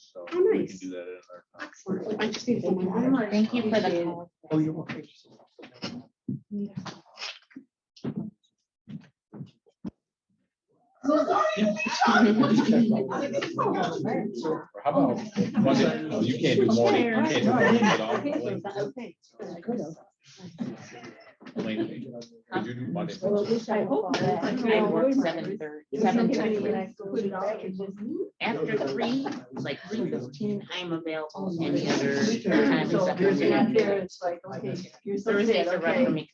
so Oh, we nice. can do that in our time. Excellent. I just need someone. Thank you for the call. Oh, you're welcome. Or how about Monday? No, you can't do morning. You can't do morning at all. Elaine, could you do Monday? I hope that I work 7:30, 7:30. After 3, like 3:15, I'm available. Any other time except for Thursdays are rough for me.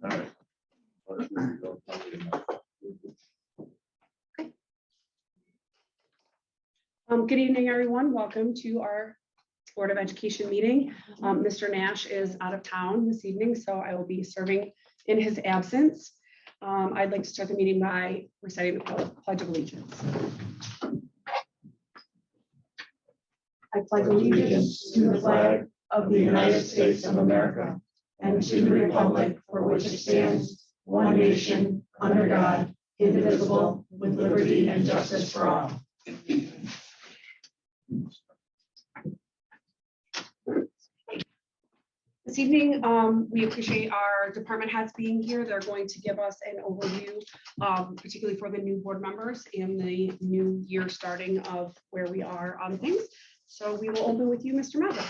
All right. Good evening, everyone. Welcome to our Board of Education meeting. Mr. Nash is out of town this evening, so I will be serving in his absence. I'd like to start the meeting by reciting the Pledge of Allegiance. I pledge allegiance to the flag of the United States of America and to the republic for which it stands, one nation, under God, indivisible, with liberty and justice for all. This evening, we appreciate our department heads being here. They're going to give us an overview, particularly for the new board members and the new year starting of where we are on things. So we will open with you, Mr. Meza.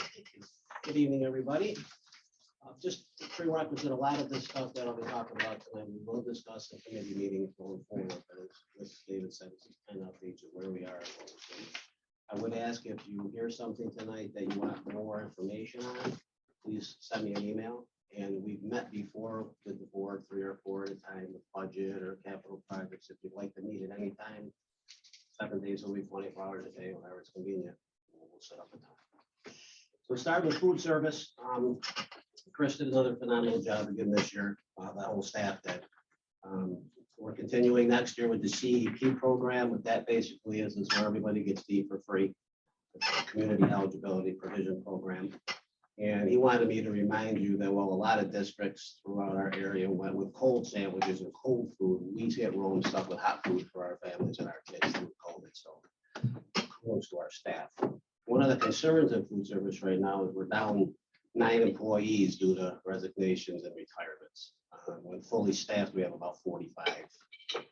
Good evening, everybody. Just prerequisite, a lot of this stuff that I'll be talking about tonight, we will discuss in committee meetings going forward, but as David said, this is 10 updates of where we are. I would ask if you hear something tonight that you want more information on, please send me an email. And we've met before with the board 3 or 4 at a time with budget or capital projects. If you'd like to meet at any time, 7 days a week, 24 hours a day, whenever it's convenient, we'll set up a time. So start with food service. Chris did another phenomenal job again this year. The whole staff did. We're continuing next year with the CEP program. What that basically is where everybody gets to eat for free. It's a community eligibility provision program. And he wanted me to remind you that while a lot of districts throughout our area went with cold sandwiches and cold food, we get rolling stuff with hot food for our families and our kids through COVID. So kudos to our staff. One of the concerns in food service right now is we're down 9 employees due to resignations and retirements. When fully staffed, we have about 45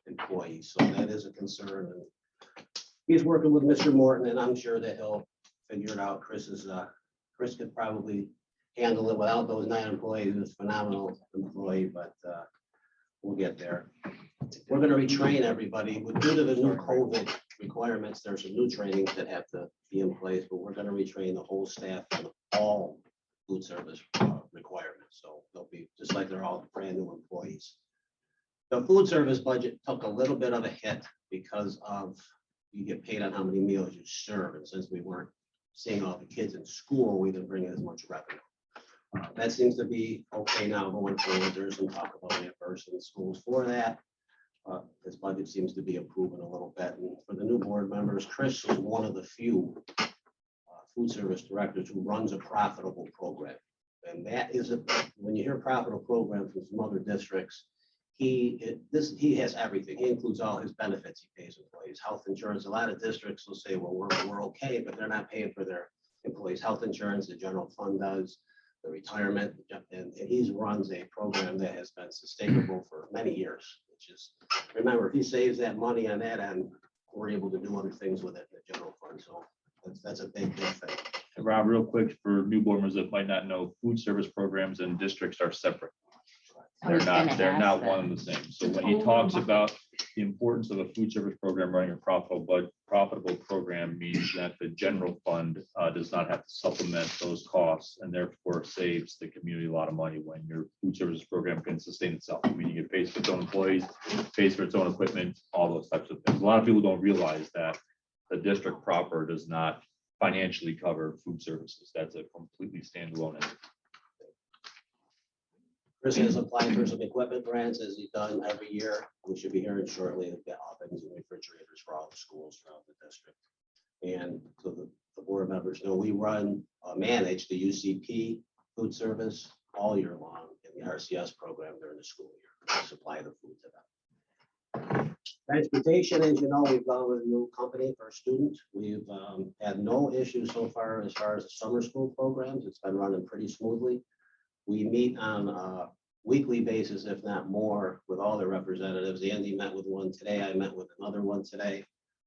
employees. So that is a concern. And he's working with Mr. Morton, and I'm sure that he'll figure it out. Chris could probably handle it without those 9 employees. He's a phenomenal employee, but we'll get there. We're going to retrain everybody. Due to the new COVID requirements, there's some new trainings that have to be in place, but we're going to retrain the whole staff on all food service requirements. So they'll be just like they're all brand new employees. The food service budget took a little bit of a hit because of you get paid on how many meals you serve. And since we weren't seeing all the kids in school, we didn't bring in as much revenue. That seems to be okay now going forward. There's some talk about reimbursing schools for that. This budget seems to be improving a little bit. And for the new board members, Chris is one of the few food service directors who runs a profitable program. And that is when you hear profitable program from some other districts, he has everything. He includes all his benefits. He pays employees health insurance. A lot of districts will say, well, we're okay, but they're not paying for their employees health insurance. The general fund does, the retirement, and he runs a program that has been sustainable for many years, which is, remember, if he saves that money on that end, we're able to do other things with it in the general fund. So that's a big thing. And Rob, real quick, for new board members that might not know, food service programs and districts are separate. They're not one and the same. So when he talks about the importance of a food service program running a profitable program means that the general fund does not have to supplement those costs and therefore saves the community a lot of money when your food service program can sustain itself, meaning it pays for its own employees, pays for its own equipment, all those types of things. A lot of people don't realize that the district proper does not financially cover food services. That's a completely standalone entity. Chris has applied for some equipment grants as he's done every year. We should be hearing shortly to get ovens and refrigerators for all the schools throughout the district. And so the board members know we manage the UCP food service all year long in the RCS program during the school year to supply the food to them. Transportation, as you know, we've gone with a new company for students. We've had no issues so far as the summer school programs. It's been running pretty smoothly. We meet on a weekly basis, if not more, with all the representatives. Andy met with one today. I met with another one today.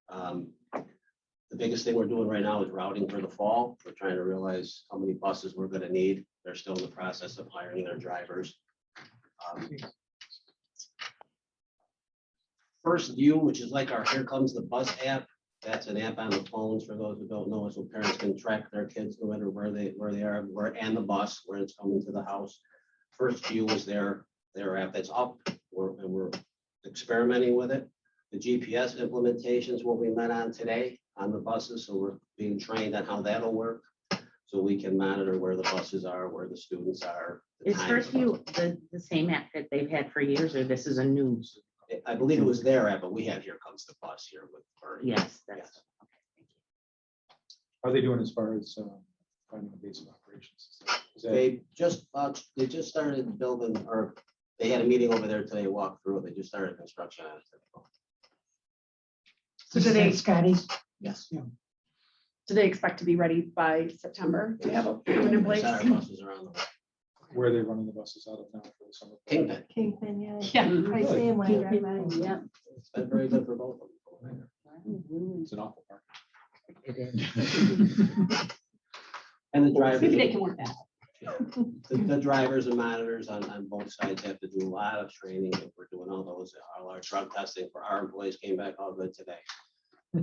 The biggest thing we're doing right now is routing for the fall. We're trying to realize how many buses we're going to need. They're still in the process of hiring their drivers. First View, which is like our Here Comes the Bus app. That's an app on the phones for those who don't know, so parents can track their kids no matter where they are, and the bus, where it's coming to the house. First View is their app that's up, and we're experimenting with it. The GPS implementation is what we met on today on the buses, so we're being trained on how that'll work, so we can monitor where the buses are, where the students are. Is First View the same app that they've had for years, or this is a new? I believe it was their app, but we had Here Comes the Bus here with Bernie. Yes, that's Yes. okay. Thank you. How are they doing as far as finding a base of operations? They just started building, or they had a meeting over there today, walk through it. They just started construction on it. So do they, Scotty's. Yes. do they expect to be ready by September to have a plan in place? Our buses are on the way. Where are they running the buses out of now for the summer? Kingpin. Kingpin, yeah. Yeah. I see him when I drive by. Yeah. It's been very good for both of them. It's an awful park. And the Maybe they drivers, can work that. the drivers and monitors on both sides have to do a lot of training. And we're doing all those, all our drug testing for our employees came back all good today.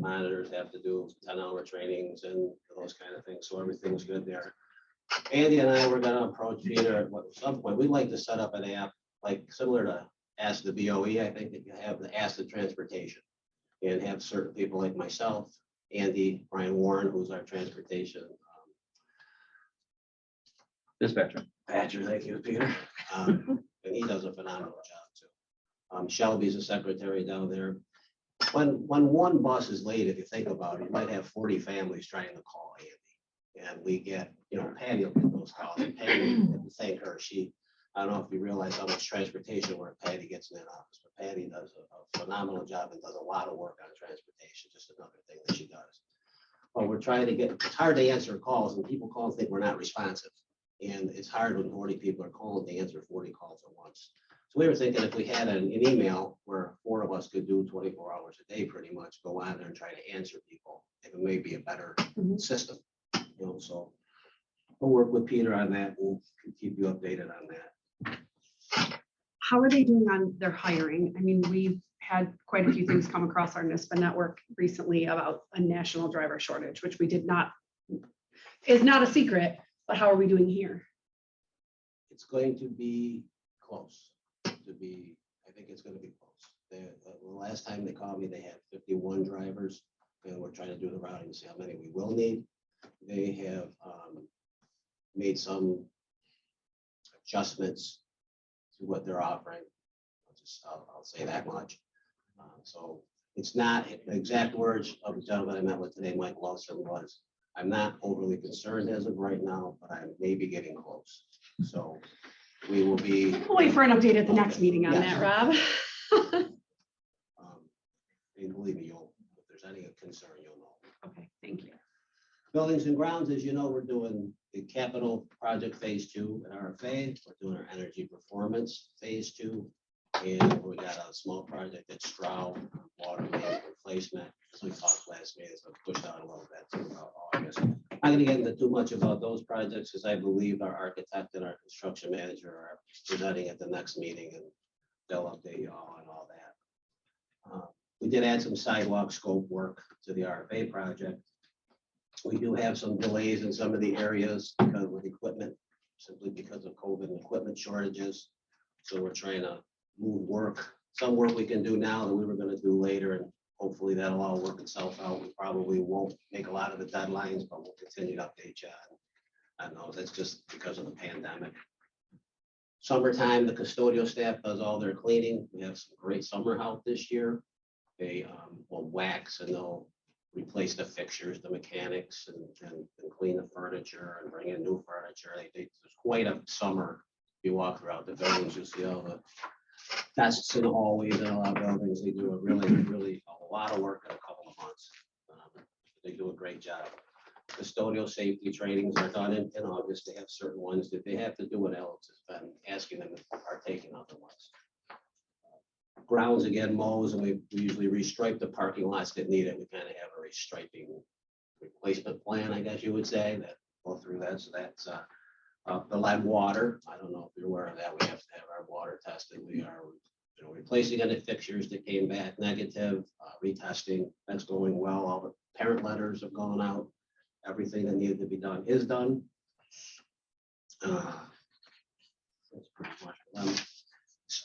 monitors have to do 10-hour trainings and those kind of things. So everything's good there. Andy and I were gonna approach Peter at some point. We'd like to set up an app like similar to Ask the BOE. I think that you have the Ask the Transportation and have certain people like myself, Andy, Brian Warren, who's our transportation Dispatcher. Badger, thank you, Peter. And he does a phenomenal job too. Shelby's a secretary down there. When one bus is late, if you think about it, you might have 40 families trying to call Andy. And we get, Patty will get those calls. And Patty, thank her. I don't know if you realize how much transportation work Patty gets in that office, but Patty does a phenomenal job and does a lot of work on transportation, just another thing that she does. But we're trying to it's hard to answer calls and people call and think we're not responsive. And it's hard when 40 people are calling to answer 40 calls at once. So we were thinking if we had an email where 4 of us could do 24 hours a day, pretty much go on there and try to answer people, it may be a better system. So we'll work with Peter on that. We'll keep you updated on that. How are they doing on their hiring? I mean, we've had quite a few things come across our NISPA network recently about a national driver shortage, which is not a secret, but how are we doing here? It's going to be close I think it's going to be close. The last time they called me, they had 51 drivers and we're trying to do the routing to see how many we will need. They have made some adjustments to what they're offering. I'll say that much. So it's not the exact words of the gentleman I met with today, Mike Wilson, was, I'm not overly concerned as of right now, but I may be getting close. So we will be. We'll wait for an update at the next meeting on Yes. that, Rob. And believe me, if there's any concern, you'll know. Okay, thank you. Buildings and grounds, as you know, we're doing the capital project phase 2 at RFA. We're doing our energy performance phase 2. And we got a small project at Stroud, water main replacement. As we talked last meeting, it's been pushed out a little bit to about August. I'm not gonna get into too much about those projects because I believe our architect and our construction manager are presenting at the next meeting and they'll update you all on all that. We did add some sidewalk scope work to the RFA project. We do have some delays in some of the areas because with equipment, simply because of COVID and equipment shortages. So we're trying to move work, some work we can do now that we were going to do later, and hopefully that'll all work itself out. We probably won't make a lot of the deadlines, but we'll continue to update you on those. That's just because of the pandemic. Summertime, the custodial staff does all their cleaning. We have some great summer help this year. They will wax and they'll replace the fixtures, the mechanics, and clean the furniture and bring in new furniture. There's quite a summer. If you walk throughout the buildings, you'll see all the desks in the hallways and a lot of buildings. They do a really a lot of work in a couple of months. They do a great job. Custodial safety trainings are done in August. They have certain ones that they have to do, and Alex has been asking them to partake in other ones. Grounds again, mows, and we usually restripe the parking lots that need it. We kind of have a restriping replacement plan, I guess you would say, that go through that. So that's the lead water. I don't know if you're aware of that. We have to have our water tested. We are replacing any fixtures that came back negative, retesting. That's going well. All the parent letters have gone out. Everything that needed to be done is done. That's pretty much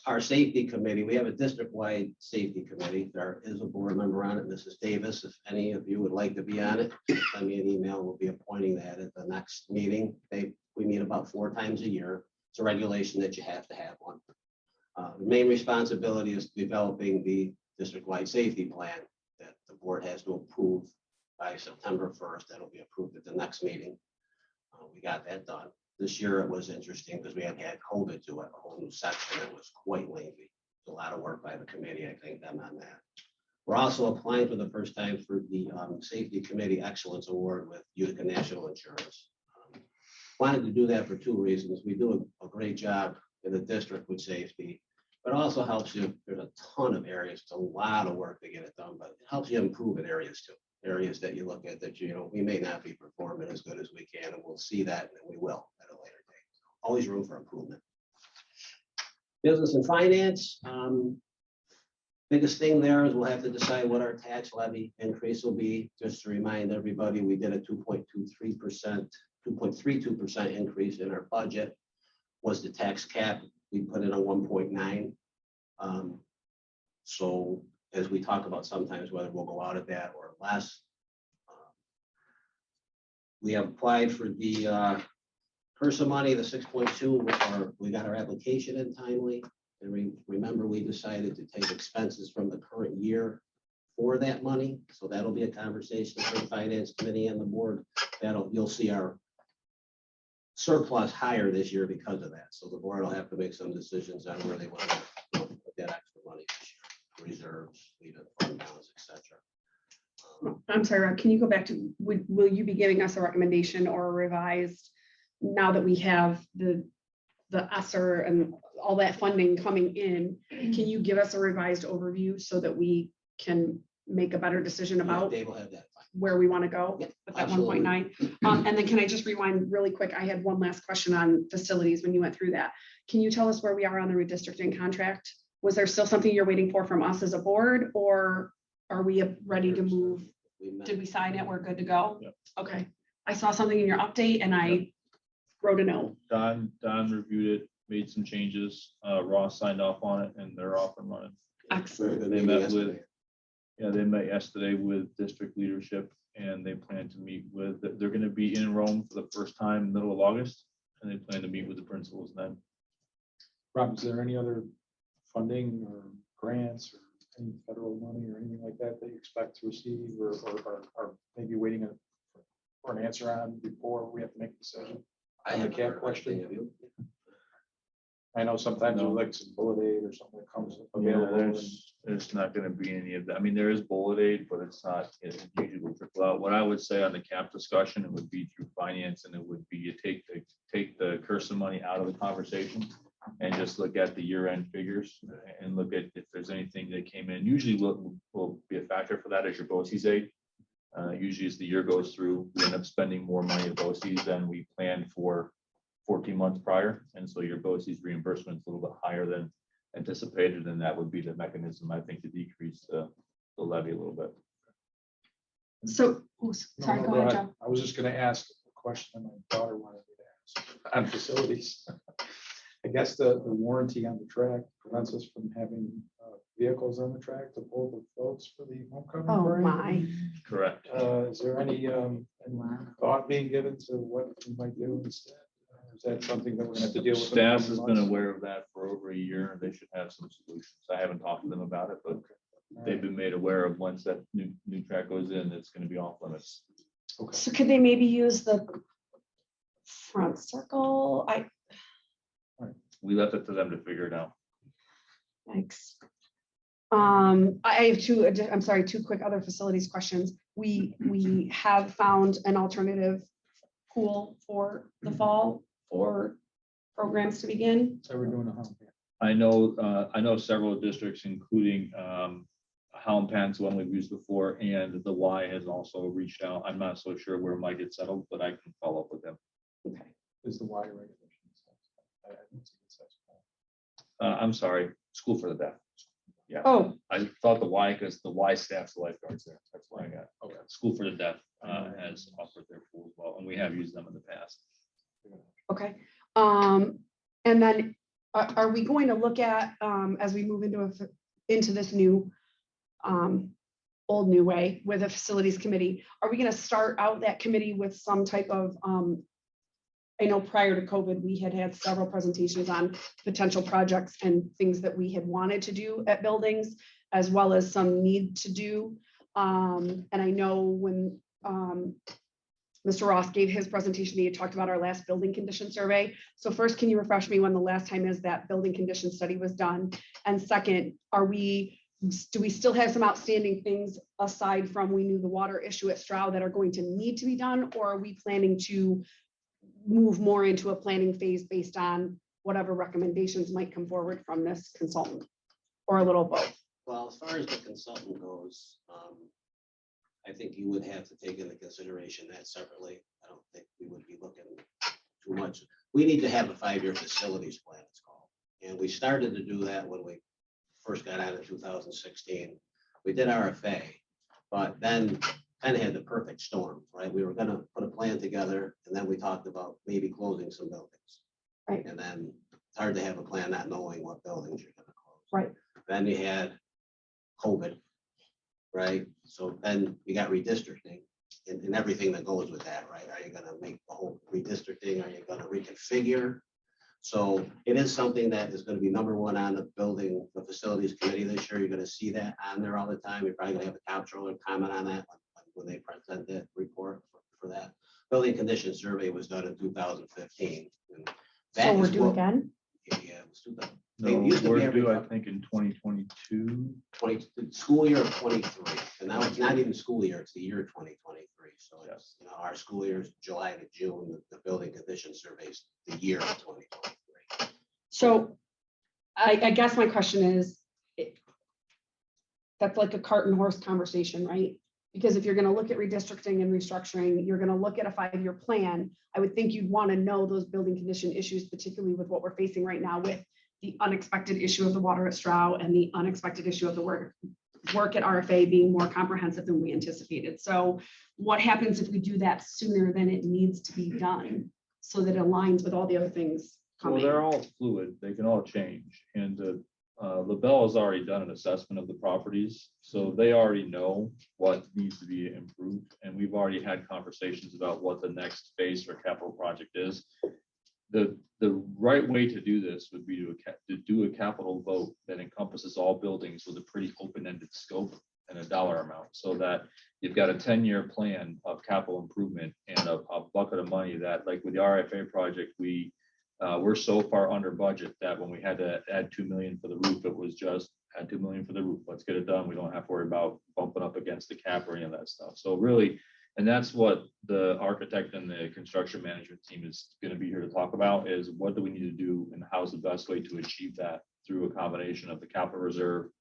our safety committee. We have a district-wide safety committee. There is a board member on it, Mrs. Davis. If any of you would like to be on it, send me an email. We'll be appointing that at the next meeting. We meet about 4 times a year. It's a regulation that you have to have one. The main responsibility is developing the district-wide safety plan that the board has to approve by September 1st. That'll be approved at the next meeting. We got that done. This year it was interesting because we had COVID to it, a whole new section. It was quite lengthy. A lot of work by the committee. I thank them on that. We're also applying for the first time for the Safety Committee Excellence Award with Utica National Insurance. Wanted to do that for 2 reasons. We do a great job in the district with safety, but it also helps you. There's a ton of areas. It's a lot of work to get it done, but it helps you improve in areas too. Areas that you look at that, we may not be performing as good as we can, and we'll see that, and then we will at a later date. Always room for improvement. Business and finance. Biggest thing there is we'll have to decide what our tax levy increase will be. Just to remind everybody, we did a 2.23%, 2.32% increase in our budget. Was the tax cap, we put in a 1.9. So as we talk about sometimes whether we'll go out of that or less. We have applied for the HRSA money, the 6.2, we got our application in timely. And remember, we decided to take expenses from the current year for that money. So that'll be a conversation for the finance committee and the board. You'll see our surplus higher this year because of that. So the board will have to make some decisions on where they want to put that extra money this year. Reserves, leave it, fund balance, etc. I'm sorry, Rob, can you go back to, will you be giving us a recommendation or a revised, now that we have the ESSER and all that funding coming in, can you give us a revised overview so that we can make a better decision about Dave will have that. where we want to go Yep, with that absolutely. 1.9? And then can I just rewind really quick? I had one last question on facilities when you went through that. Can you tell us where we are on the redistricting contract? Was there still something you're waiting for from us as a board, or are we ready to move? Did we sign it? We're good to go? Yep. Okay. I saw something in your update and I wrote a note. Don reviewed it, made some changes. Ross signed off on it and they're off and running. Excellent. They met with, they met yesterday with district leadership and they plan to meet with, they're going to be in Rome for the first time middle of August. And they plan to meet with the principals then. Rob, is there any other funding or grants or any federal money or anything like that that you expect to receive or maybe waiting for an answer on before we have to make a decision? I On the have cap question. Of you. I know sometimes No. you like some bullet aid or something that comes Yeah, available. there's not going to be any of that. I mean, there is bullet aid, but it's not, it usually will trickle out. What I would say on the cap discussion, it would be through finance and it would be you take the HRSA money out of the conversation and just look at the year-end figures and look at if there's anything that came in. Usually will be a factor for that as your BOCES aid. Usually as the year goes through, we end up spending more money at BOCES than we planned for 14 months prior. And so your BOCES reimbursement is a little bit higher than anticipated. And that would be the mechanism, I think, to decrease the levy a little bit. So, sorry, go ahead, Joe. I was just going to ask a question that my daughter wanted me to ask on facilities. I guess the warranty on the track prevents us from having vehicles on the track to pull the floats for the homecoming Oh, parade. my. Correct. Is there any thought being given to what we might do instead? Is that something that we're going to have to deal with? in the Staff coming has been months? aware of that for over a year. They should have some solutions. I haven't talked to them about it, but they've been made aware of once that new track goes in, it's going to be off limits. Okay. So could they maybe use the front circle? We left it to them to figure it out. Thanks. I have two quick other facilities questions. We have found an alternative pool for the fall for programs to begin. So we're doing a hump. I know several districts, including Hallenpant's one we've used before, and the Y has also reached out. I'm not so sure where it might get settled, but I can follow up with them. Okay. Is the Y regulations? I didn't see the sex. I'm sorry, School for the Deaf. Yeah, Oh, I thought the Y because the Y staff's the lifeguards there. That's why I got. Okay. School for the Deaf has offered their pool as well, and we have used them in the past. okay. And then are we going to look at, as we move into this new, old new way with a facilities committee, are we going to start out that committee with some type of, I know prior to COVID, we had several presentations on potential projects and things that we had wanted to do at buildings, as well as some need to do. And I know when Mr. Ross gave his presentation, he had talked about our last building condition survey. So first, can you refresh me when the last time is that building condition study was done? And second, do we still have some outstanding things aside from we knew the water issue at Stroud that are going to need to be done, or are we planning to move more into a planning phase based on whatever recommendations might come forward from this consultant, or a little both? Well, as far as the consultant goes, I think you would have to take into consideration that separately. I don't think we would be looking too much. We need to have a 5-year facilities plan, it's called. And we started to do that when we first got out in 2016. We did RFA, but then kind of had the perfect storm, right? We were gonna put a plan together and then we talked about maybe closing some buildings. Right. And then it's hard to have a plan not knowing what buildings you're gonna close. Right. Then you had COVID, right? So then you got redistricting and everything that goes with that, right? Are you gonna make the whole redistricting? Are you gonna reconfigure? So it is something that is gonna be #1 on the building, the facilities committee this year. You're gonna see that on there all the time. You're probably gonna have a comptroller comment on that when they present that report for that. Building condition survey was done in 2015. and that So we're is due what- again? Yeah, it was 2000. No, They used to be we're every due, I couple- think, in 2022. 20, the school year of 23, and now it's not even school year, it's the year 2023. So it's, you know, our school year is July to June, the building condition surveys, the year of 2023. So I guess my question is, that's like a cart and horse conversation, right? Because if you're gonna look at redistricting and restructuring, you're gonna look at a 5-year plan. I would think you'd want to know those building condition issues, particularly with what we're facing right now with the unexpected issue of the water at Stroud and the unexpected issue of the work at RFA being more comprehensive than we anticipated. So what happens if we do that sooner than it needs to be done so that it aligns with all the other things Well, coming? they're all fluid. They can all change. And LaBelle has already done an assessment of the properties. So they already know what needs to be improved. And we've already had conversations about what the next phase for capital project is. The right way to do this would be to do a capital vote that encompasses all buildings with a pretty open-ended scope and a dollar amount, so that you've got a 10-year plan of capital improvement and a bucket of money that, like with the RFA project, we're so far under budget that when we had to add 2 million for the roof, it was just add 2 million for the roof. Let's get it done. We don't have to worry about bumping up against the cap or any of that stuff. So really, and that's what the architect and the construction management team is going to be here to talk about, is what do we need to do and how's the best way to achieve that through a combination of the capital reserve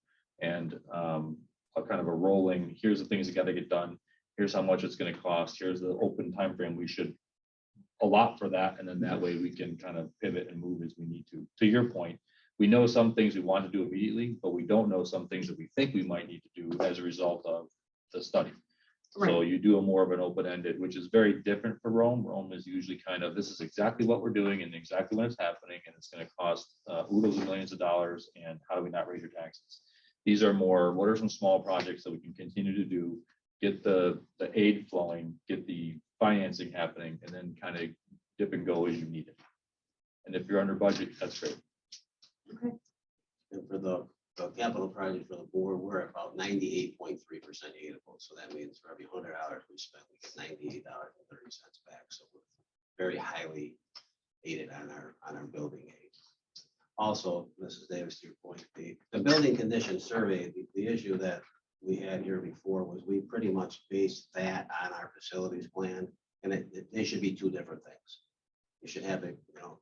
and a kind of a rolling, here's the things that got to get done. Here's how much it's going to cost. Here's the open time frame we should allot for that. And then that way we can kind of pivot and move as we need to. To your point, we know some things we want to do immediately, but we don't know some things that we think we might need to do as a result of the study. So you do a more of an open-ended, which is very different for Rome. Rome is usually kind of, this is exactly what we're doing and exactly when it's happening, and it's going to cost oodles of millions of dollars, and how do we not raise your taxes? These are more, what are some small projects that we can continue to do, get the aid flowing, get the financing happening, and then kind of dip and go as you need it. And if you're under budget, that's great. And for the capital project for the board, we're at about 98.3% aidable. So that means for every $100 we spend, we get $98.30 back. So we're very highly aided on our building aid. Also, Mrs. Davis, to your point, the building condition survey, the issue that we had here before was we pretty much based that on our facilities plan, and they should be two different things. You should have it, you know,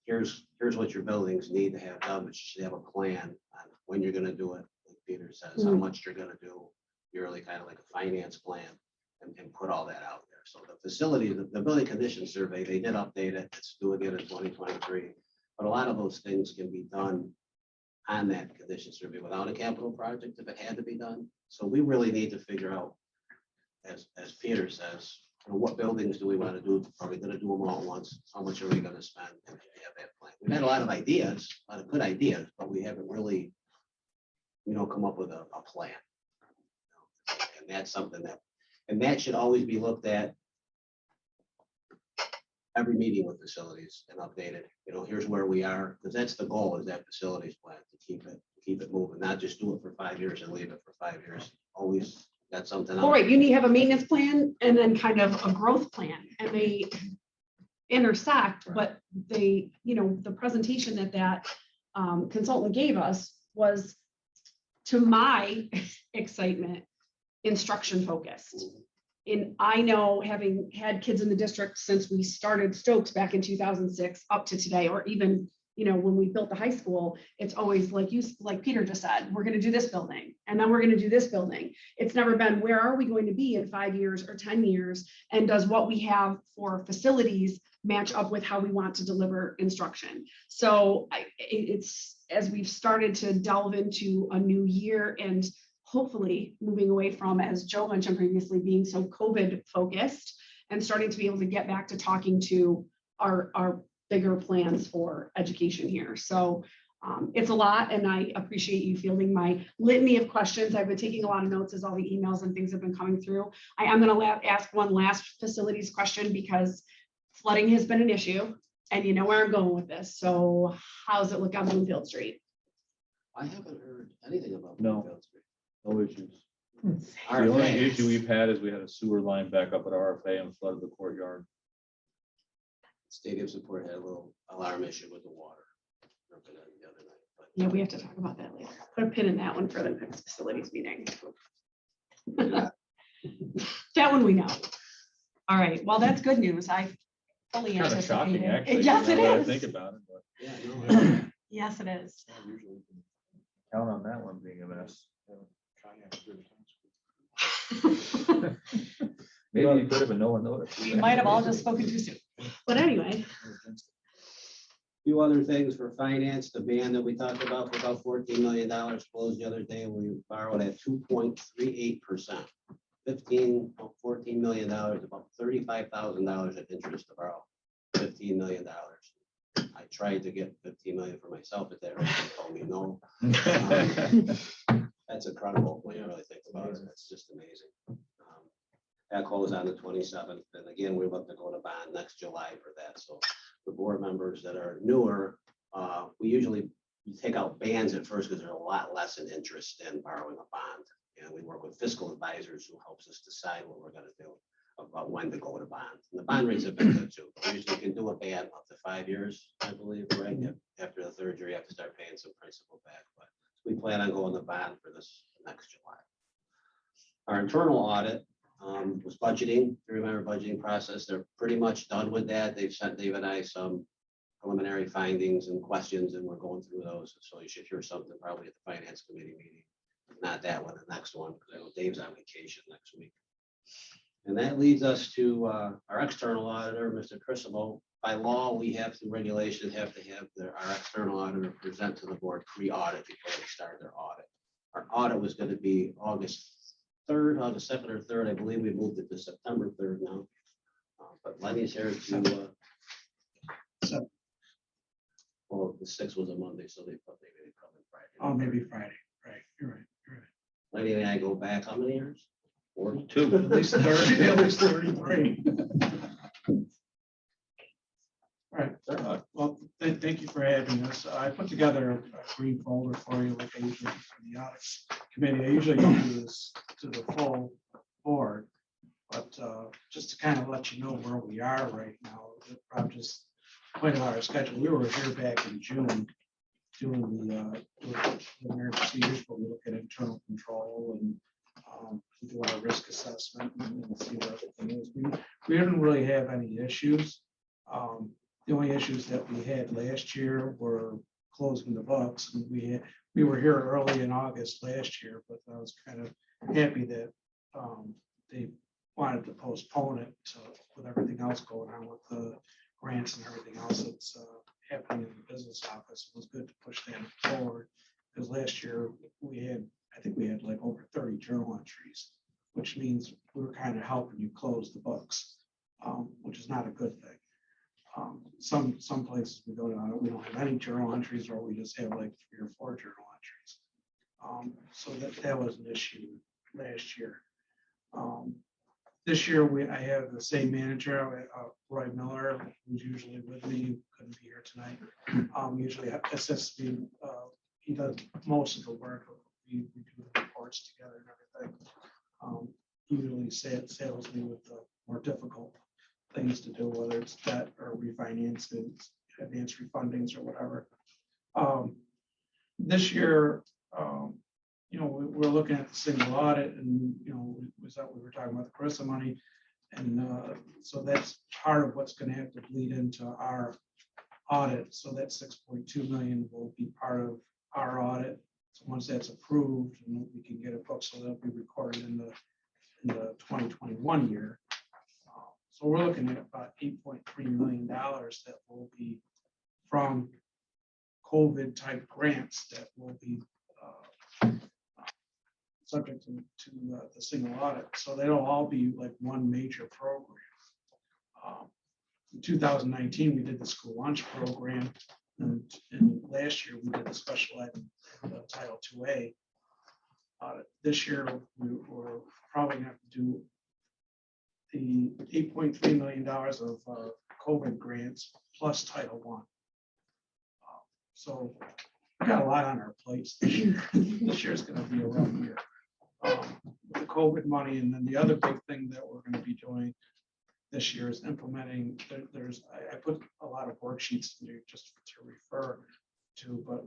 here's what your buildings need to have done, but you should have a plan on when you're gonna do it. Like Peter says, how much you're gonna do, yearly, kind of like a finance plan, and put all that out there. So the facility, the building condition survey, they did update it. It's due again in 2023. But a lot of those things can be done on that condition survey without a capital project if it had to be done. So we really need to figure out, as Peter says, you know, what buildings do we want to do? Are we going to do them all at once? How much are we going to spend? And have that plan. We've had a lot of ideas, a lot of good ideas, but we haven't really, come up with a plan. And that's something that should always be looked at every meeting with facilities and updated. Here's where we are, because that's the goal, is that facilities plan to keep it moving, not just do it for 5 years and leave it for 5 years. Always got something else. All right, you need to have a maintenance plan and then kind of a growth plan, and they intersect, but they, the presentation that consultant gave us was, to my excitement, instruction focused. And I know, having had kids in the district since we started Stokes back in 2006 up to today, or even, when we built the high school, it's always like Peter just said, we're going to do this building and then we're going to do this building. It's never been, where are we going to be in 5 years or 10 years? And does what we have for facilities match up with how we want to deliver instruction? So it's as we've started to delve into a new year and hopefully moving away from, as Joe mentioned previously, being so COVID focused and starting to be able to get back to talking to our bigger plans for education here. So it's a lot, and I appreciate you fielding my litany of questions. I've been taking a lot of notes as all the emails and things have been coming through. I am going to ask one last facilities question because flooding has been an issue, and you know where I'm going with this. So how's it look on Bloomfield Street? I haven't heard anything about. No. Bloomfield Street. No issues. The RFA. only issue we've had is we had a sewer line back up at RFA and flooded the courtyard. Stadium support had a little alarm issue with the water. Looking at it the other night, but Yeah, we have to talk about that later. Put a pin in that one for the next facilities meeting. That one we know. All right, well, that's good news. I fully Kind of shocking, anticipated. actually. Yes, it now that I think is. about it, but yeah, no, Yes, it is. usually we can count on that one being a mess. Maybe you could have, but no one noticed. We might have all just spoken too soon. But anyway, few other things for finance, the band that we talked about for about $14 million closed the other day. We borrowed at 2.38%. $14 million, about $35,000 of interest to borrow $15 million. I tried to get 15 million for myself at that rate. They told me no. That's incredible when you really think about it. It's just amazing. That closed on the 27th. And again, we look to go to bond next July for that. So the board members that are newer, we usually take out bands at first because there's a lot less in interest than borrowing a bond. And we work with fiscal advisors who helps us decide what we're going to do about when to go to bond. And the bond rates have been good too. We usually can do a band up to 5 years, I believe, right? After the third year, you have to start paying some principal back. But we plan on going to bond for this next July. Our internal audit was budgeting. If you remember budgeting process, they're pretty much done with that. They've sent Dave and I some preliminary findings and questions, and we're going through those. So you should hear something probably at the finance committee meeting. Not that one, the next one, because I know Dave's on vacation next week. And that leads us to our external auditor, Mr. Crisimo. By law, we have through regulation have to have our external auditor present to the board pre-audit before they start their audit. Our audit was going to be August 3rd, August 2nd or 3rd. I believe we moved it to September 3rd now. But Lenny's here to. Well, the 6th was a Monday, so they thought maybe they'd come in Friday. Oh, maybe Friday, right, you're right, you're right. Lenny and I go back how many years? 42. At least 30, at least 33. All right, well, thank you for having us. I put together a green folder for you like I usually do for the audit committee. I usually don't do this to the full board, but just to kind of let you know where we are right now, I'm just pointing out our schedule. We were here back in June doing the preliminary procedures, but we look at internal control and do our risk assessment and see where everything is. We didn't really have any issues. The only issues that we had last year were closing the books. And we were here early in August last year, but I was kind of happy that they wanted to postpone it with everything else going on with the grants and everything else that's happening in the business office. It was good to push that forward because last year I think we had like over 30 journal entries, which means we were kind of helping you close the books, which is not a good thing. Some places we go to, we don't have any journal entries, or we just have like 3 or 4 journal entries. So that was an issue last year. This year I have the same manager, Roy Miller, who's usually with me, couldn't be here tonight. Usually assists me. He does most of the work. We do the reports together and everything. Usually saddles me with the more difficult things to do, whether it's debt or refinancing, advance refundings or whatever. This year, we're looking at the single audit, and we were talking about the CRISA money, and so that's part of what's going to have to bleed into our audit. So that 6.2 million will be part of our audit. So once that's approved, and we can get it booked, so that'll be recorded in the 2021 year. So we're looking at about $8.3 million that will be from COVID type grants that will be subject to the single audit. So they'll all be like one major program. In 2019, we did the school lunch program, and last year we did the special ed Title IIA. This year we're probably going to have to do the $8.3 million of COVID grants plus Title I. So we got a lot on our plates this year. This year is going to be a rough year. With the COVID money, and then the other big thing that we're going to be doing this year is implementing. I put a lot of worksheets in there just to refer to, but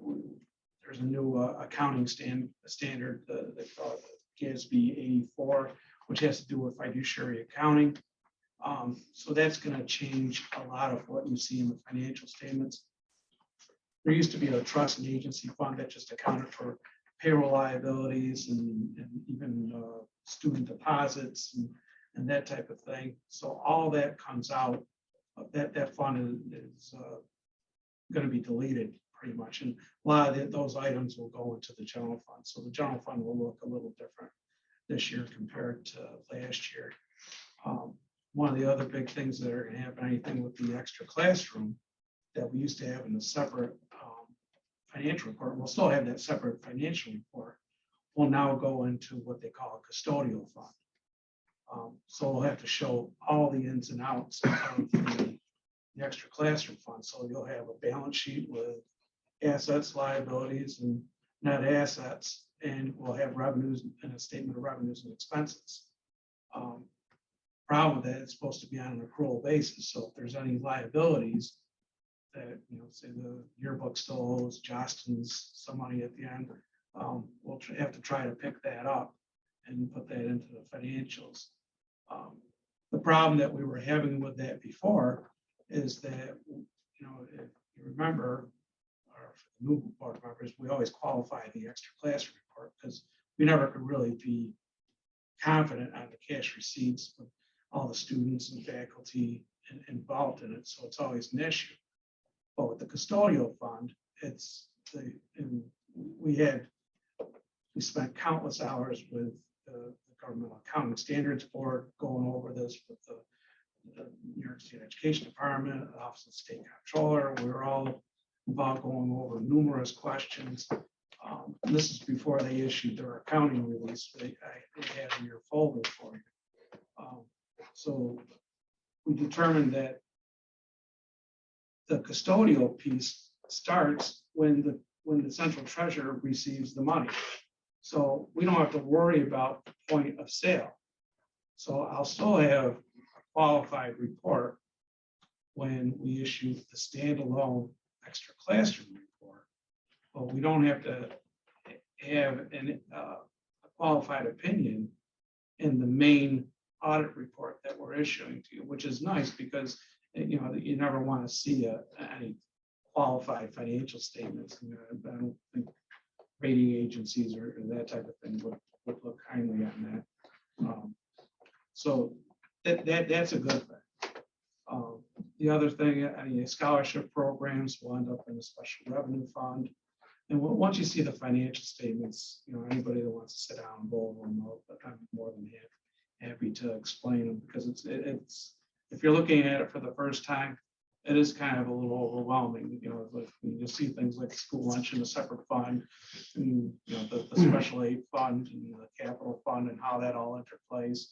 there's a new accounting standard, they call it GASB 84, which has to do with fiduciary accounting. So that's going to change a lot of what you see in the financial statements. There used to be a trust and agency fund that just accounted for payroll liabilities and even student deposits and that type of thing. So all that comes out, that fund is going to be deleted pretty much. And a lot of those items will go into the general fund. So the general fund will look a little different this year compared to last year. One of the other big things that are going to happen, anything with the extra classroom that we used to have in a separate financial report, we'll still have that separate financial report, will now go into what they call a custodial fund. So we'll have to show all the ins and outs of the extra classroom fund. So you'll have a balance sheet with assets, liabilities, and net assets, and we'll have revenues and a statement of revenues and expenses. Problem with that, it's supposed to be on an accrual basis. So if there's any liabilities that, say the yearbook still owes Jostens some money at the end, we'll have to try to pick that up and put that into the financials. The problem that we were having with that before is that, if you remember, or for the new board members, we always qualify the extra classroom report because we never could really be confident on the cash receipts with all the students and faculty involved in it. So it's always an issue. But with the custodial fund, we spent countless hours with the Governmental Accounting Standards Board going over this with the New York State Education Department, the Office of the State Comptroller. We were all involved going over numerous questions. This is before they issued their accounting release. They had in your folder for you. So we determined that the custodial piece starts when the central treasurer receives the money. So we don't have to worry about the point of sale. So I'll still have a qualified report when we issue the standalone extra classroom report, but we don't have to have a qualified opinion in the main audit report that we're issuing to you, which is nice because you never want to see any qualified financial statements. I don't think rating agencies or that type of thing would look kindly on that. So that's a good thing. The other thing, any scholarship programs will end up in a special revenue fund. And once you see the financial statements, anybody that wants to sit down and go over them, I'm more than happy to explain them, because it's if you're looking at it for the first time, it is kind of a little overwhelming. Like when you see things like school lunch in a separate fund, and the special aid fund and the capital fund and how that all interplays.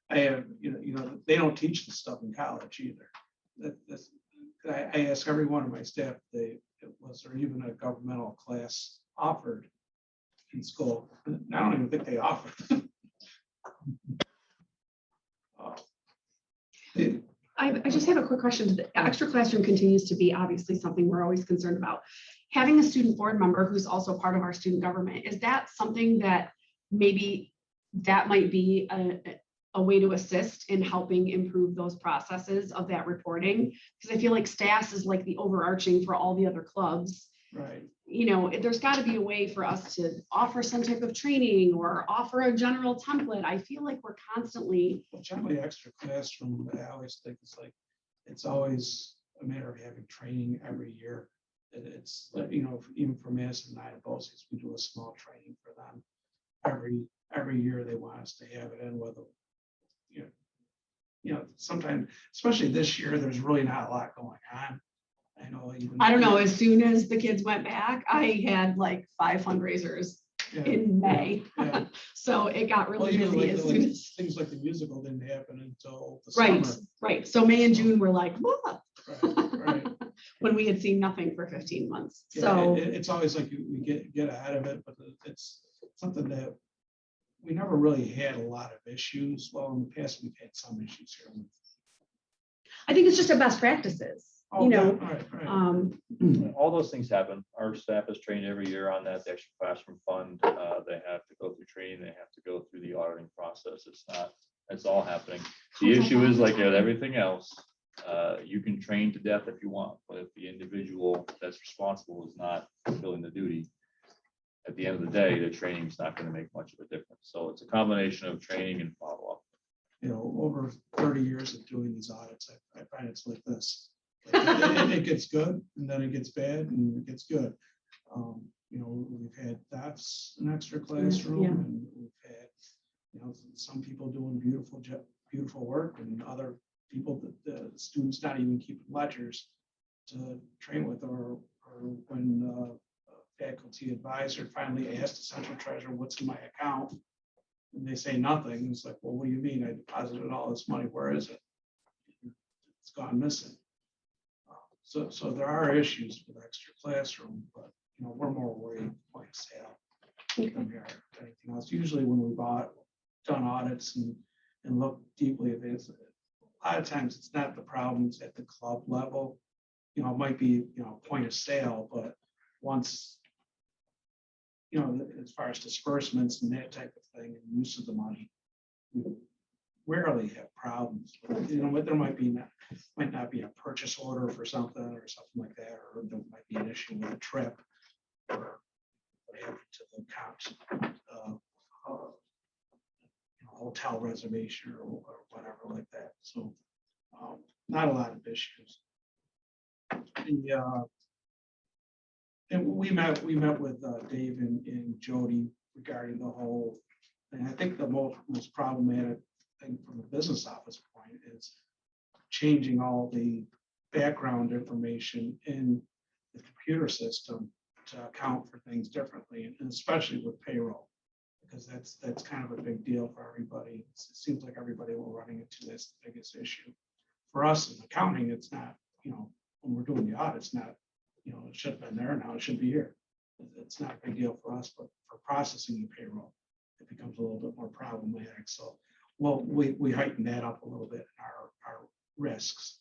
I have, they don't teach this stuff in college either. I ask every one of my staff, was there even a governmental class offered in school? I don't even think they offered. I just have a quick question. The extra classroom continues to be obviously something we're always concerned about. Having a student board member who's also part of our student government, is that something that maybe that might be a way to assist in helping improve those processes of that reporting? Because I feel like STAS is like the overarching for all the other clubs. Right. There's got to be a way for us to offer some type of training or offer a general template. I feel like we're constantly. Well, generally, extra classroom, I always think it's always a matter of having training every year. It's, even for Madison and I, BOCES, we do a small training for them. Every year they want us to have it in, whether, sometimes, especially this year, there's really not a lot going on. I know even. I don't know, as soon as the kids went back, I had like 5 fundraisers Yeah, in May. yeah. So it got Well, really even busy like as the- soon like as. things like the musical didn't happen until the Right, summer. right. So May and June were like, what? Right. When we had seen nothing for 15 months. Yeah, So, it's always like we get ahead of it, but it's something that we never really had a lot of issues. Well, in the past, we've had some issues here. I think it's just a best practices, Oh, yeah, right. All those things happen. Our staff is trained every year on that, the extra classroom fund. They have to go through training, they have to go through the auditing process. It's all happening. The issue is like at everything else, you can train to death if you want, but if the individual that's responsible is not fulfilling the duty, at the end of the day, the training is not going to make much of a difference. So it's a combination of training and follow-up. Over 30 years of doing these audits, I find it's like this. It gets good, and then it gets bad, and it gets good. We've had thefts in extra classroom, Yeah. and we've had, some people doing beautiful work, and other people that the students not even keeping ledgers to train with, or when faculty advisor finally asked the central treasurer, "What's in my account?" And they say nothing. It's like, well, what do you mean? I deposited all this money. Where is it? It's gone missing. So there are issues with extra classroom, but we're more worried point of sale than we are anything else. Usually when we've done audits and looked deeply at this, a lot of times it's not the problems at the club level. It might be point of sale, but once as far as disbursements and that type of thing and use of the money, we rarely have problems. But, there might not be a purchase order for something or something like that, or there might be an issue with a trip or what happened to the account, hotel reservation or whatever like that. So not a lot of issues. And we met with Dave and Jody regarding the whole thing. I think the most problematic thing from a business office point is changing all the background information in the computer system to account for things differently, and especially with payroll, because that's kind of a big deal for everybody. It seems like everybody will running into this the biggest issue. For us in accounting, it's not, when we're doing the audit, it's not, it should have been there, now it should be here. It's not a big deal for us, but for processing the payroll, it becomes a little bit more problematic. So, well, we heighten that up a little bit in our risks.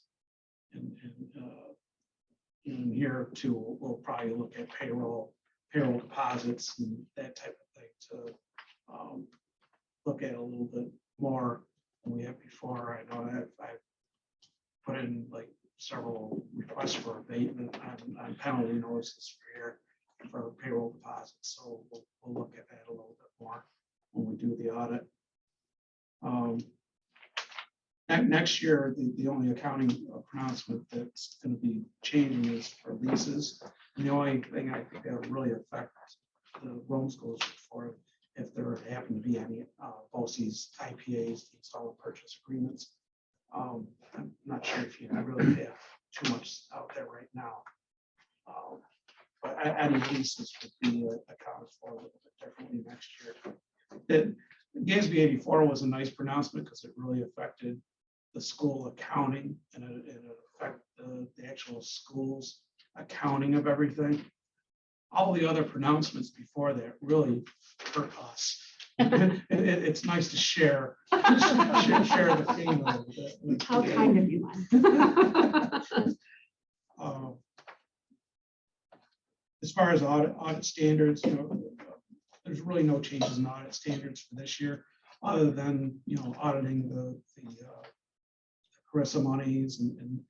And here too, we'll probably look at payroll deposits and that type of thing to look at a little bit more than we have before. I know I've put in like several requests for abatement on penalty notices for payroll deposits. So we'll look at that a little bit more when we do the audit. Next year, the only accounting pronouncement that's going to be changing is for leases. And the only thing I think that would really affect the Rome schools for if there happen to be any BOCES, IPAs, installment purchase agreements. I'm not sure if I really have too much out there right now. But any leases would be accounted for a little bit differently next year. GASB 84 was a nice pronouncement because it really affected the school accounting and it affected the actual school's accounting of everything. All the other pronouncements before that really hurt us. It's nice to share the pain a little bit. How kind of you, Len. As far as audit standards, there's really no changes in audit standards for this year, other than auditing the CRISA monies and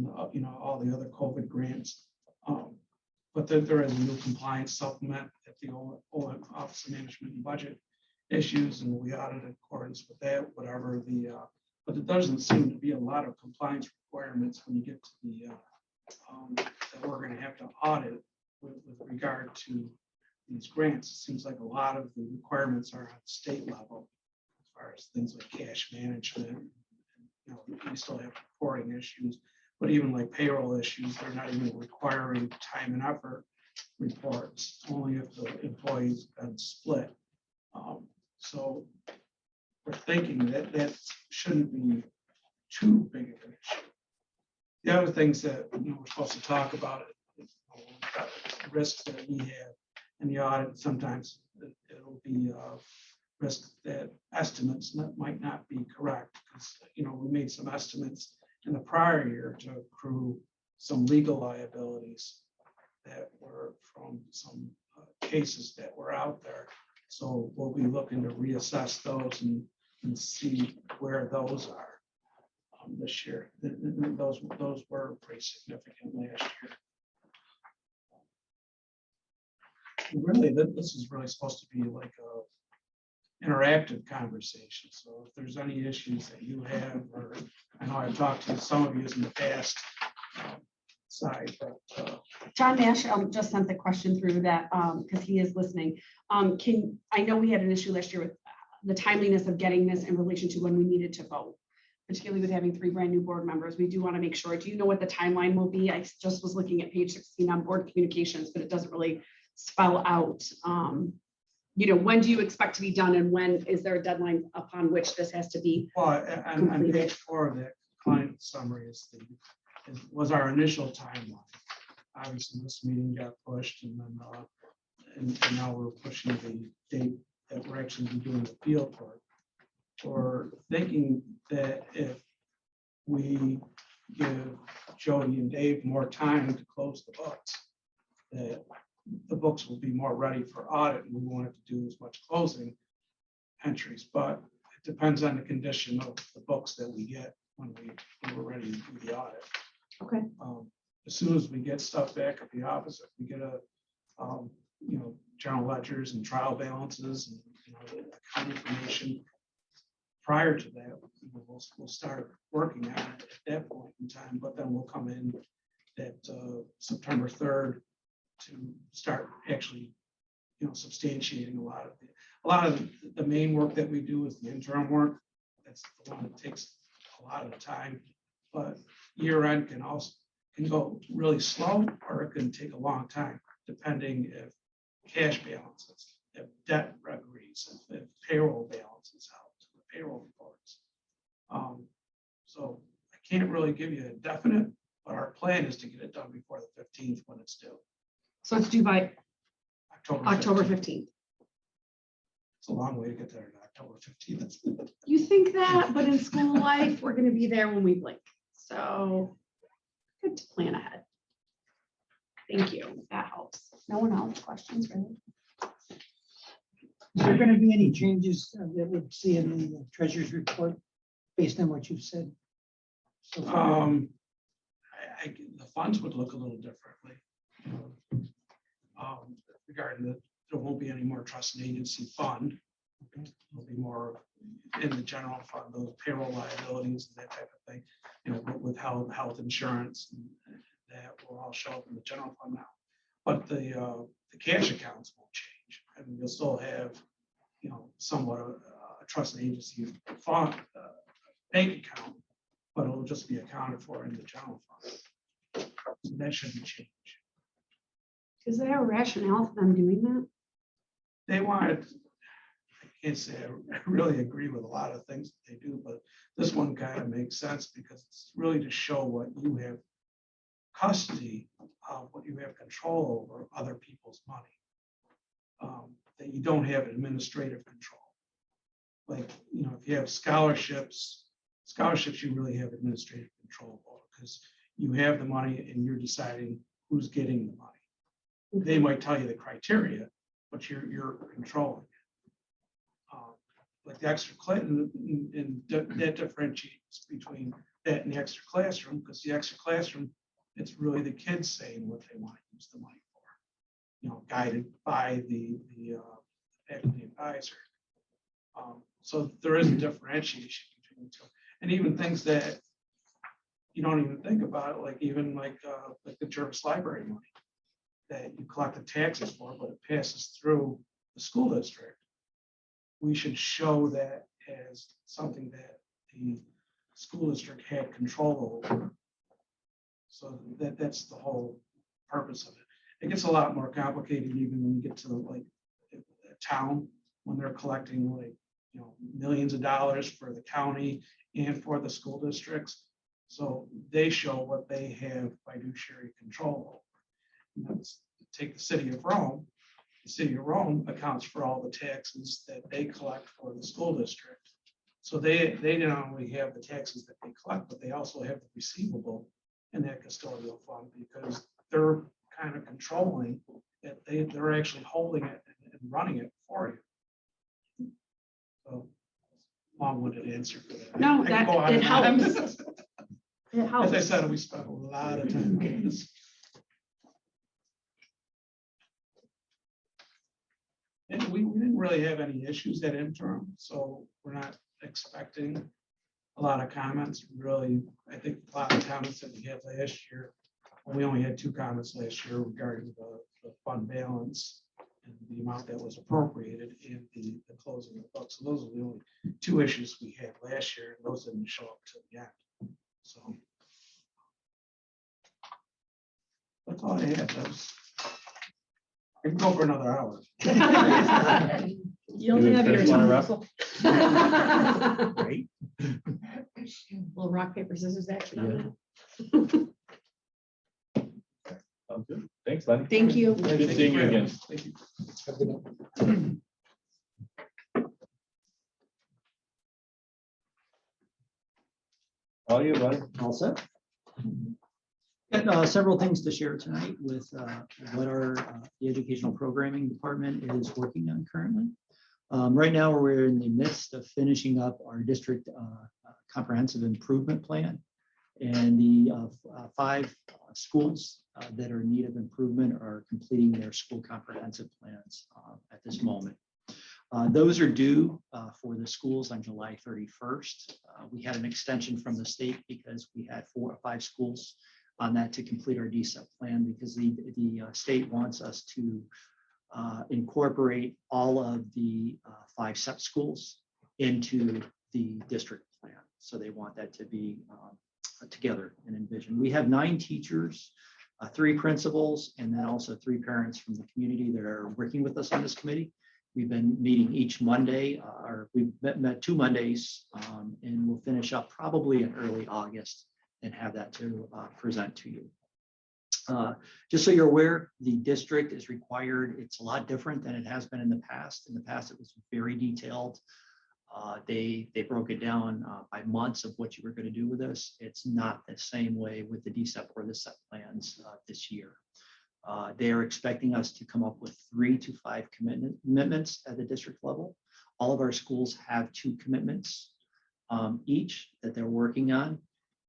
all the other COVID grants. But there is a new compliance supplement at the OM Office of Management and Budget issues, and we audit in accordance with that, whatever but there doesn't seem to be a lot of compliance requirements when you get to the we're gonna have to audit with regard to these grants. It seems like a lot of the requirements are on state level as far as things like cash management. You know, we still have reporting issues, but even like payroll issues, they're not even requiring time and effort reports, only if the employee's been split. So we're thinking that that shouldn't be too big of an issue. The other things that we're supposed to talk about is risks that we have in the audit. Sometimes it'll be risks that estimates might not be correct, because we made some estimates in the prior year to accrue some legal liabilities that were from some cases that were out there. So we'll be looking to reassess those and see where those are this year. Those were pretty significant last year. And really, this is really supposed to be like a interactive conversation. So if there's any issues that you have, or I know I've talked to some of you in the past side, but John Nash just sent the question through that because he is listening. I know we had an issue last year with the timeliness of getting this in relation to when we needed to vote, particularly with having 3 brand new board members. We do want to make sure. Do you know what the timeline will be? I just was looking at page 16 on board communications, but it doesn't really spell out. When do you expect to be done, and when is there a deadline upon which this has to be? well, on page 4 of that client summary was our initial timeline. Obviously, this meeting got pushed, and then and now we're pushing the date that we're actually doing the field work. We're thinking that if we give Jody and Dave more time to close the books, that the books will be more ready for audit, and we won't have to do as much closing entries. But it depends on the condition of the books that we get when we're ready to do the audit. Okay. As soon as we get stuff back at the office, if we get general ledgers and trial balances and the account information prior to that, we'll start working on it at that point in time. But then we'll come in at September 3rd to start actually substantiating a lot of the main work that we do is the interim work. That's the one that takes a lot of the time. But year end can go really slow, or it can take a long time, depending if cash balances, if debt agrees, if payroll balances out, the payroll reports. So I can't really give you a definite, but our plan is to get it done before the 15th when it's due. So it's due by October 15th. 15th. It's a long way to get there to October 15th. You think that, but in school life, we're going to be there when we blink. So good to plan ahead. Thank you. That helps. No one else? Questions, really? Is there going to be any changes that we'll see in the treasurer's report based on what you've said so far? The funds would look a little differently. Regarding that, there won't be any more trust and agency fund. There'll be more in the general fund, those payroll liabilities and that type of thing, with health insurance, and that will all show up in the general fund now. But the cash accounts won't change. I mean, you'll still have, somewhat of a trust and agency fund, bank account, but it'll just be accounted for in the general fund. So that shouldn't change. Is there a rationale for them doing that? They wanted, I can't say I really agree with a lot of things that they do, but this one kind of makes sense because it's really to show what you have custody of, what you have control over other people's money, that you don't have administrative control. Like, if you have scholarships you really have administrative control over, because you have the money and you're deciding who's getting the money. They might tell you the criteria, but you're controlling it. Like the extra class, and that differentiates between that and the extra classroom, because the extra classroom, it's really the kids saying what they want to use the money for, guided by the faculty advisor. So there is a differentiation between the two, and even things that you don't even think about it, like even like the Jervis Library money that you collect the taxes for, but it passes through the school district. We should show that as something that the school district had control over. So that's the whole purpose of it. It gets a lot more complicated even when you get to like a town, when they're collecting like, you know, millions of dollars for the county and for the school districts. So they show what they have fiduciary control over. And that's, take the city of Rome. The city of Rome accounts for all the taxes that they collect for the school district. So they not only have the taxes that they collect, but they also have the receivable in that custodial fund because they're kind of controlling it. They're actually holding it and running it for you. So long-winded answer for that. No, I could go that on it and on. helps. It As helps. I said, we spent a lot of time on this. And we didn't really have any issues that interim, so we're not expecting a lot of comments. Really, I think a lot of comments that we had last year, well, we only had 2 comments last year regarding the fund balance and the amount that was appropriated in the closing of the books. So those are the only 2 issues we had last year, and those didn't show up till the end. So that's all I had. I can go for another hour. You only have your Chris, wanna wrap? Right. Little rock, paper, scissors action. Sounds good. Thanks, Lenny. Thank you. Good seeing you again. Thank you. Have a good night. How are you, buddy? All set. Got several things to share tonight with what our the educational programming department is working on currently. Right now, we're in the midst of finishing up our district comprehensive improvement plan, and the 5 schools that are in need of improvement are completing their school comprehensive plans at this moment. Those are due for the schools on July 31st. We had an extension from the state because we had 4 or 5 schools on that to complete our DSEP plan, because the state wants us to incorporate all of the 5 SEP schools into the district plan. So they want that to be together and envisioned. We have 9 teachers, 3 principals, and then also 3 parents from the community that are working with us on this committee. We've been meeting each Monday, or we've met 2 Mondays, and we'll finish up probably in early August and have that to present to you. Just so you're aware, the district is required. It's a lot different than it has been in the past. In the past, it was very detailed. They broke it down by months of what you were going to do with this. It's not the same way with the DSEP or the SEP plans this year. They are expecting us to come up with 3 to 5 commitments at the district level. All of our schools have 2 commitments each that they're working on.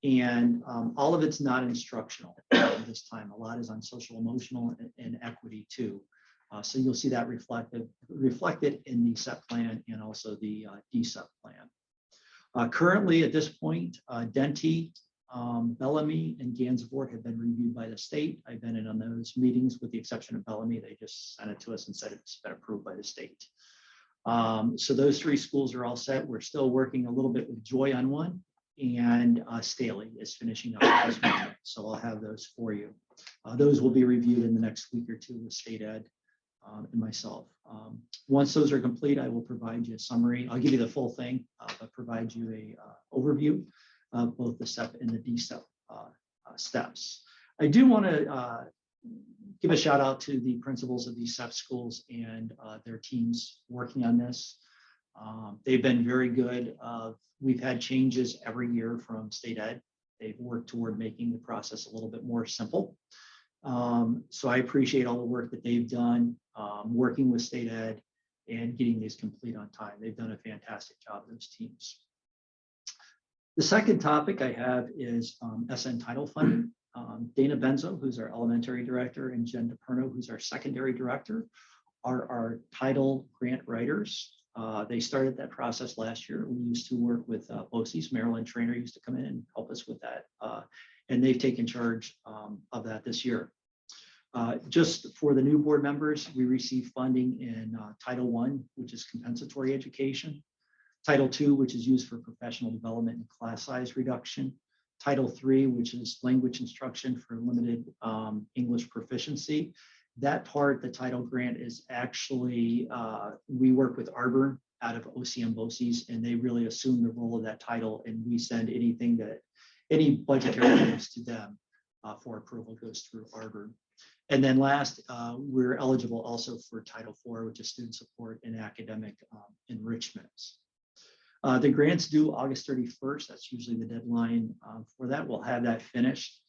And all of it's not instructional this time. A lot is on social, emotional, and equity too. So you'll see that reflected in the SEP plan and also the DSEP plan. Currently, at this point, Denti, Bellamy, and Gansevoort have been reviewed by the state. I've been in on those meetings with the exception of Bellamy. They just sent it to us and said it's been approved by the state. So those 3 schools are all set. We're still working a little bit with Joy on one, and Staley is finishing up at this moment. So I'll have those for you. Those will be reviewed in the next week or 2 with state ed and myself. Once those are complete, I will provide you a summary. I'll give you the full thing, but provide you a overview of both the SEP and the DSEP steps. I do want to give a shout out to the principals of these SEP schools and their teams working on this. They've been very good. We've had changes every year from state ed. They've worked toward making the process a little bit more simple. So I appreciate all the work that they've done working with state ed and getting these complete on time. They've done a fantastic job, those teams. The second topic I have is SN title funding. Dana Benzo, who's our elementary director, and Jen DePerno, who's our secondary director, are our title grant writers. They started that process last year. We used to work with BOCES. Marilyn Trainer used to come in and help us with that. And they've taken charge of that this year. Just for the new board members, we receive funding in Title I, which is compensatory education. Title II, which is used for professional development and class size reduction. Title III, which is language instruction for limited English proficiency. That part, the title grant is actually, we work with Arbor out of OCM BOCES, and they really assume the role of that title, and we send anything that, any budgetary items to them for approval goes through Arbor. And then last, we're eligible also for Title IV, which is student support and academic enrichment. The grants due August 31st. That's usually the deadline for that. We'll have that finished.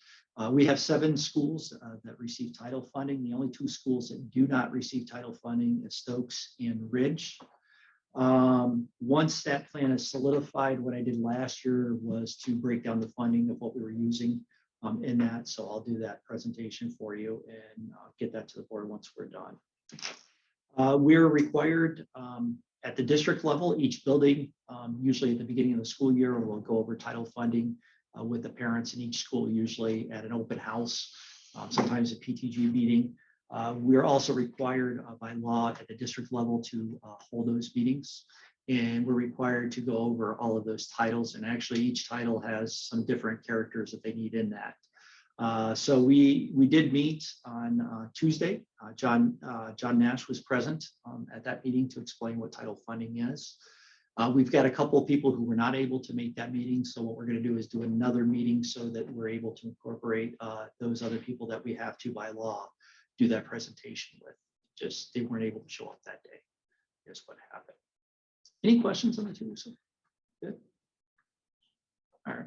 We have 7 schools that receive title funding. The only 2 schools that do not receive title funding is Stokes and Ridge. Once that plan is solidified, what I did last year was to break down the funding of what we were using in that. So I'll do that presentation for you and get that to the board once we're done. We're required at the district level, each building, usually at the beginning of the school year, we'll go over title funding with the parents in each school, usually at an open house, sometimes a PTG meeting. We're also required by law at the district level to hold those meetings. And we're required to go over all of those titles. And actually each title has some different characters that they need in that. So we did meet on Tuesday. John Nash was present at that meeting to explain what title funding is. We've got a couple of people who were not able to make that meeting. So what we're going to do is do another meeting so that we're able to incorporate those other people that we have to by law do that presentation with. Just they weren't able to show up that day. Here's what happened. Any questions on the 2? So good. All right.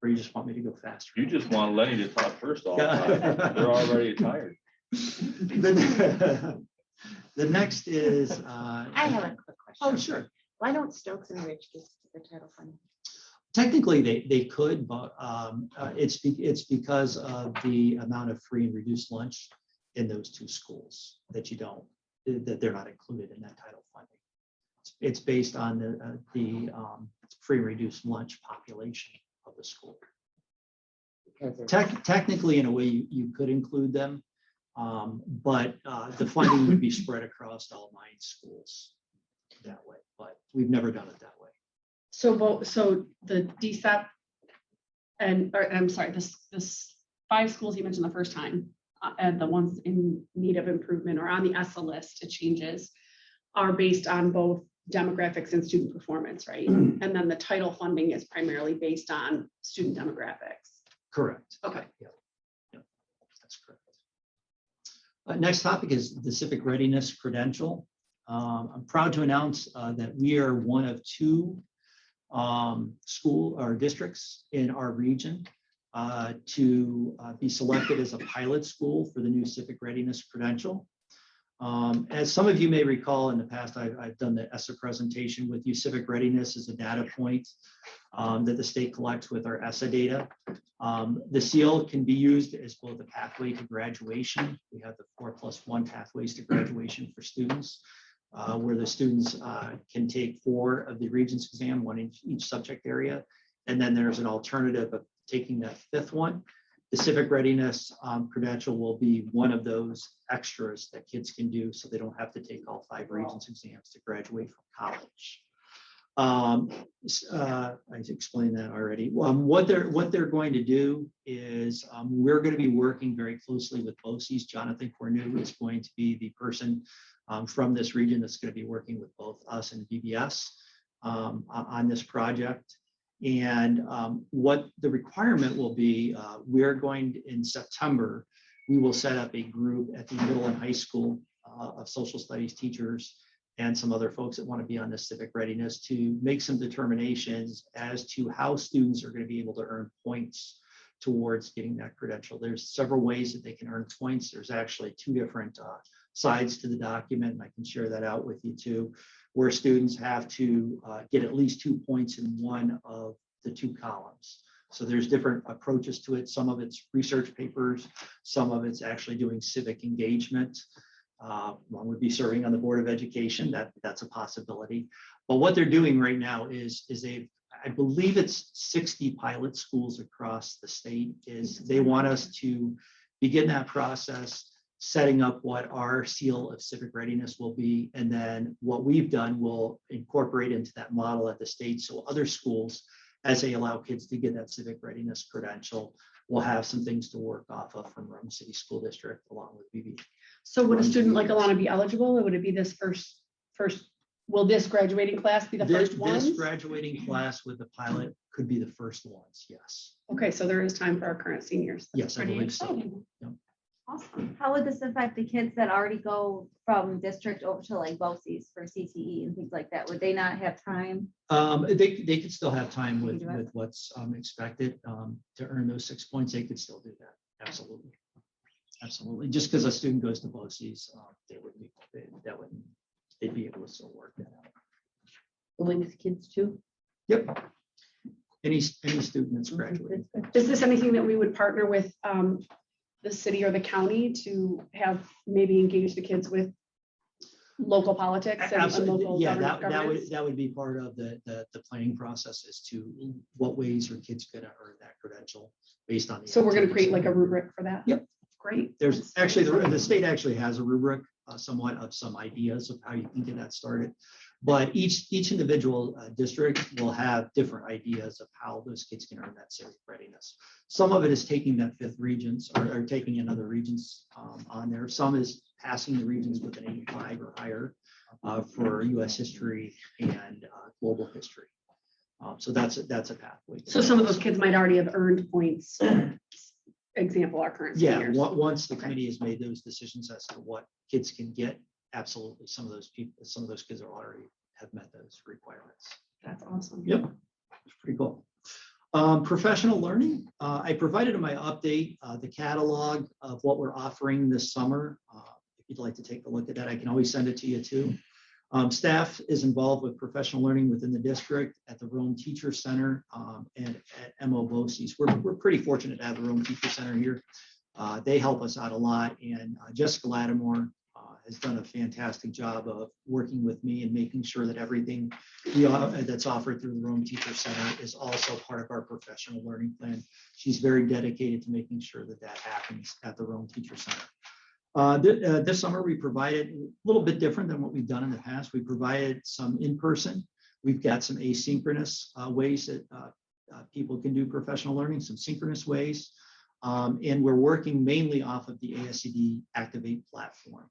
Or you just want me to go faster? You just want Lenny to talk first all the time. They're already tired. The next is. I have a quick question. Oh, sure. Why don't Stokes and Ridge get the title funding? Technically, they could, but it's because of the amount of free and reduced lunch in those 2 schools that they're not included in that title funding. It's based on the free and reduced lunch population of the school. Technically, in a way, you could include them, but the funding would be spread across all 9 schools that way. But we've never done it that way. So the DSEP I'm sorry, this 5 schools you mentioned the first time, and the ones in need of improvement or on the ESSA list, it changes, are based on both demographics and student performance, right? And then the title funding is primarily based on student demographics. Correct. Okay. Yeah, that's correct. Next topic is the civic readiness credential. I'm proud to announce that we are one of 2 school or districts in our region to be selected as a pilot school for the new civic readiness credential. As some of you may recall, in the past, I've done the ESSA presentation with you. Civic readiness is a data point that the state collects with our ESSA data. The seal can be used as both a pathway to graduation. We have the 4+1 pathways to graduation for students, where the students can take 4 of the Regents exam, 1 in each subject area. And then there's an alternative of taking that 5th one. The civic readiness credential will be one of those extras that kids can do so they don't have to take all 5 Regents exams to graduate from college. I explained that already. What they're going to do is we're going to be working very closely with BOCES. Jonathan Cornu is going to be the person from this region that's going to be working with both us and BBS on this project. And what the requirement will be, we're going to, in September, we will set up a group at the middle and high school of social studies teachers and some other folks that want to be on this civic readiness to make some determinations as to how students are going to be able to earn points towards getting that credential. There's several ways that they can earn points. There's actually 2 different sides to the document, and I can share that out with you too, where students have to get at least 2 points in one of the 2 columns. So there's different approaches to it. Some of it's research papers, some of it's actually doing civic engagement. One would be serving on the Board of Education. That's a possibility. But what they're doing right now is I believe it's 60 pilot schools across the state. They want us to begin that process, setting up what our seal of civic readiness will be. And then what we've done will incorporate into that model at the state. So other schools, as they allow kids to get that civic readiness credential, will have some things to work off of from Rome City School District along with BB. So would a student like Alana be eligible, or would it be this first, will this graduating class be the first ones? This graduating class with the pilot could be the first ones, yes. Okay, so there is time for our current seniors. That's Yes, I pretty believe so. exciting. Yep. Awesome. How would this affect the kids that already go from district over to like BOCES for CTE and things like that? Would they not have time? They could still have time They with, can do it. with what's expected to earn those 6 points. They could still do that. Absolutely. Absolutely. Just because a student goes to BOCES, they'd be able to still work that out. Women's kids too. Yep. Any student that's graduating. Is this anything that we would partner with the city or the county to have maybe engage the kids with local politics and Absolutely. local Yeah, governance? that would be part of the planning process as to what ways are kids going to earn that credential based on. So we're going to create like a rubric for that? Yep. Great. There's actually, the state actually has a rubric, somewhat of some ideas of how you can get that started. But each individual district will have different ideas of how those kids can earn that civic readiness. Some of it is taking that fifth regions or taking another regions on there. Some is passing the regions with an 85 or higher for US history and global history. So that's a pathway. So some of those kids might already have earned points. Example, our current Yeah, seniors. once the committee has made those decisions as to what kids can get, absolutely, some of those kids are already have met those requirements. That's awesome. Yep, it's pretty cool. Professional learning, I provided in my update the catalog of what we're offering this summer. If you'd like to take a look at that, I can always send it to you too. Staff is involved with professional learning within the district at the Rome Teacher Center and at MO BOCES. We're pretty fortunate to have the Rome Teacher Center here. They help us out a lot, and Jessica Lattimore has done a fantastic job of working with me and making sure that everything that's offered through the Rome Teacher Center is also part of our professional learning plan. She's very dedicated to making sure that that happens at the Rome Teacher Center. This summer, we provided a little bit different than what we've done in the past. We provided some in-person. We've got some asynchronous ways that people can do professional learning, some synchronous ways. And we're working mainly off of the ASCD Activate platform.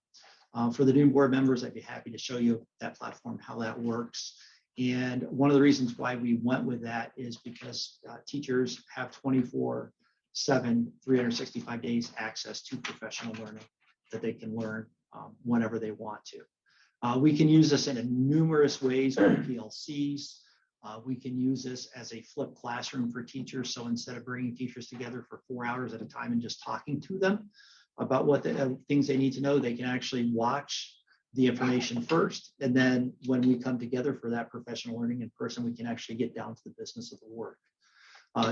For the new board members, I'd be happy to show you that platform, how that works. And one of the reasons why we went with that is because teachers have 24/7, 365 days access to professional learning that they can learn whenever they want to. We can use this in numerous ways with PLCs. We can use this as a flipped classroom for teachers. So instead of bringing teachers together for 4 hours at a time and just talking to them about what the things they need to know, they can actually watch the information first. And then when we come together for that professional learning in person, we can actually get down to the business of the work.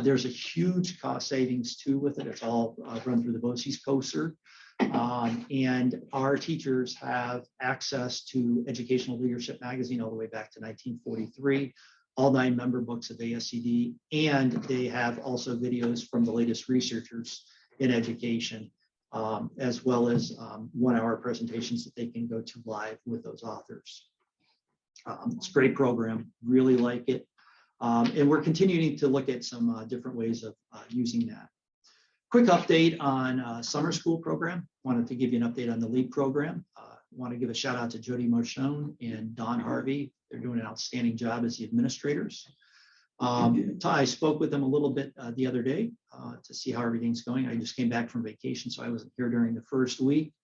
There's a huge cost savings too with it. It's all run through the BOCES COSER. And our teachers have access to Educational Leadership Magazine all the way back to 1943, all 9 member books of ASCD, and they have also videos from the latest researchers in education, as well as 1-hour presentations that they can go to live with those authors. It's a great program, really like it. And we're continuing to look at some different ways of using that. Quick update on summer school program. Wanted to give you an update on the LEAP program. Want to give a shout out to Jody Marchone and Don Harvey. They're doing an outstanding job as the administrators. I spoke with them a little bit the other day to see how everything's going. I just came back from vacation, so I wasn't here during the first week.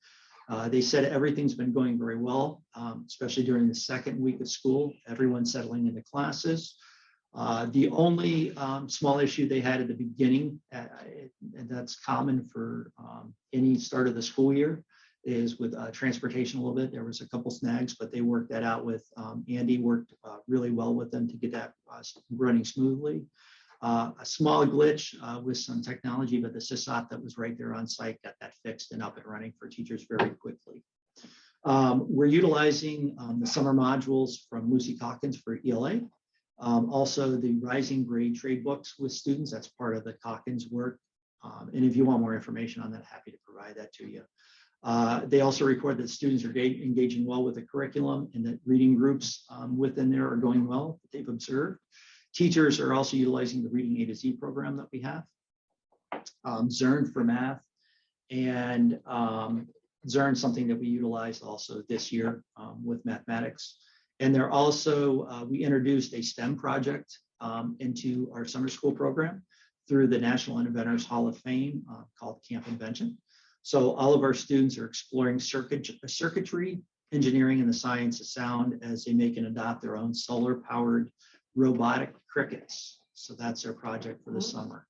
They said everything's been going very well, especially during the second week of school. Everyone's settling into classes. The only small issue they had at the beginning, and that's common for any start of the school year, is with transportation a little bit. There was a couple snags, but they worked that out with Andy, worked really well with them to get that running smoothly. A small glitch with some technology, but the SysOp that was right there on site got that fixed and up and running for teachers very quickly. We're utilizing the summer modules from Lucy Calkins for ELA. Also the rising grade trade books with students, that's part of the Calkins work. And if you want more information on that, happy to provide that to you. They also report that students are engaging well with the curriculum and that reading groups within there are going well, that they've observed. Teachers are also utilizing the Reading A to Z program that we have. Zern for math, and Zern something that we utilized also this year with mathematics. And they're also, we introduced a STEM project into our summer school program through the National Inventors Hall of Fame called Camp Invention. So all of our students are exploring circuitry, engineering, and the science of sound as they make and adopt their own solar-powered robotic crickets. So that's their project for the summer,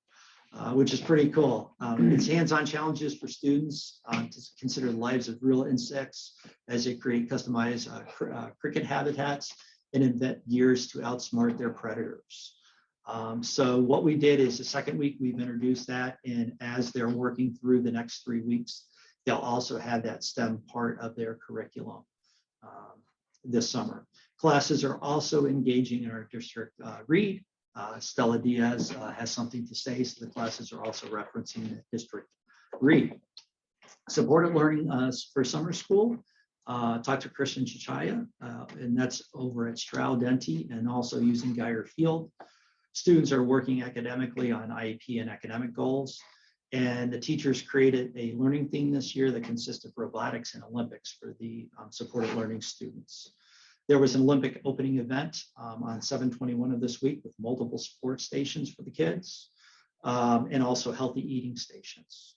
which is pretty cool. It's hands-on challenges for students to consider the lives of real insects as they create customized cricket habitats and invent gears to outsmart their predators. So what we did is the second week we've introduced that, and as they're working through the next 3 weeks, they'll also have that STEM part of their curriculum this summer. Classes are also engaging in our district read. Stella Diaz has something to say, so the classes are also referencing the district read. Supported learning for summer school. Talk to Christian Chichaya, and that's over at Stroud Denti and also using Geyer Field. Students are working academically on IEP and academic goals, and the teachers created a learning theme this year that consists of robotics and Olympics for the supported learning students. There was an Olympic opening event on 7/21 of this week with multiple sports stations for the kids and also healthy eating stations.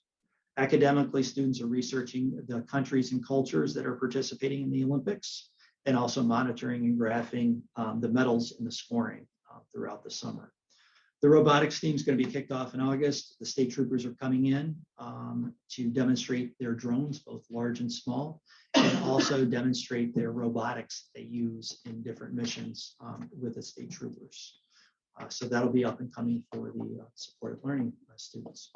Academically, students are researching the countries and cultures that are participating in the Olympics and also monitoring and graphing the medals and the scoring throughout the summer. The robotics team is going to be kicked off in August. The state troopers are coming in to demonstrate their drones, both large and small, and also demonstrate their robotics they use in different missions with the state troopers. So that'll be up and coming for the supported learning students.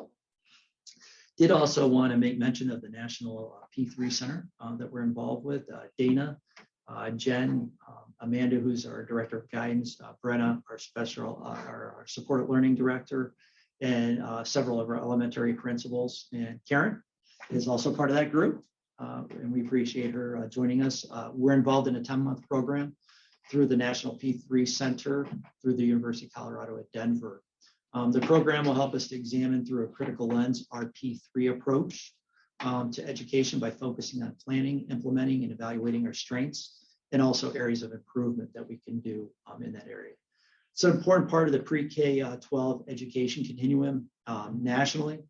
Did also want to make mention of the National P3 Center that we're involved with. Dana, Jen, Amanda, who's our Director of Guidance, Brenna, our Supported Learning Director, and several of our elementary principals. And Karen is also part of that group, and we appreciate her joining us. We're involved in a 10-month program through the National P3 Center through the University of Colorado at Denver. The program will help us to examine through a critical lens our P3 approach to education by focusing on planning, implementing, and evaluating our strengths and also areas of improvement that we can do in that area. It's an important part of the pre-K-12 education continuum nationally,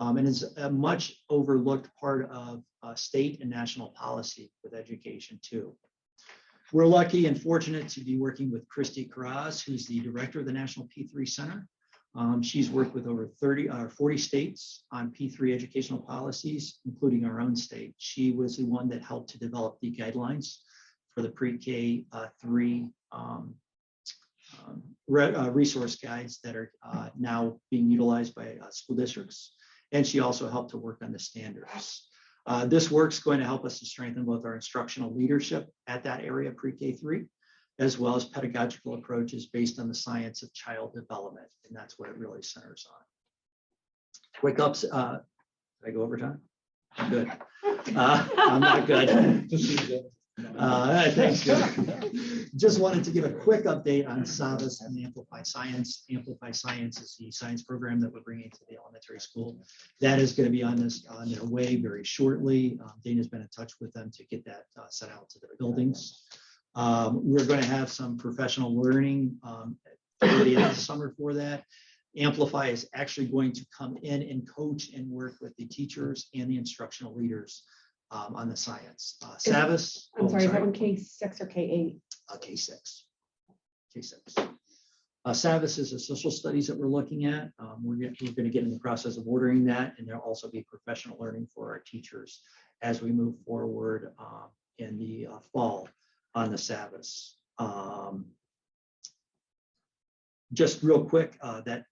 and is a much overlooked part of state and national policy with education too. We're lucky and fortunate to be working with Christy Carraz, who's the director of the National P3 Center. She's worked with over 40 states on P3 educational policies, including our own state. She was the one that helped to develop the guidelines for the pre-K3 resource guides that are now being utilized by school districts. And she also helped to work on the standards. This work's going to help us to strengthen both our instructional leadership at that area, pre-K3, as well as pedagogical approaches based on the science of child development. And that's what it really centers on. Quick ups, did I go over time? I'm good. I'm not good. Thanks, Joe. Just wanted to give a quick update on SAVAS and Amplify Science. Amplify Science is the science program that we're bringing to the elementary school. That is going to be on their way very shortly. Dana's been in touch with them to get that sent out to their buildings. We're going to have some professional learning toward the end of the summer for that. Amplify is actually going to come in and coach and work with the teachers and the instructional leaders on the science. SAVAS. I'm sorry, is that one K6 or K8? K6. K6. SAVAS is a social studies that we're looking at. We're going to get in the process of ordering that, and there'll also be professional learning for our teachers as we move forward in the fall on the SAVAS. Just real quick, that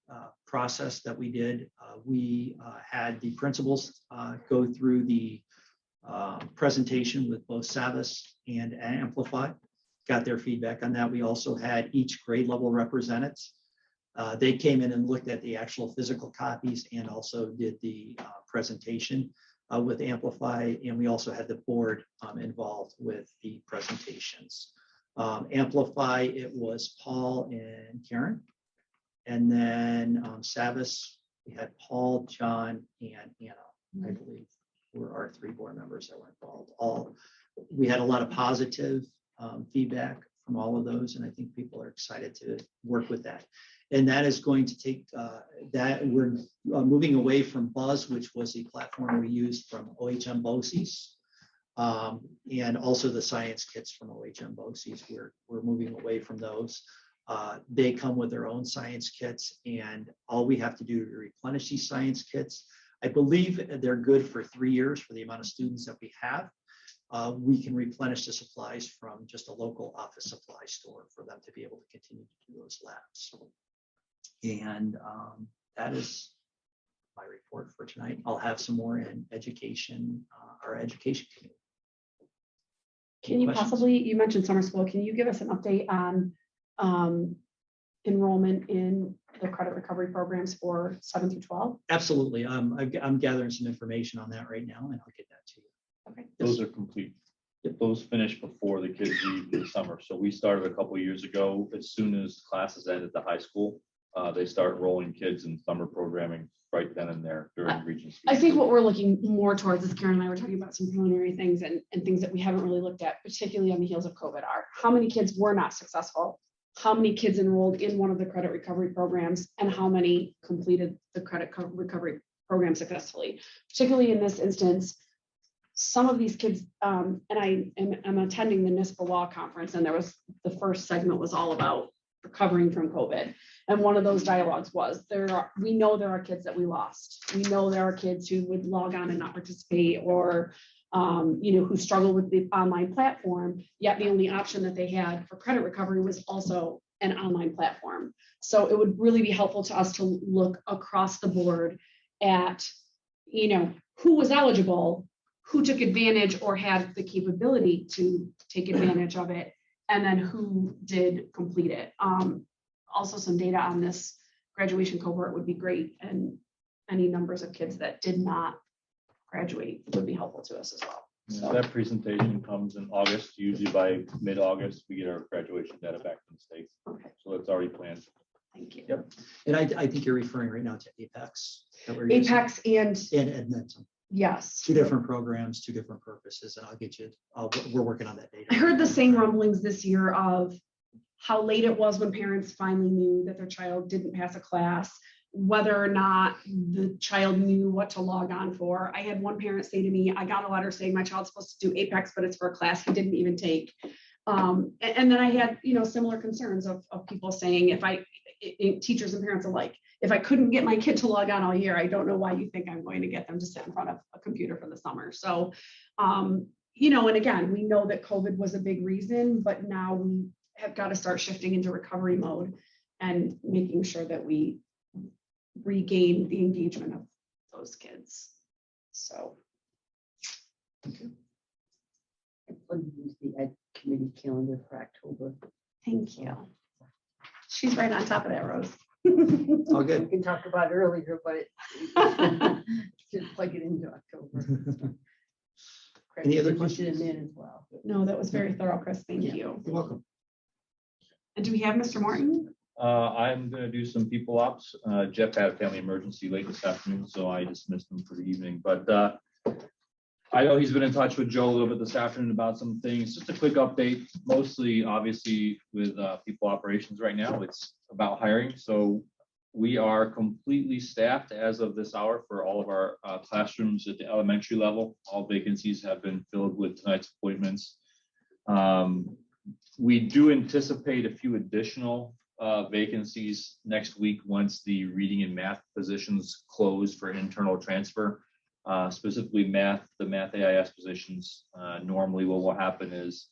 process that we did, we had the principals go through the presentation with both Savas and Amplify. Got their feedback on that. We also had each grade level represented. They came in and looked at the actual physical copies and also did the presentation with Amplify. And we also had the board involved with the presentations. Amplify, it was Paul and Karen. And then Savas, we had Paul, John, and Anna, I believe, were our 3 board members that were involved. We had a lot of positive feedback from all of those, and I think people are excited to work with that. And that is going to take that we're moving away from Buzz, which was the platform we used from OHM BOCES, and also the science kits from OHM BOCES. We're moving away from those. They come with their own science kits, and all we have to do to replenish these science kits, I believe they're good for 3 years for the amount of students that we have. We can replenish the supplies from just a local office supply store for them to be able to continue to do those labs. And that is my report for tonight. I'll have some more in education, our education committee. Can you possibly, you mentioned summer school, can you give us an update on enrollment in the credit recovery programs for 7 through 12? Absolutely. I'm gathering some information on that right now, and I'll get that to you. Okay. Those are complete. Those finished before the kids leave in the summer. So we started a couple of years ago. As soon as classes end at the high school, they start enrolling kids in summer programming right then and there during Regents. I think what we're looking more towards, is Karen and I were talking about some preliminary things and things that we haven't really looked at, particularly on the heels of COVID, are how many kids were not successful, how many kids enrolled in one of the credit recovery programs, and how many completed the credit recovery program successfully. Particularly in this instance, some of these kids, and I'm attending the NISPA Law Conference, and the first segment was all about recovering from COVID. And one of those dialogues was, we know there are kids that we lost. We know there are kids who would log on and not participate, or who struggle with the online platform, yet the only option that they had for credit recovery was also an online platform. So it would really be helpful to us to look across the board at, who was eligible, who took advantage or had the capability to take advantage of it, and then who did complete it. Also, some data on this graduation cohort would be great, and any numbers of kids that did not graduate would be helpful to us as well. So that presentation comes in August. Usually by mid-August, we get our graduation data back from the state. Okay, So it's already planned. thank you. Yep. And I think you're referring right now to Apex. that we're using, Apex and and Edmentum. yes. 2 different programs, 2 different purposes, and I'll get you, we're working on that data. I heard the same rumblings this year of how late it was when parents finally knew that their child didn't pass a class, whether or not the child knew what to log on for. I had one parent say to me, I got a letter saying my child's supposed to do Apex, but it's for a class he didn't even take. And then I had, similar concerns of people saying, teachers and parents alike, if I couldn't get my kid to log on all year, I don't know why you think I'm going to get them to sit in front of a computer for the summer. So, and again, we know that COVID was a big reason, but now we have got to start shifting into recovery mode and making sure that we regain the engagement of those kids. So. I plugged into the Ed Committee calendar for October. Thank you. She's right on top of that, Rose. All We good. can talk about earlier, but just plug it into October. Any other Push questions? it in as well. No, that was very thorough, Chris. Thank you. You're welcome. And do we have Mr. Morton? I'm going to do some people ops. Jeff had a family emergency late this afternoon, so I dismissed him for the evening. But I know he's been in touch with Joe a little bit this afternoon about some things. Just a quick update, mostly obviously with people operations right now. It's about hiring. So we are completely staffed as of this hour for all of our classrooms at the elementary level. All vacancies have been filled with tonight's appointments. We do anticipate a few additional vacancies next week once the reading and math positions close for internal transfer. Specifically the math AIS positions. Normally what will happen is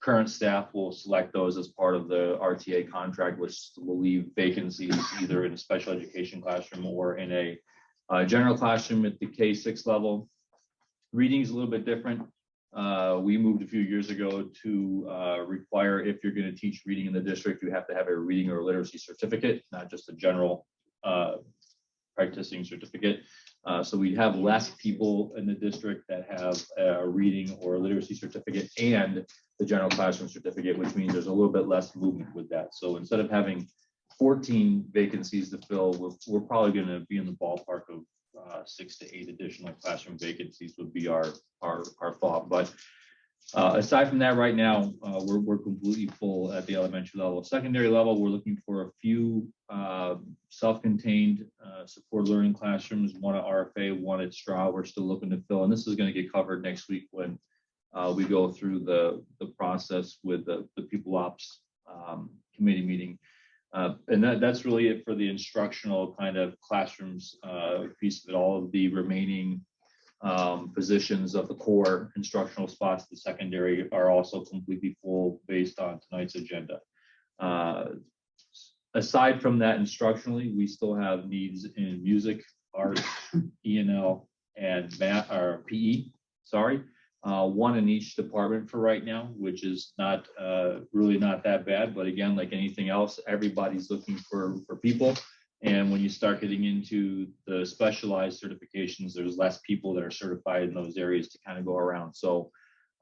current staff will select those as part of the RTA contract, which will leave vacancies either in a special education classroom or in a general classroom at the K-6 level. Reading is a little bit different. We moved a few years ago to require, if you're going to teach reading in the district, you have to have a reading or literacy certificate, not just a general practicing certificate. So we have less people in the district that have a reading or literacy certificate and the general classroom certificate, which means there's a little bit less movement with that. So instead of having 14 vacancies to fill, we're probably going to be in the ballpark of 6 to 8 additional classroom vacancies would be our thought. But aside from that, right now, we're completely full at the elementary level. Secondary level, we're looking for a few self-contained support learning classrooms, one at RFA, one at Stroud. We're still looking to fill, and this is going to get covered next week when we go through the process with the people ops committee meeting. And that's really it for the instructional kind of classrooms piece of it. All of the remaining positions of the core instructional spots, the secondary, are also completely full based on tonight's agenda. Aside from that, instructionally, we still have needs in music, art, E&L, and math or PE. Sorry. One in each department for right now, which is not really not that bad. But again, like anything else, everybody's looking for people. And when you start getting into the specialized certifications, there's less people that are certified in those areas to kind of go around. So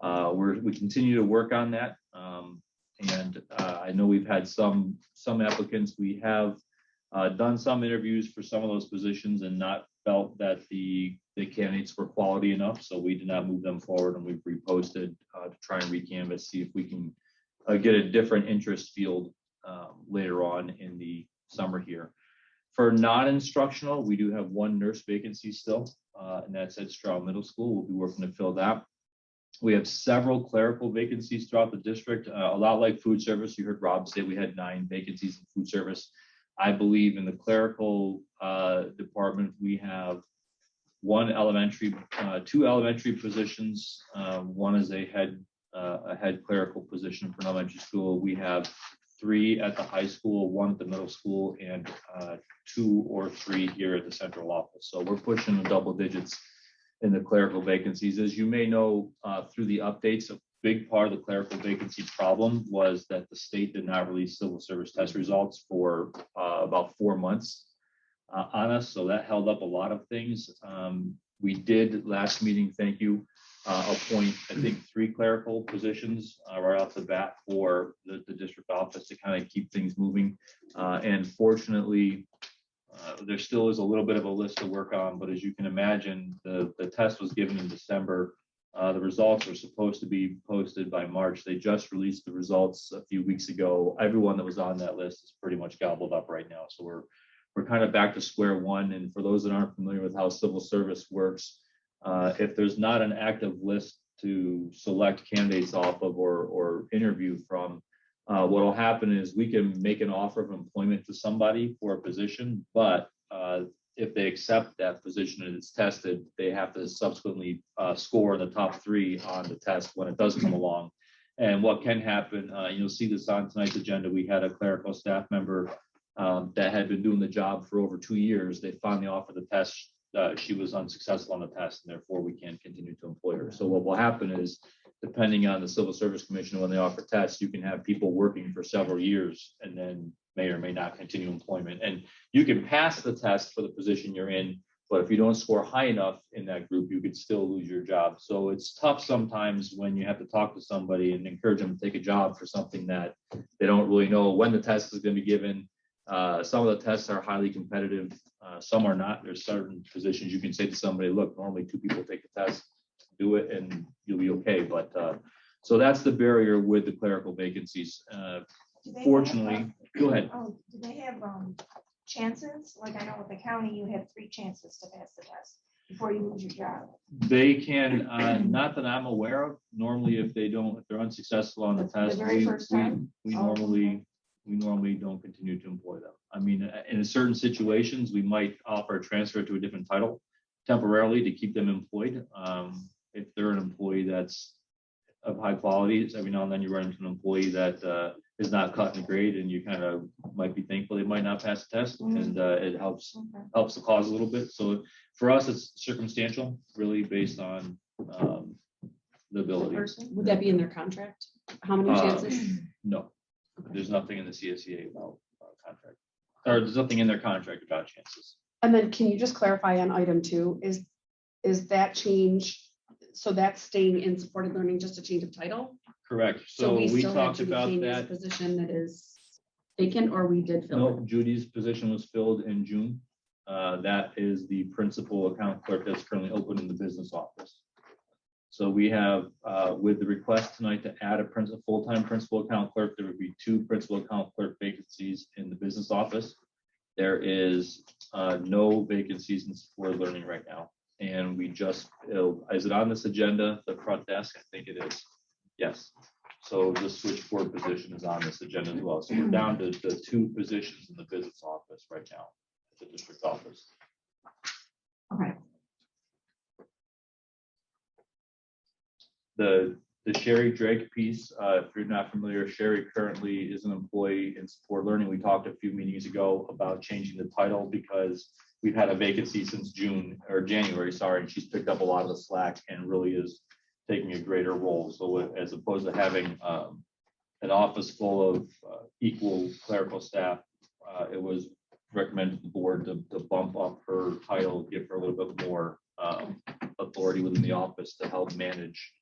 we continue to work on that. And I know we've had some applicants. We have done some interviews for some of those positions and not felt that the candidates were quality enough, so we did not move them forward, and we've reposted to try and recanvass, see if we can get a different interest field later on in the summer here. For non-instructional, we do have one nurse vacancy still, and that's at Stroud Middle School. We'll be working to fill that. We have several clerical vacancies throughout the district, a lot like food service. You heard Rob say we had 9 vacancies in food service. I believe in the clerical department, we have 2 elementary positions. One is a head clerical position for an elementary school. We have 3 at the high school, 1 at the middle school, and 2 or 3 here at the central office. So we're pushing the double digits in the clerical vacancies. As you may know, through the updates, a big part of the clerical vacancy problem was that the state did not release civil service test results for about 4 months on us. So that held up a lot of things. We did last meeting, thank you, appoint, I think, 3 clerical positions right off the bat for the district office to kind of keep things moving. And fortunately, there still is a little bit of a list to work on, but as you can imagine, the test was given in December. The results are supposed to be posted by March. They just released the results a few weeks ago. Everyone that was on that list is pretty much gobbled up right now. So we're kind of back to square one. And for those that aren't familiar with how civil service works, if there's not an active list to select candidates off of or interview from, what will happen is we can make an offer of employment to somebody for a position, but if they accept that position and it's tested, they have to subsequently score in the top 3 on the test when it does come along. And what can happen, you'll see this on tonight's agenda. We had a clerical staff member that had been doing the job for over 2 years. They finally offered the test. She was unsuccessful on the test, and therefore we can't continue to employ her. So what will happen is, depending on the Civil Service Commission, when they offer tests, you can have people working for several years and then may or may not continue employment. And you can pass the test for the position you're in, but if you don't score high enough in that group, you could still lose your job. So it's tough sometimes when you have to talk to somebody and encourage them to take a job for something that they don't really know when the test is going to be given. Some of the tests are highly competitive. Some are not. There's certain positions you can say to somebody, look, normally 2 people take the test, do it, and you'll be okay. But so that's the barrier with the clerical vacancies. Fortunately, go ahead. Oh, do they have chances? Like I know with the county, you have 3 chances to pass the test before you lose your job. They can, not that I'm aware of. Normally, if they're unsuccessful on the test, we normally don't continue to employ them. I mean, in certain situations, we might offer a transfer to a different title temporarily to keep them employed. If they're an employee that's of high quality, every now and then you run into an employee that is not cut and grade, and you kind of might be thankful they might not pass the test, and it helps the cause a little bit. So for us, it's circumstantial, really based on the ability. Would that be in their contract? How many chances? No, there's nothing in the CSEA about contract, or there's nothing in their contract about chances. And then can you just clarify on item 2, is that change, so that's staying in supported learning, just a change of title? Correct. So we still have talked Judy about King's that. position that is vacant, or we did fill No, it? Judy's position was filled in June. That is the principal account clerk that's currently open in the business office. So we have, with the request tonight to add a full-time principal account clerk, there would be 2 principal account clerk vacancies in the business office. There is no vacancies in supported learning right now. And we just, is it on this agenda, the front desk? I think it is. Yes. So the switchboard position is on this agenda as well. So we're down to the 2 positions in the business office right now, the district office. Okay. The Sherry Drake piece, if you're not familiar, Sherry currently is an employee in support learning. We talked a few meetings ago about changing the title because we've had a vacancy since January, sorry, and she's picked up a lot of the slack and really is taking a greater role. So as opposed to having an office full of equal clerical staff, it was recommended to the board to bump up her title, give her a little bit more authority within the office to help manage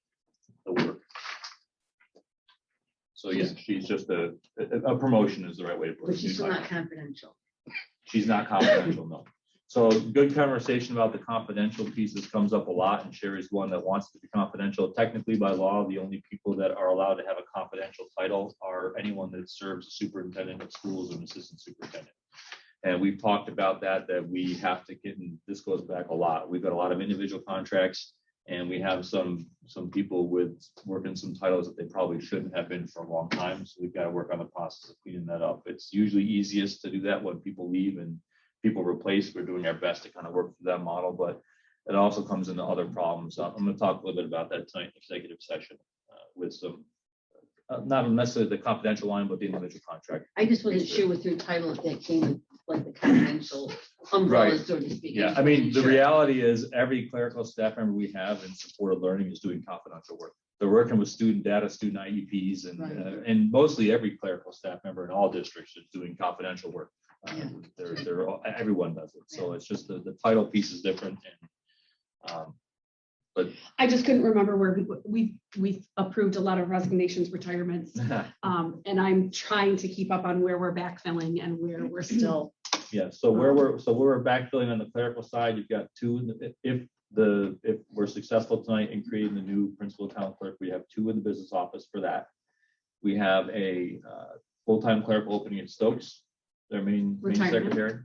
the work. So yeah, she's just a promotion is the right way to put it. But she's still not confidential. She's not confidential, no. So good conversation about the confidential pieces comes up a lot, and Sherry's one that wants to be confidential. Technically, by law, the only people that are allowed to have a confidential title are anyone that serves a superintendent of schools and assistant superintendent. And we've talked about that we have to get, and this goes back a lot. We've got a lot of individual contracts, and we have some people with working some titles that they probably shouldn't have been for a long time. So we've got to work on the process of cleaning that up. It's usually easiest to do that when people leave and people replace. We're doing our best to kind of work through that model, but it also comes into other problems. So I'm going to talk a little bit about that tonight in executive session with some, not necessarily the confidential line, but the individual contract. I just wasn't sure with your title if that came with like the confidential umbrella, so to speak. Yeah, I mean, the reality is every clerical staff member we have in supported learning is doing confidential work. They're working with student data, student IEPs, and mostly every clerical staff member in all districts is doing confidential work. Everyone does it. So it's just the title piece is different. And, but I just couldn't remember where we've approved a lot of resignations, retirements. And I'm trying to keep up on where we're backfilling and where we're still. yeah, so where we're backfilling on the clerical side, you've got 2 if we're successful tonight in creating the new principal account clerk, we have 2 in the business office for that. We have a full-time clerical opening at Stokes, their main secretary.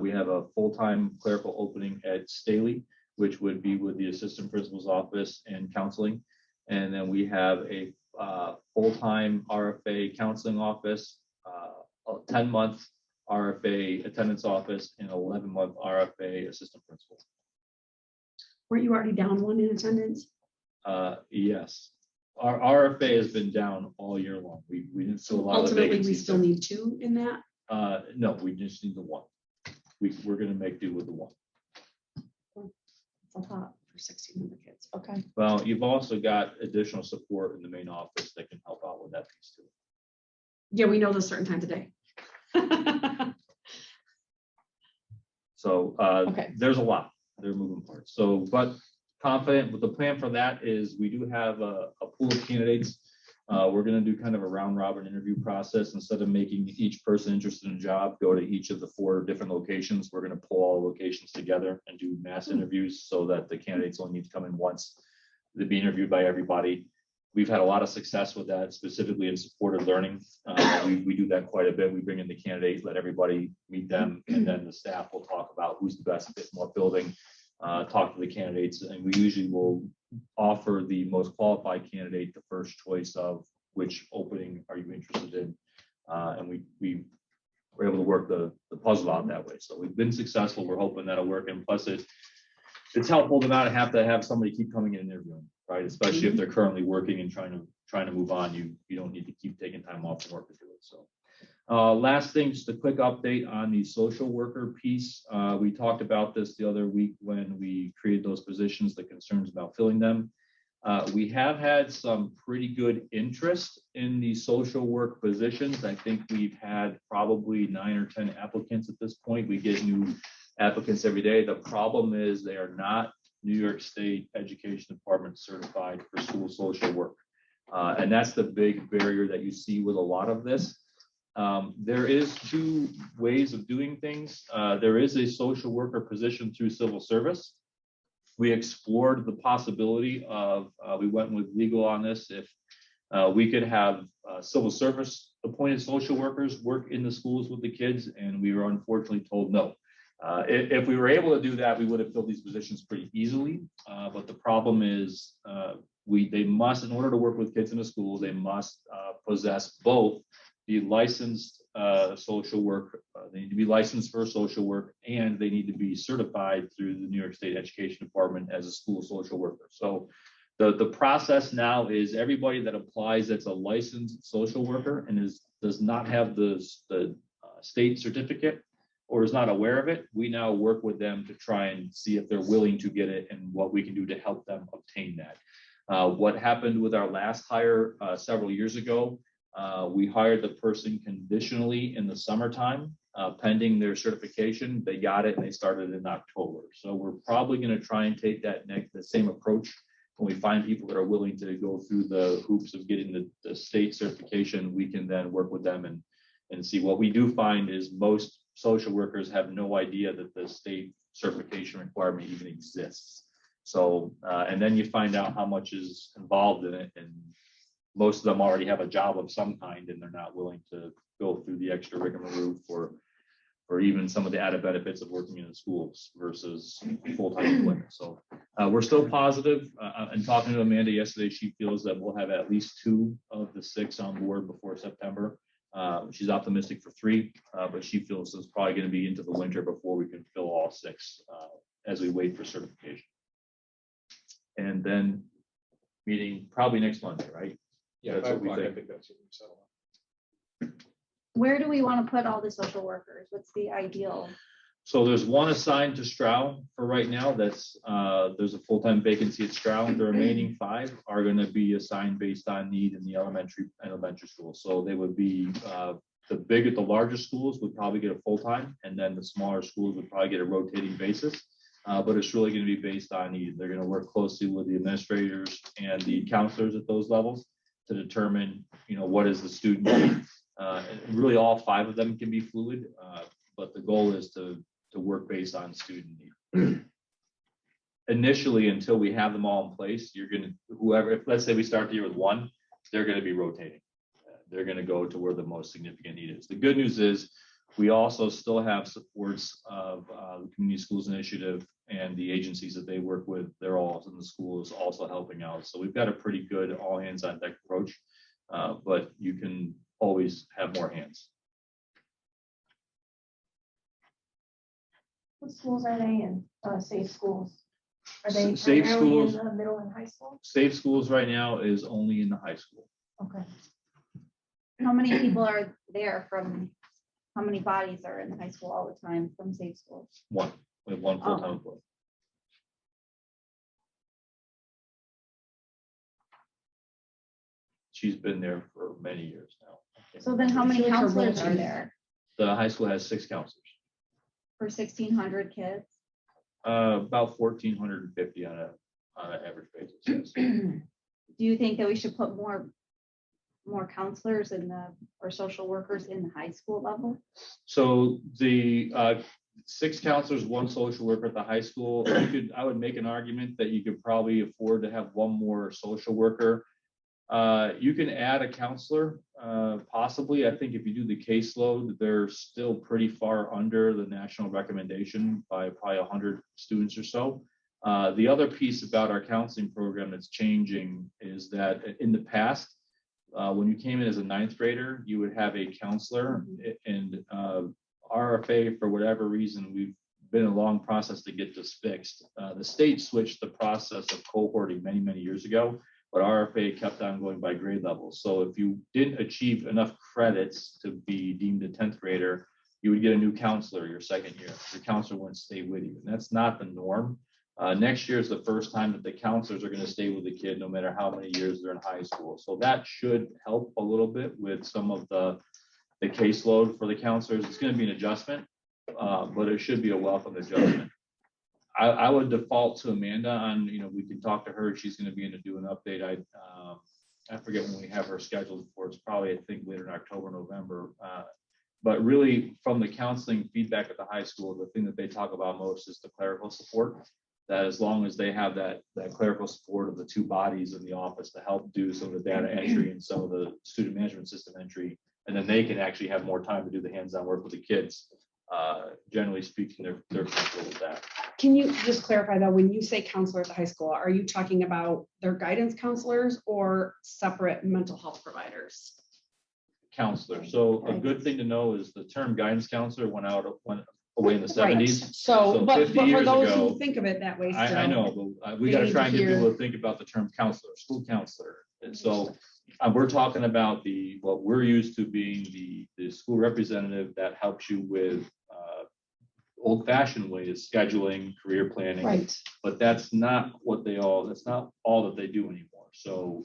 We have a full-time clerical opening at Staley, which would be with the assistant principal's office and counseling. And then we have a full-time RFA counseling office, a 10-month RFA attendance office, and 11-month RFA assistant principal. Weren't you already down 1 in attendance? Yes, our RFA has been down all year long. We didn't fill a lot of Ultimately, we vacancies still there. need 2 in that. No, we just need the 1. We're going to make do with the 1. It's a lot for 16 kids. Okay. Well, you've also got additional support in the main office that can help out with that piece too. Yeah, we know those certain times of day. So Okay. there's a lot. There are moving parts. So, but confident with the plan for that is we do have a pool of candidates. We're going to do kind of a round robin interview process. Instead of making each person interested in a job go to each of the 4 different locations, we're going to pull all the locations together and do mass interviews so that the candidates only need to come in once. They'll be interviewed by everybody. We've had a lot of success with that, specifically in supported learning. We do that quite a bit. We bring in the candidate, let everybody meet them, and then the staff will talk about who's the best fit in what building, talk to the candidates, and we usually will offer the most qualified candidate the first choice of which opening are you interested in. And we were able to work the puzzle out that way. So we've been successful. We're hoping that'll work. And plus it's helpful to not have to have somebody keep coming in and interviewing, right? Especially if they're currently working and trying to move on. You don't need to keep taking time off from work to do it. So Last thing, just a quick update on the social worker piece. We talked about this the other week when we created those positions, the concerns about filling them. We have had some pretty good interest in the social work positions. I think we've had probably 9 or 10 applicants at this point. We get new applicants every day. The problem is they are not New York State Education Department certified for school social work. And that's the big barrier that you see with a lot of this. There is 2 ways of doing things. There is a social worker position through civil service. We explored the possibility of, we went with legal on this, if we could have civil service appointed social workers work in the schools with the kids, and we were unfortunately told no. If we were able to do that, we would have filled these positions pretty easily. But the problem is they must, in order to work with kids in the school, they must possess both the licensed social work, they need to be licensed for social work, and they need to be certified through the New York State Education Department as a school social worker. So the process now is everybody that applies that's a licensed social worker and does not have the state certificate or is not aware of it, we now work with them to try and see if they're willing to get it and what we can do to help them obtain that. What happened with our last hire several years ago, we hired the person conditionally in the summertime, pending their certification. They got it and they started in October. So we're probably going to try and take the same approach when we find people that are willing to go through the hoops of getting the state certification. We can then work with them and see. What we do find is most social workers have no idea that the state certification requirement even exists. So, and then you find out how much is involved in it, and most of them already have a job of some kind, and they're not willing to go through the extra rigmarole for even some of the added benefits of working in the schools versus full-time employment. So we're still positive. And talking to Amanda yesterday, she feels that we'll have at least 2 of the 6 on board before September. She's optimistic for 3, but she feels it's probably going to be into the winter before we can fill all 6 as we wait for certification. And then meeting probably next Monday, right? Yeah, That's what we I think. think that's what we settled on. Where do we want to put all the social workers? What's the ideal? So there's one assigned to Stroud for right now. That's there's a full-time vacancy at Stroud. The remaining 5 are going to be assigned based on need in the elementary school. So they would be the larger schools would probably get a full-time, and then the smaller schools would probably get a rotating basis. But it's really going to be based on need. They're going to work closely with the administrators and the counselors at those levels to determine, what is the student need. And really all 5 of them can be fluid, but the goal is to work based on student need. Initially, until we have them all in place, if let's say we start the year with 1, they're going to be rotating. They're going to go to where the most significant need is. The good news is we also still have supports of the Community Schools Initiative and the agencies that they work with. They're all in the schools also helping out. So we've got a pretty good all hands on deck approach, but you can always have more hands. What schools are they in? Safe schools? Are they Safe primarily in schools. the middle and high school? Safe Schools right now is only in the high school. Okay. How many people are there from, how many bodies are in the high school all the time from safe schools? 1. We have 1 full-time employee. She's been there for many years now. So then how many counselors are there The high school has 6 counselors, for 1,600 kids? about 1,450 on an average basis. Yes. Do you think that we should put more counselors or social workers in the high school level? So the 6 counselors, 1 social worker at the high school. I would make an argument that you could probably afford to have 1 more social worker. You can add a counselor, possibly. I think if you do the caseload, they're still pretty far under the national recommendation by probably 100 students or so. The other piece about our counseling program that's changing is that in the past, when you came in as a 9th grader, you would have a counselor, and RFA, for whatever reason, we've been a long process to get this fixed. The state switched the process of cohorting many, many years ago, but RFA kept on going by grade levels. So if you didn't achieve enough credits to be deemed a 10th grader, you would get a new counselor your second year. Your counselor wouldn't stay with you. And that's not the norm. Next year is the first time that the counselors are going to stay with the kid, no matter how many years they're in high school. So that should help a little bit with some of the caseload for the counselors. It's going to be an adjustment, but it should be a welcome adjustment. I would default to Amanda on, we can talk to her. She's going to be in to do an update. I forget when we have her scheduled for. It's probably, I think, later in October, November. But really, from the counseling feedback at the high school, the thing that they talk about most is the clerical support. That as long as they have that clerical support of the two bodies in the office to help do some of the data entry and some of the student management system entry, and then they can actually have more time to do the hands-on work with the kids. Generally speaking, they're comfortable with that. Can you just clarify though, when you say counselors at high school, are you talking about their guidance counselors or separate mental health providers? Counselor. So a good thing to know is the term guidance counselor went away in the Right. 70s. So, but 50 for years those ago, who think of it that way still. I know, but we they got to need try to and get hear- people to think about the term counselor, school counselor. And so we're talking about what we're used to being the school representative that helps you with old fashioned ways, scheduling, career planning. Right. But that's not that's not all that they do anymore. So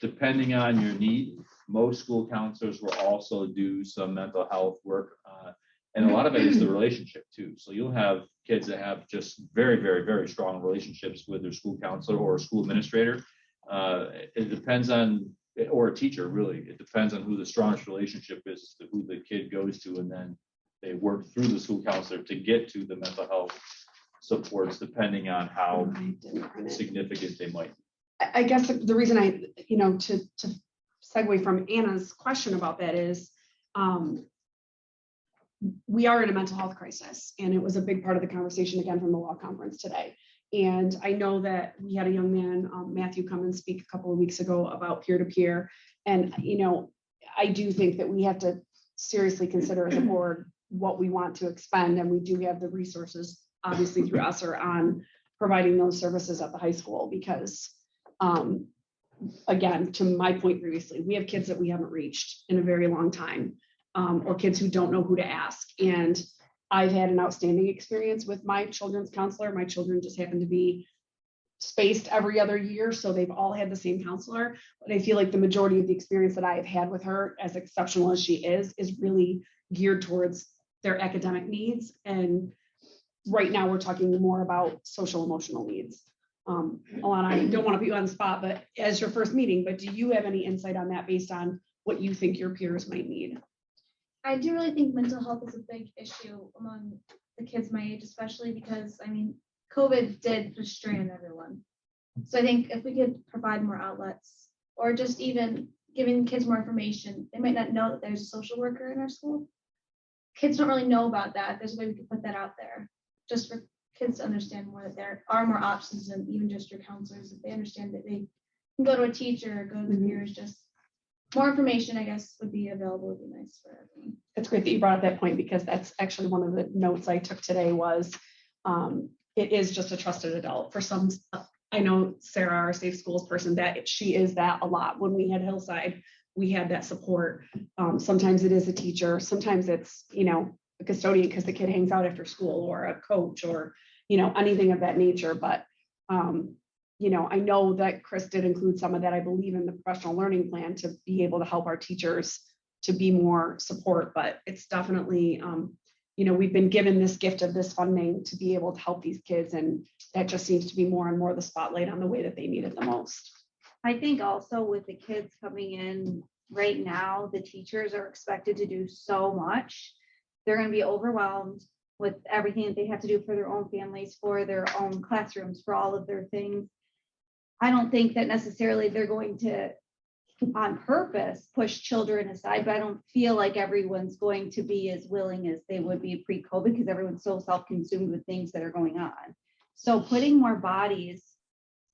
depending on your need, most school counselors will also do some mental health work. And a lot of it is the relationship too. So you'll have kids that have just very, very, very strong relationships with their school counselor or school administrator. It depends on, or a teacher really, it depends on who the strongest relationship is to who the kid goes to. And then they work through the school counselor to get to the mental health supports, depending on how significant they might be. I guess the reason to segue from Anna's question about that is, we are in a mental health crisis, and it was a big part of the conversation again from the law conference today. And I know that we had a young man, Matthew, come and speak a couple of weeks ago about peer-to-peer. And, I do think that we have to seriously consider as a board what we want to expend. And we do have the resources, obviously through ESSER, on providing those services at the high school, because again, to my point previously, we have kids that we haven't reached in a very long time. Or kids who don't know who to ask. And I've had an outstanding experience with my children's counselor. My children just happen to be spaced every other year, so they've all had the same counselor. But I feel like the majority of the experience that I have had with her, as exceptional as she is really geared towards their academic needs. And right now we're talking more about social emotional needs. Alana, I don't want to put you on the spot, but as your first meeting, but do you have any insight on that based on what you think your peers might need? I do really think mental health is a big issue among the kids my age, especially because, COVID did put a strain on everyone. So I think if we could provide more outlets, or just even giving kids more information, they might not know that there's a social worker in our school. Kids don't really know about that. There's a way we could put that out there, just for kids to understand more that there are more options than even just your counselors. If they understand that they can go to a teacher, or go to the peers, just more information, I guess, would be available, would be nice for everyone. It's great that you brought up that point, because that's actually one of the notes I took today was it is just a trusted adult. For some, I know Sarah, our safe schools person, that she is that a lot. When we had Hillside, we had that support. Sometimes it is a teacher, sometimes it's, a custodian because the kid hangs out after school, or a coach, or, anything of that nature. But I know that Chris did include some of that, I believe, in the professional learning plan to be able to help our teachers to be more support. But it's definitely, we've been given this gift of this funding to be able to help these kids. And that just seems to be more and more the spotlight on the way that they need it the most. I think also with the kids coming in right now, the teachers are expected to do so much. They're going to be overwhelmed with everything that they have to do for their own families, for their own classrooms, for all of their things. I don't think that necessarily they're going to, on purpose, push children aside, but I don't feel like everyone's going to be as willing as they would be pre-COVID, because everyone's so self-consumed with things that are going on. So putting more bodies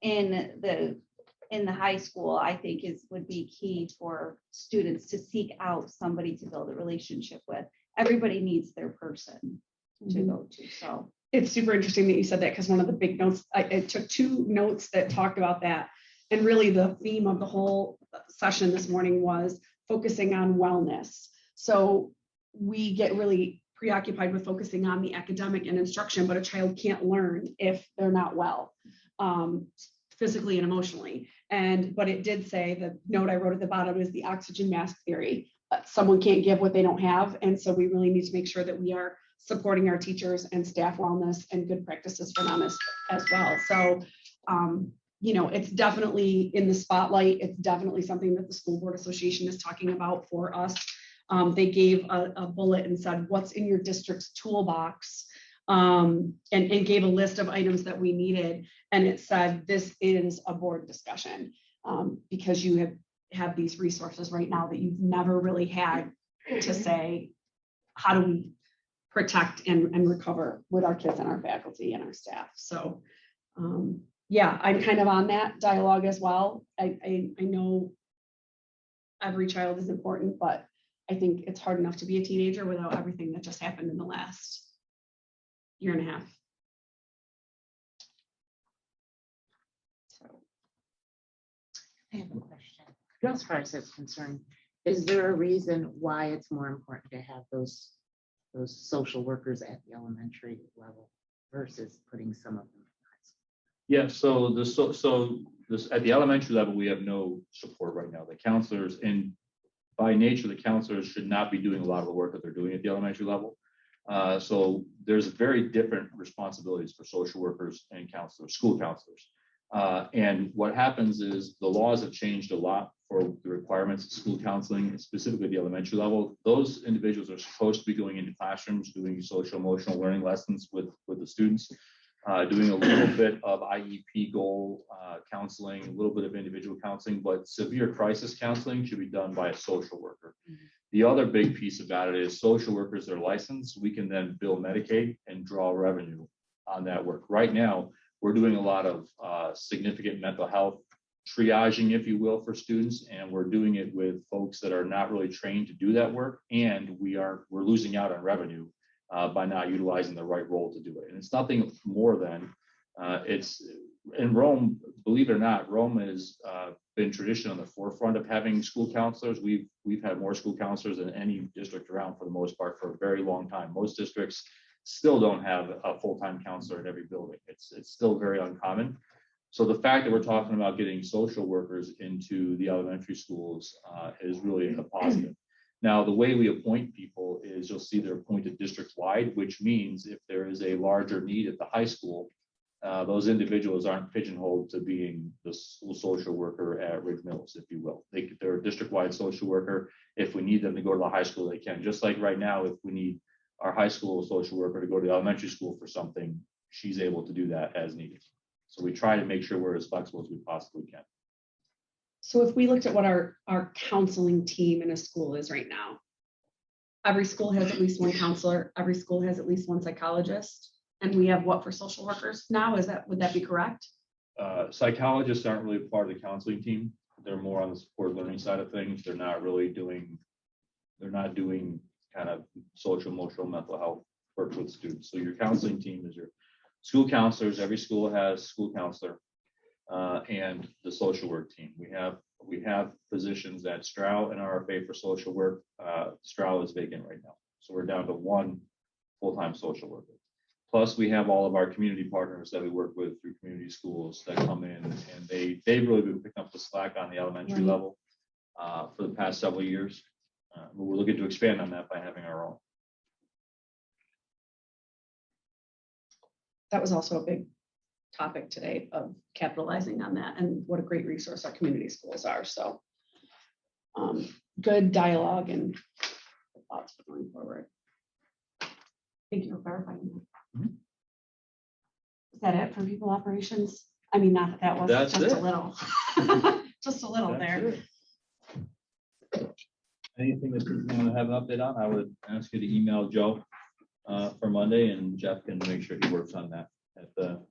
in the high school, I think would be key for students to seek out somebody to build a relationship with. Everybody needs their person to go to. So it's super interesting that you said that, because one of the big notes, I took two notes that talked about that. And really the theme of the whole session this morning was focusing on wellness. So we get really preoccupied with focusing on the academic and instruction, but a child can't learn if they're not well, physically and emotionally. But it did say, the note I wrote at the bottom is the oxygen mask theory. Someone can't give what they don't have. And so we really need to make sure that we are supporting our teachers and staff wellness and good practices for them as well. So, it's definitely in the spotlight. It's definitely something that the School Board Association is talking about for us. They gave a bullet and said, what's in your district's toolbox? And gave a list of items that we needed. And it said, this is a board discussion, because you have these resources right now that you've never really had to say, how do we protect and recover with our kids and our faculty and our staff? So, yeah, I'm kind of on that dialogue as well. I know every child is important, but I think it's hard enough to be a teenager without everything that just happened in the last year and a half. So, I have a question. As far as it's concerned, is there a reason why it's more important to have those social workers at the elementary level versus putting some of them? Yeah, so this at the elementary level, we have no support right now. The counselors, and by nature, the counselors should not be doing a lot of the work that they're doing at the elementary level. So there's very different responsibilities for social workers and counselors, school counselors. And what happens is the laws have changed a lot for the requirements of school counseling, specifically the elementary level. Those individuals are supposed to be going into classrooms, doing social emotional learning lessons with the students, doing a little bit of IEP goal counseling, a little bit of individual counseling, but severe crisis counseling should be done by a social worker. The other big piece about it is social workers are licensed. We can then bill Medicaid and draw revenue on that work. Right now, we're doing a lot of significant mental health triaging, if you will, for students, and we're doing it with folks that are not really trained to do that work, and we're losing out on revenue by not utilizing the right role to do it. And it's nothing more than it's in Rome, believe it or not, Rome has been tradition on the forefront of having school counselors. We've had more school counselors than any district around for the most part for a very long time. Most districts still don't have a full-time counselor in every building. It's still very uncommon. So the fact that we're talking about getting social workers into the elementary schools is really a positive. Now, the way we appoint people is you'll see they're appointed district-wide, which means if there is a larger need at the high school, those individuals aren't pigeonholed to being the school social worker at Ridge Mills, if you will. They're a district-wide social worker. If we need them to go to the high school, they can. Just like right now, if we need our high school social worker to go to the elementary school for something, she's able to do that as needed. So we try to make sure we're as flexible as we possibly can. So if we looked at what our counseling team in a school is right now, every school has at least one counselor, every school has at least one psychologist, and we have what for social workers now? would that be correct? Psychologists aren't really part of the counseling team. They're more on the support learning side of things. They're not doing kind of social, emotional, mental health work with students. So your counseling team is your school counselors. Every school has school counselor. And the social work team. We have positions at Stroud and RFA for social work. Stroud is vacant right now. So we're down to one full-time social worker. Plus we have all of our community partners that we work with through community schools that come in, and they've really been picking up the slack on the elementary level for the past several years. But we're looking to expand on that by having our own. That was also a big topic today of capitalizing on that and what a great resource our community schools are. So good dialogue and thoughts for going forward. Thank you for clarifying that. Mhm. Is that it for people operations? I mean, not that was That's just it. a little, just a little there. Anything that you want to have an update on, I would ask you to email Joe for Monday, and Jeff can make sure he works on that at the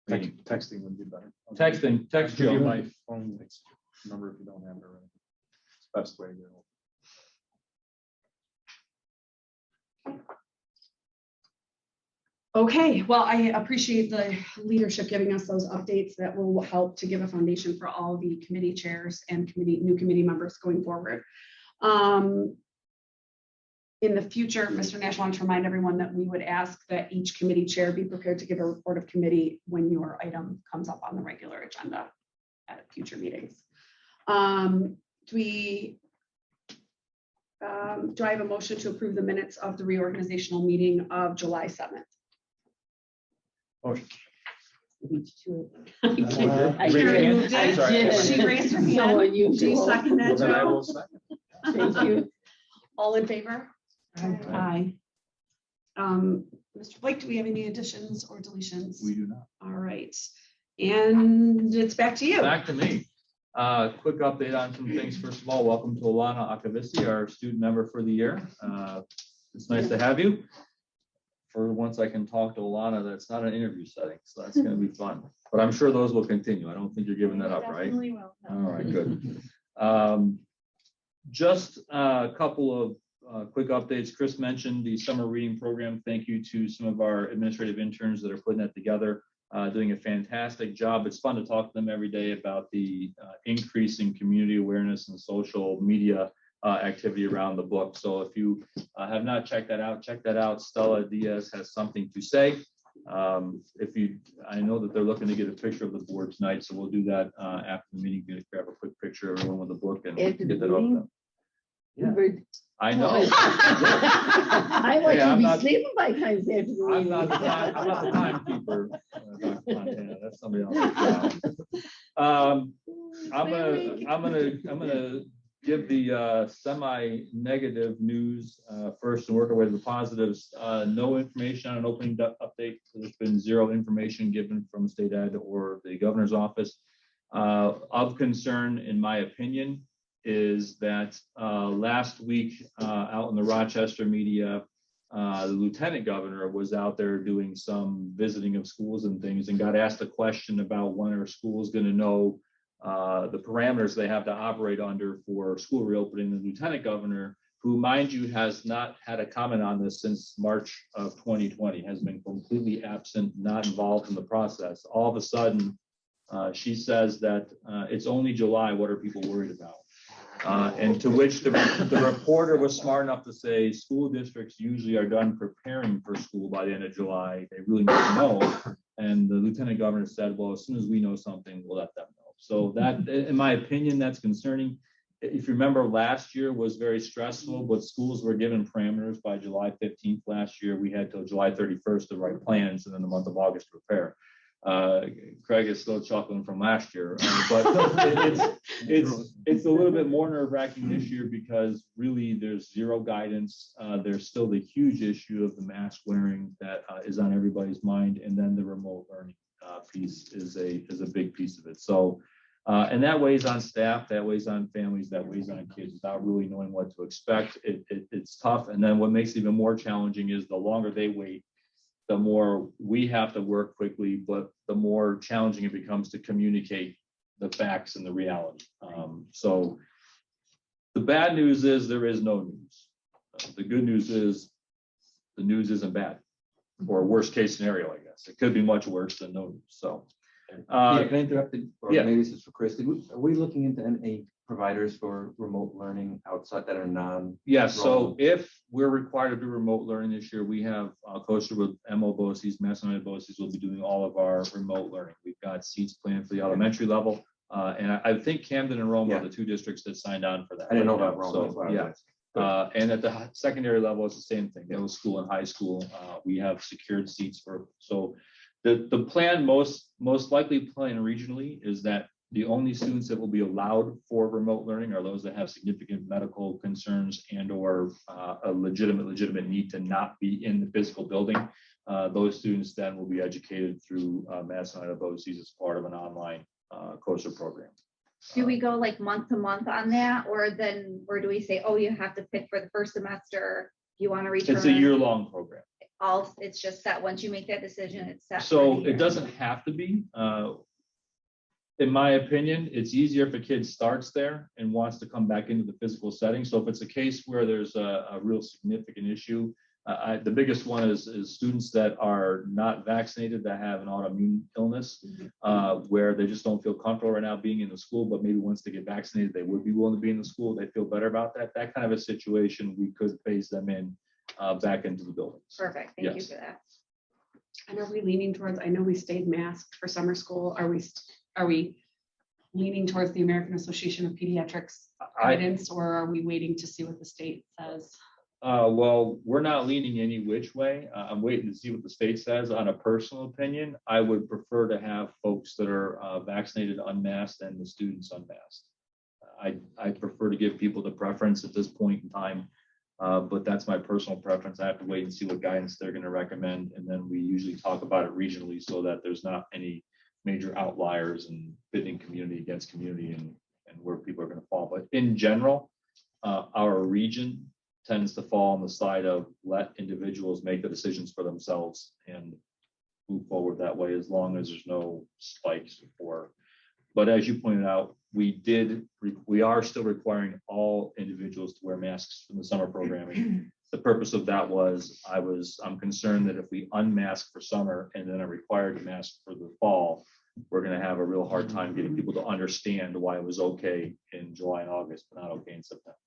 meeting. Texting would be better. Text Give you Joe. my phone number if you don't have it already. It's the best way to go. Okay, well, I appreciate the leadership giving us those updates that will help to give a foundation for all the committee chairs and new committee members going forward. In the future, Mr. Nash wanted to remind everyone that we would ask that each committee chair be prepared to give a report of committee when your item comes up on the regular agenda at future meetings. Do I have a motion to approve the minutes of the reorganizational meeting of July 7th? Motion. I moved it. Sorry. She raised her So hand. unusual. Do you second that, Then I Joe? will second. Thank you. All in favor? Aye. Aye. Mr. Blake, do we have any additions or deletions? We do not. All right. And it's back to you. Back to me. Quick update on some things. First of all, welcome to Alana Akavisi, our student member for the year. It's nice to have you. For once I can talk to Alana, that's not an interview setting, so that's gonna be fun. But I'm sure those will continue. I don't think you're giving that up, right? Definitely will. All right, good. Just a couple of quick updates. Chris mentioned the summer reading program. Thank you to some of our administrative interns that are putting that together, doing a fantastic job. It's fun to talk to them every day about the increase in community awareness and social media activity around the book. So if you have not checked that out, check that out. Stella Diaz has something to say. I know that they're looking to get a picture of the board tonight, so we'll do that after the meeting. Grab a quick picture of everyone with the book and After the get that over meeting? them. Yeah, I know. I want Hey, I'm to not- be sleeping by times after the I'm meeting. not the timekeeper. Dr. Montana. That's somebody else's job. I'm gonna give the semi-negative news first and work our way to the positives. No information on an opening update. So there's been zero information given from state ed or the governor's office. Of concern, in my opinion, is that last week out in the Rochester media, the lieutenant governor was out there doing some visiting of schools and things and got asked a question about when are schools going to know the parameters they have to operate under for school reopening. The lieutenant governor, who, mind you, has not had a comment on this since March of 2020, has been completely absent, not involved in the process. All of a sudden, she says that it's only July. What are people worried about? And to which the reporter was smart enough to say school districts usually are done preparing for school by the end of July. They really need to know. And the lieutenant governor said, well, as soon as we know something, we'll let them know. So that, in my opinion, that's concerning. If you remember, last year was very stressful, but schools were given parameters by July 15th last year. We had till July 31st to write plans and then the month of August to prepare. Craig is still chuckling from last year, but it's a little bit more nerve-wracking this year because really there's zero guidance. There's still the huge issue of the mask wearing that is on everybody's mind, and then the remote learning piece is a big piece of it. So, and that weighs on staff, that weighs on families, that weighs on kids without really knowing what to expect. It's tough, and then what makes it even more challenging is the longer they wait, the more we have to work quickly, but the more challenging it becomes to communicate the facts and the reality. So the bad news is there is no news. The good news is the news isn't bad, or worst case scenario, I guess. It could be much worse than no news. So, Can I interrupt? Or yeah. maybe this is for Chris. Are we looking into any providers for remote learning outside that are non? Yeah, so if we're required to do remote learning this year, we have coached with MO BOCES, Mass United BOCES will be doing all of our remote learning. We've got seats planned for the elementary level. And I think Camden and Rome are the two districts that signed on for that. I didn't know right about now. Rome. So, That's why I was yeah. asking. And at the secondary level, it's the same thing. Middle school and high school, we have secured seats for. So the plan most likely plan regionally is that the only students that will be allowed for remote learning are those that have significant medical concerns and or a legitimate need to not be in the physical building. Those students then will be educated through Mass United BOCES as part of an online COSA program. Do we go like month to month on that, or do we say, oh, you have to pick for the first semester, you want to return? It's a year-long program. It's just set, once you make that decision, it's set. So it doesn't have to be. In my opinion, it's easier if a kid starts there and wants to come back into the physical setting. So if it's a case where there's a real significant issue, The biggest one is students that are not vaccinated, that have an autoimmune illness, where they just don't feel comfortable right now being in the school, but maybe once they get vaccinated, they would be willing to be in the school. They feel better about that. That kind of a situation, we could phase them in back into the buildings. Perfect, thank you Yes. for that. And are we leaning towards, I know we stayed masked for summer school. Are we leaning towards the American Association of Pediatrics guidance, or are we waiting to see what the state says? Well, we're not leaning any which way. I'm waiting to see what the state says. On a personal opinion, I would prefer to have folks that are vaccinated unmasked and the students unmasked. I prefer to give people the preference at this point in time, but that's my personal preference. I have to wait and see what guidance they're going to recommend, and then we usually talk about it regionally so that there's not any major outliers and pitting community against community and where people are going to fall. But in general, our region tends to fall on the side of let individuals make the decisions for themselves and move forward that way, as long as there's no spikes before. But as you pointed out, we are still requiring all individuals to wear masks in the summer programming. The purpose of that was I'm concerned that if we unmask for summer and then are required to mask for the fall, we're going to have a real hard time getting people to understand why it was okay in July and August, but not okay in September.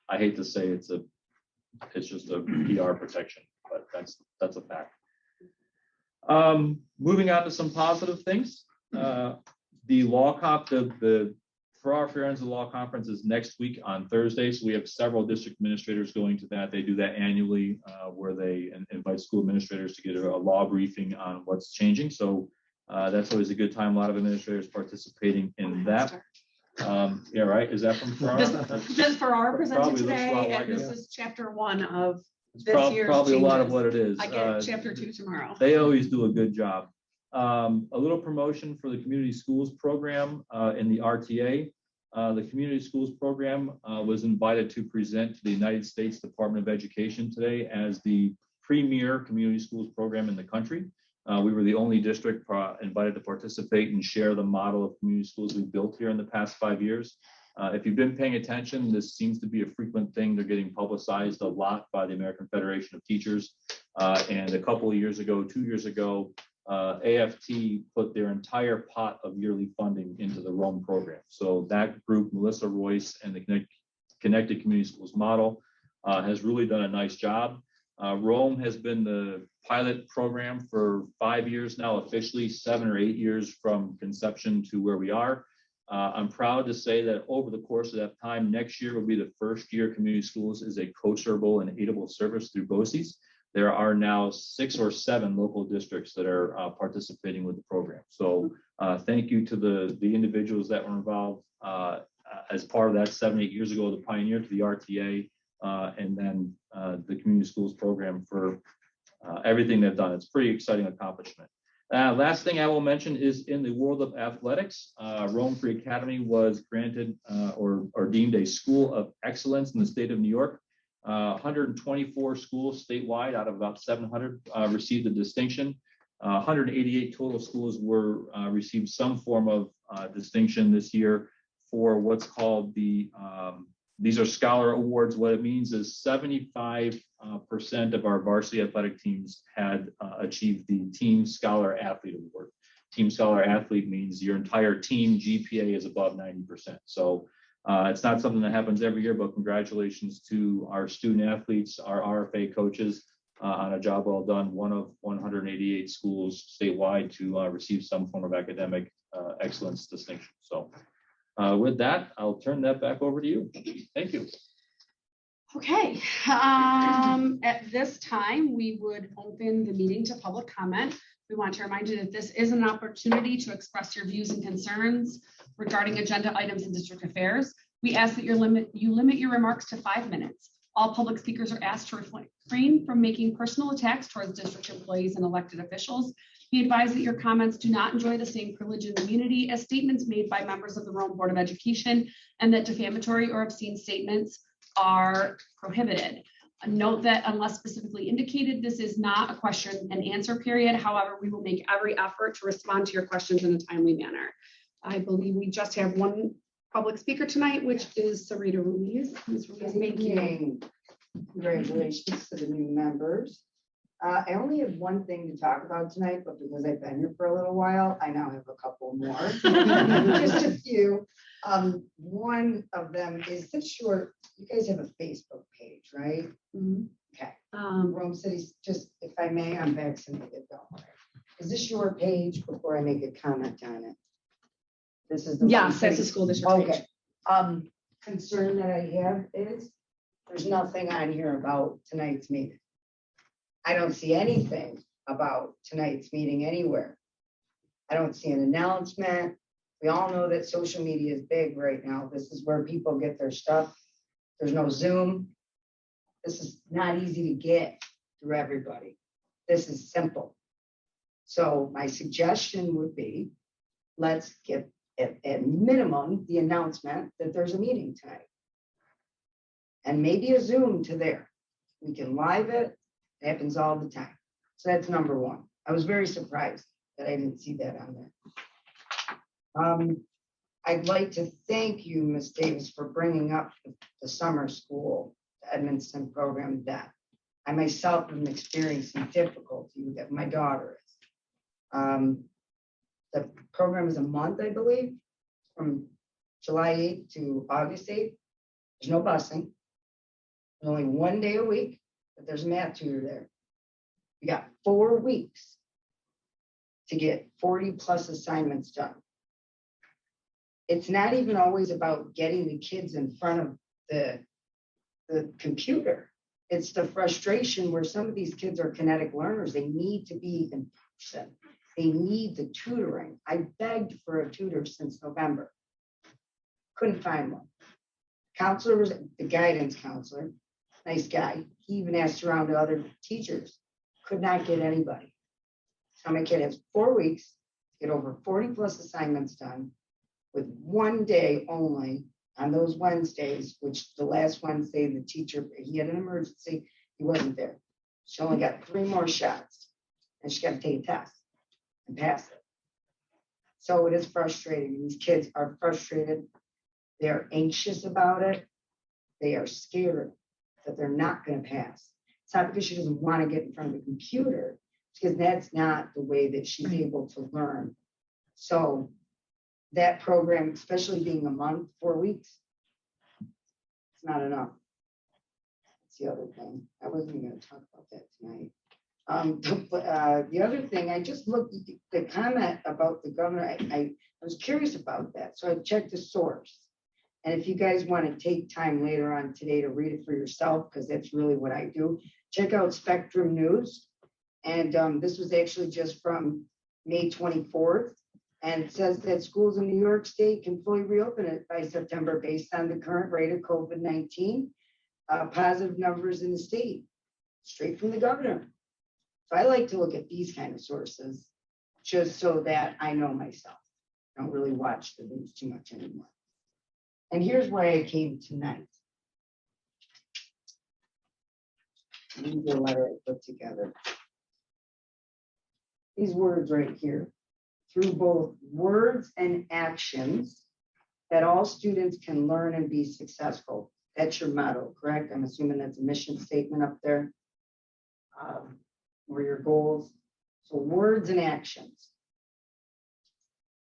I hate to say it's just a PR protection, but that's a fact. Moving on to some positive things. The law for our Firenze Law Conference is next week on Thursday. So we have several district administrators going to that. They do that annually, where they invite school administrators to get a law briefing on what's changing. So that's always a good time. A lot of administrators participating in that. Yeah, right. Is that from Farrar? This Farrar presented Probably looks a lot today, like and it. this is chapter 1 of It's this year's probably a lot of changes. what it is. I get chapter 2 tomorrow. They always do a good job. A little promotion for the community schools program in the RTA. The community schools program was invited to present to the United States Department of Education today as the premier community schools program in the country. We were the only district invited to participate and share the model of community schools we've built here in the past 5 years. If you've been paying attention, this seems to be a frequent thing. They're getting publicized a lot by the American Federation of Teachers. And a couple of years ago, 2 years ago, AFT put their entire pot of yearly funding into the Rome program. So that group, Melissa Royce and the Connected Community Schools model, has really done a nice job. Rome has been the pilot program for 5 years now, officially 7 or 8 years from conception to where we are. I'm proud to say that over the course of that time, next year will be the first year community schools is a co-servable and aidable service through BOCES. There are now 6 or 7 local districts that are participating with the program. So thank you to the individuals that were involved as part of that 7, 8 years ago, the pioneer to the RTA, and then the community schools program for everything they've done. It's a pretty exciting accomplishment. Last thing I will mention is in the world of athletics, Rome Free Academy was granted or deemed a school of excellence in the state of New York. 124 schools statewide out of about 700 received the distinction. 188 total schools were received some form of distinction this year for what's called these are scholar awards. What it means is 75% of our varsity athletic teams had achieved the Team Scholar Athlete Award. Team Scholar Athlete means your entire team GPA is above 90%. So it's not something that happens every year, but congratulations to our student athletes, our RFA coaches on a job well done. One of 188 schools statewide to receive some form of academic excellence distinction. So with that, I'll turn that back over to you. Thank you. Okay, at this time, we would open the meeting to public comment. We want to remind you that this is an opportunity to express your views and concerns regarding agenda items and district affairs. We ask that you limit your remarks to 5 minutes. All public speakers are asked to refrain from making personal attacks towards district employees and elected officials. Be advised that your comments do not enjoy the same privilege and immunity as statements made by members of the Rome Board of Education, and that defamatory or obscene statements are prohibited. Note that unless specifically indicated, this is not a question and answer period. However, we will make every effort to respond to your questions in a timely manner. I believe we just have one public speaker tonight, which is Sarita Ruiz. Ms. Ruiz, thank you. Congratulations to the new members. I only have one thing to talk about tonight, but because I've been here for a little while, I now have a couple more. Just a few. One of them is this short, you guys have a Facebook page, right? Okay. Rome City's, just if I may, I'm vaccinated, don't worry. Is this your page before I make a comment on it? This is the. Rome Yes, that's City- the school district page. Okay. Concern that I have is there's nothing on here about tonight's meeting. I don't see anything about tonight's meeting anywhere. I don't see an announcement. We all know that social media is big right now. This is where people get their stuff. There's no Zoom. This is not easy to get through everybody. This is simple. So my suggestion would be, let's get at minimum the announcement that there's a meeting tonight. And maybe a Zoom to there. We can live it. It happens all the time. So that's number one. I was very surprised that I didn't see that on there. I'd like to thank you, Ms. Davis, for bringing up the summer school Edmonton program that I myself am experiencing difficulty with that. My daughter is. The program is a month, I believe, from July 8th to August 8th. There's no busing. There's only 1 day a week, but there's a math tutor there. You got 4 weeks to get 40 plus assignments done. It's not even always about getting the kids in front of the computer. It's the frustration where some of these kids are kinetic learners. They need to be in person. They need the tutoring. I begged for a tutor since November. Couldn't find one. Counselor was the guidance counselor, nice guy. He even asked around to other teachers. Could not get anybody. So my kid has 4 weeks to get over 40 plus assignments done with 1 day only on those Wednesdays, which the last Wednesday, the teacher, he had an emergency, he wasn't there. She only got 3 more shots and she got to take a test and pass it. So it is frustrating. These kids are frustrated. They're anxious about it. They are scared that they're not going to pass. It's not because she doesn't want to get in front of the computer, it's because that's not the way that she's able to learn. So that program, especially being a month, 4 weeks, it's not enough. That's the other thing. I wasn't even going to talk about that tonight. The other thing, I just looked at the comment about the governor. I was curious about that. So I checked the source. And if you guys want to take time later on today to read it for yourself, because that's really what I do, check out Spectrum News. And this was actually just from May 24th. And it says that schools in New York State can fully reopen it by September based on the current rate of COVID-19 positive numbers in the state, straight from the governor. So I like to look at these kind of sources just so that I know myself. I don't really watch the news too much anymore. And here's why I came tonight. This is the letter I put together. These words right here. Through both words and actions, that all students can learn and be successful. That's your motto, correct? I'm assuming that's a mission statement up there. Or your goals. So words and actions.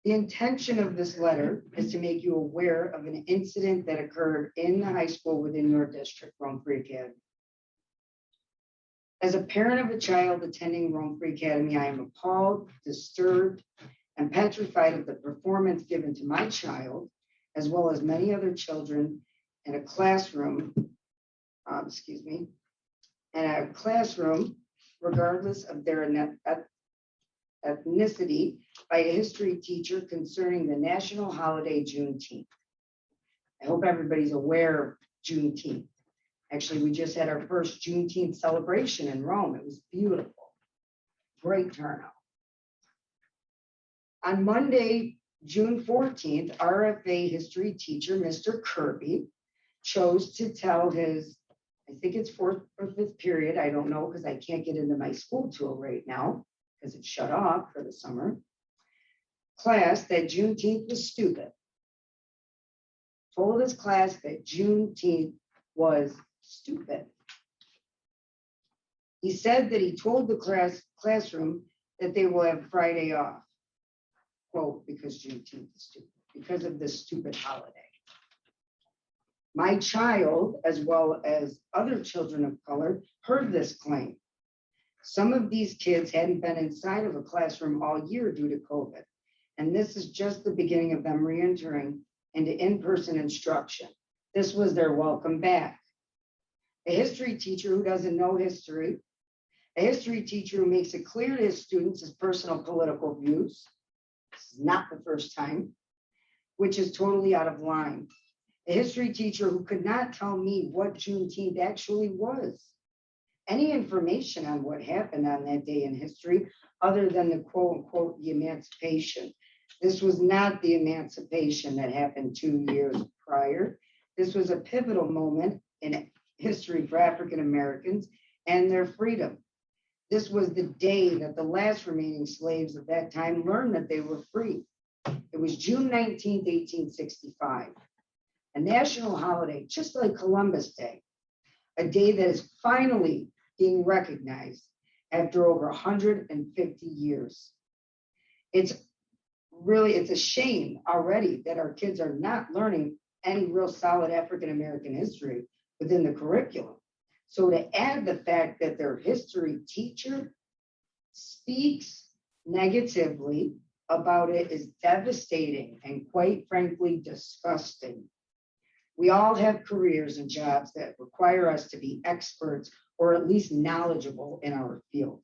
The intention of this letter is to make you aware of an incident that occurred in the high school within your district, Rome Free Academy. As a parent of a child attending Rome Free Academy, I am appalled, disturbed, and petrified of the performance given to my child, as well as many other children in a classroom, regardless of their ethnicity, by a history teacher concerning the national holiday Juneteenth. I hope everybody's aware of Juneteenth. Actually, we just had our first Juneteenth celebration in Rome. It was beautiful. Great turnout. On Monday, June 14th, RFA history teacher, Mr. Kirby, chose to tell his, I think it's 4th or 5th period, I don't know because I can't get into my school tool right now because it's shut off for the summer, class that Juneteenth was stupid. Told his class that Juneteenth was stupid. He said that he told the classroom that they will have Friday off. Quote, because Juneteenth is stupid, because of this stupid holiday. My child, as well as other children of color, heard this claim. Some of these kids hadn't been inside of a classroom all year due to COVID. And this is just the beginning of them reentering into in-person instruction. This was their welcome back. A history teacher who doesn't know history, a history teacher who makes it clear to his students his personal political views. This is not the first time, which is totally out of line. A history teacher who could not tell me what Juneteenth actually was. Any information on what happened on that day in history, other than the quote unquote, the emancipation. This was not the emancipation that happened 2 years prior. This was a pivotal moment in history for African Americans and their freedom. This was the day that the last remaining slaves of that time learned that they were free. It was June 19th, 1865, a national holiday, just like Columbus Day, a day that is finally being recognized after over 150 years. It's a shame already that our kids are not learning any real solid African American history within the curriculum. So to add the fact that their history teacher speaks negatively about it is devastating and quite frankly disgusting. We all have careers and jobs that require us to be experts or at least knowledgeable in our field.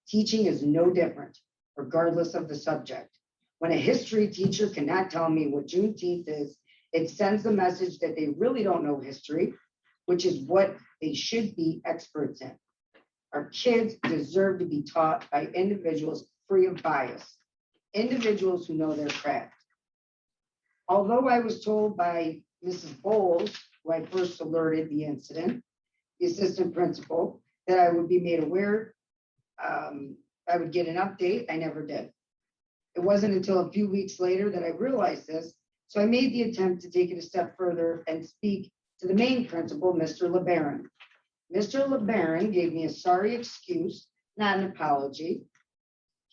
Teaching is no different, regardless of the subject. When a history teacher cannot tell me what Juneteenth is, it sends the message that they really don't know history, which is what they should be experts in. Our kids deserve to be taught by individuals free of bias, individuals who know their craft. Although I was told by Mrs. Bowles, who I first alerted the incident, the assistant principal, that I would be made aware, I would get an update, I never did. It wasn't until a few weeks later that I realized this, so I made the attempt to take it a step further and speak to the main principal, Mr. LeBaron. Mr. LeBaron gave me a sorry excuse, not an apology,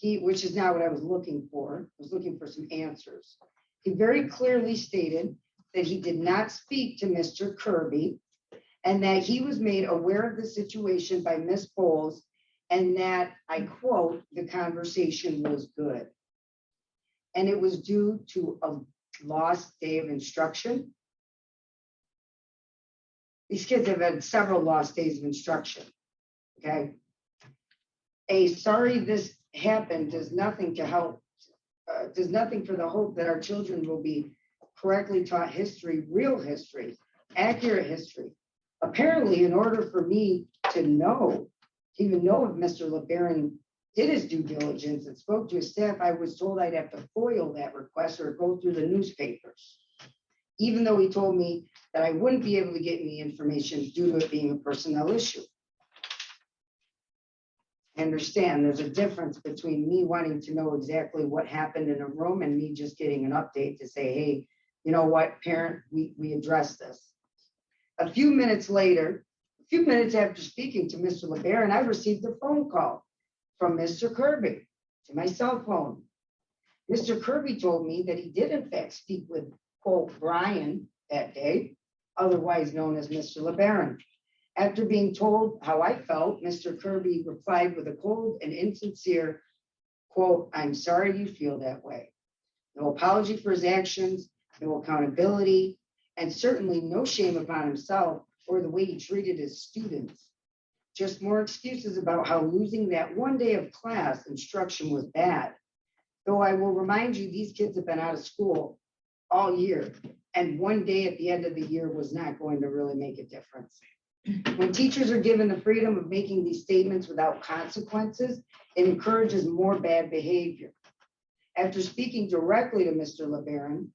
which is not what I was looking for. I was looking for some answers. He very clearly stated that he did not speak to Mr. Kirby and that he was made aware of the situation by Ms. Bowles and that, I quote, the conversation was good. And it was due to a lost day of instruction. These kids have had several lost days of instruction, okay? A sorry this happened does nothing to help, does nothing for the hope that our children will be correctly taught history, real history, accurate history. Apparently, in order for me to know, to even know if Mr. LeBaron did his due diligence and spoke to his staff, I was told I'd have to foil that request or go through the newspapers, even though he told me that I wouldn't be able to get any information due to it being a personnel issue. I understand there's a difference between me wanting to know exactly what happened in a room and me just getting an update to say, hey, you know what, parent, we addressed this. A few minutes later, a few minutes after speaking to Mr. LeBaron, I received a phone call from Mr. Kirby to my cell phone. Mr. Kirby told me that he did in fact speak with, quote, Brian that day, otherwise known as Mr. LeBaron. After being told how I felt, Mr. Kirby replied with a cold and insincere, quote, I'm sorry you feel that way. No apology for his actions, no accountability, and certainly no shame upon himself or the way he treated his students. Just more excuses about how losing that one day of class instruction was bad. Though I will remind you, these kids have been out of school all year, and one day at the end of the year was not going to really make a difference. When teachers are given the freedom of making these statements without consequences, it encourages more bad behavior. After speaking directly to Mr. LeBaron,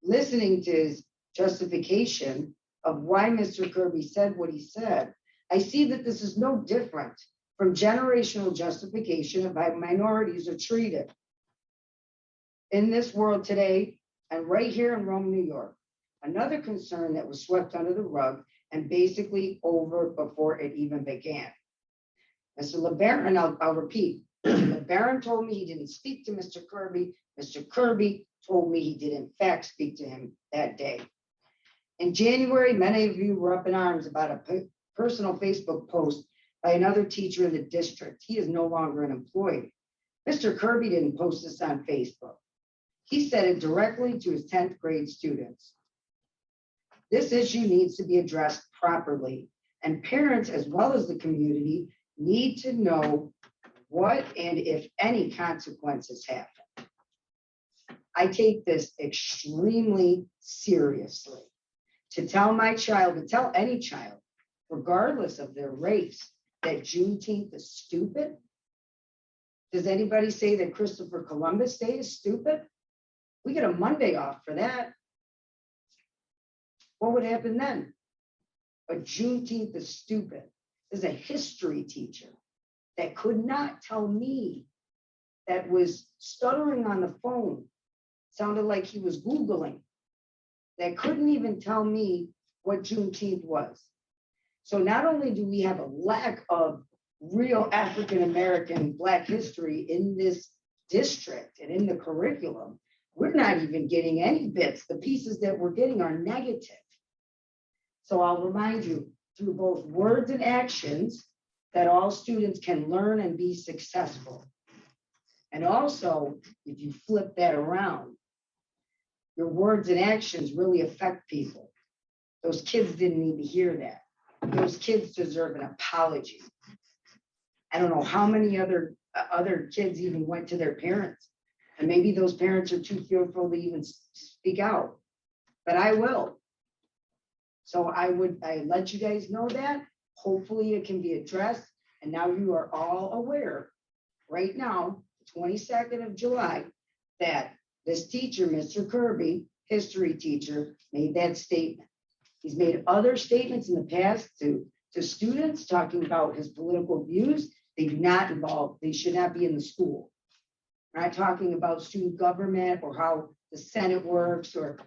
listening to his justification of why Mr. Kirby said what he said, I see that this is no different from generational justification of how minorities are treated. In this world today, and right here in Rome, New York, another concern that was swept under the rug and basically over before it even began. Mr. LeBaron, I'll repeat, Mr. LeBaron told me he didn't speak to Mr. Kirby. Mr. Kirby told me he did in fact speak to him that day. In January, many of you were up in arms about a personal Facebook post by another teacher in the district. He is no longer an employee. Mr. Kirby didn't post this on Facebook. He said it directly to his 10th grade students. This issue needs to be addressed properly, and parents, as well as the community, need to know what and if any consequences happen. I take this extremely seriously. To tell my child, to tell any child, regardless of their race, that Juneteenth is stupid. Does anybody say that Christopher Columbus Day is stupid? We get a Monday off for that. What would happen then? But Juneteenth is stupid. There's a history teacher that could not tell me, that was stuttering on the phone, sounded like he was Googling, that couldn't even tell me what Juneteenth was. So not only do we have a lack of real African-American Black history in this district and in the curriculum, we're not even getting any bits. The pieces that we're getting are negative. So I'll remind you, through both words and actions, that all students can learn and be successful. And also, if you flip that around, your words and actions really affect people. Those kids didn't need to hear that. Those kids deserve an apology. I don't know how many other kids even went to their parents. And maybe those parents are too fearful to even speak out, but I will. So I let you guys know that. Hopefully it can be addressed. And now you are all aware right now, 22nd of July, that this teacher, Mr. Kirby, history teacher, made that statement. He's made other statements in the past to students talking about his political views. They do not involve, they should not be in the school. We're not talking about student government or how the Senate works or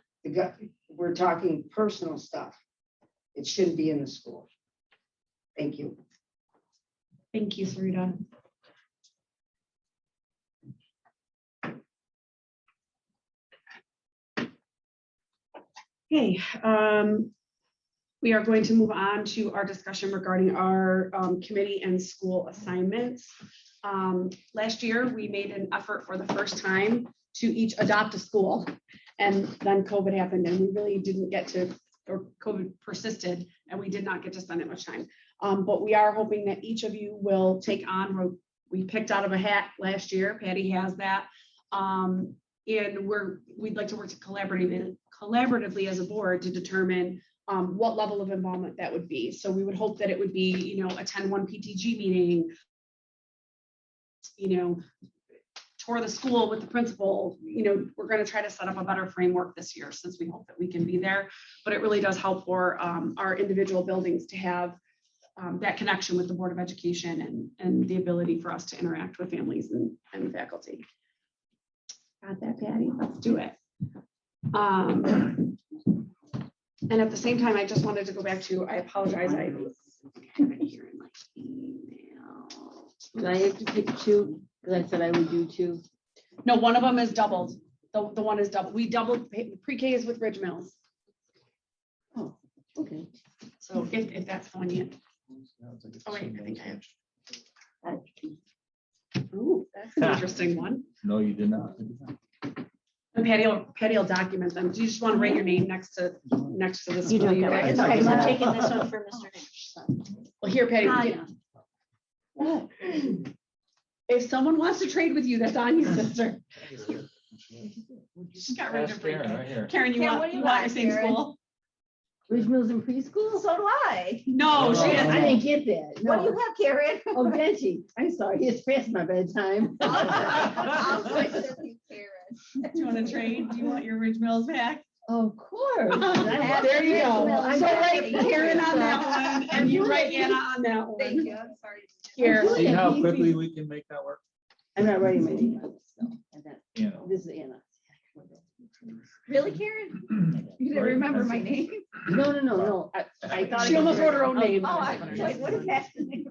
we're talking personal stuff. It shouldn't be in the school. Thank you. Thank you, Sarita. Okay, we are going to move on to our discussion regarding our committee and school assignments. Last year, we made an effort for the first time to each adopt a school, and then COVID happened and we really didn't get to, or COVID persisted and we did not get to spend that much time. But we are hoping that each of you will take on, we picked out of a hat last year, Patty has that. And we'd like to work collaboratively as a board to determine what level of involvement that would be. So we would hope that it would be, attend one PTG meeting, tour the school with the principal. We're going to try to set up a better framework this year since we hope that we can be there. But it really does help for our individual buildings to have that connection with the Board of Education and the ability for us to interact with families and faculty. Got that, Patty? Let's do it. And at the same time, I just wanted to go back to, I apologize, I have it here in my email. Did I have to pick two? Because I said I would do two. No, one of them is doubled. The one is doubled. We doubled pre-K is with Ridge Mills. Oh, okay. So if that's the one you. Oh wait, I think I have. Ooh, that's an interesting one. No, you did not. And Patty will document them. Do you just want to write your name next to this? You do it that way. It's okay, I'm taking this one for Mr. Nash. Well, here, Patty. Tanya. If someone wants to trade with you, that's on you, sister. She got rid of her. Right here. Karen, you Karen, want what do you your want, same Karen? school? Ridge Mills in preschool? So do I. No, she I is. didn't get that. What do you No. have, Karen? Oh, Benji, I'm sorry, it's past my bedtime. I'll switch with you, Karen. Do you want to trade? Do you want your Ridge Mills back? Of course. There you go. I'm So write happy. Karen on that one and you write Anna on that one. Thank you, I'm sorry. Here. I'm doing See how it. quickly we can make that work? I'm not writing my name on this, no. And that- Yeah. This is Anna. Really, Karen? You didn't remember my name? No. I thought. She almost wrote her own name. Oh, I was like, what is happening?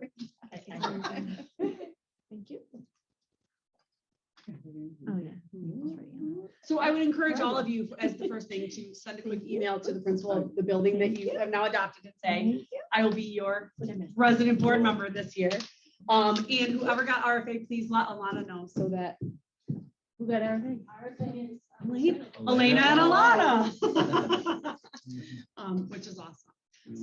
I would encourage all of you as the first thing to send a quick email to the principal of the building that you have now adopted and say, I will be your resident board member this year. And whoever got RFA, please let Alana know so that. Who got RFA? Elena and Alana. Which is awesome.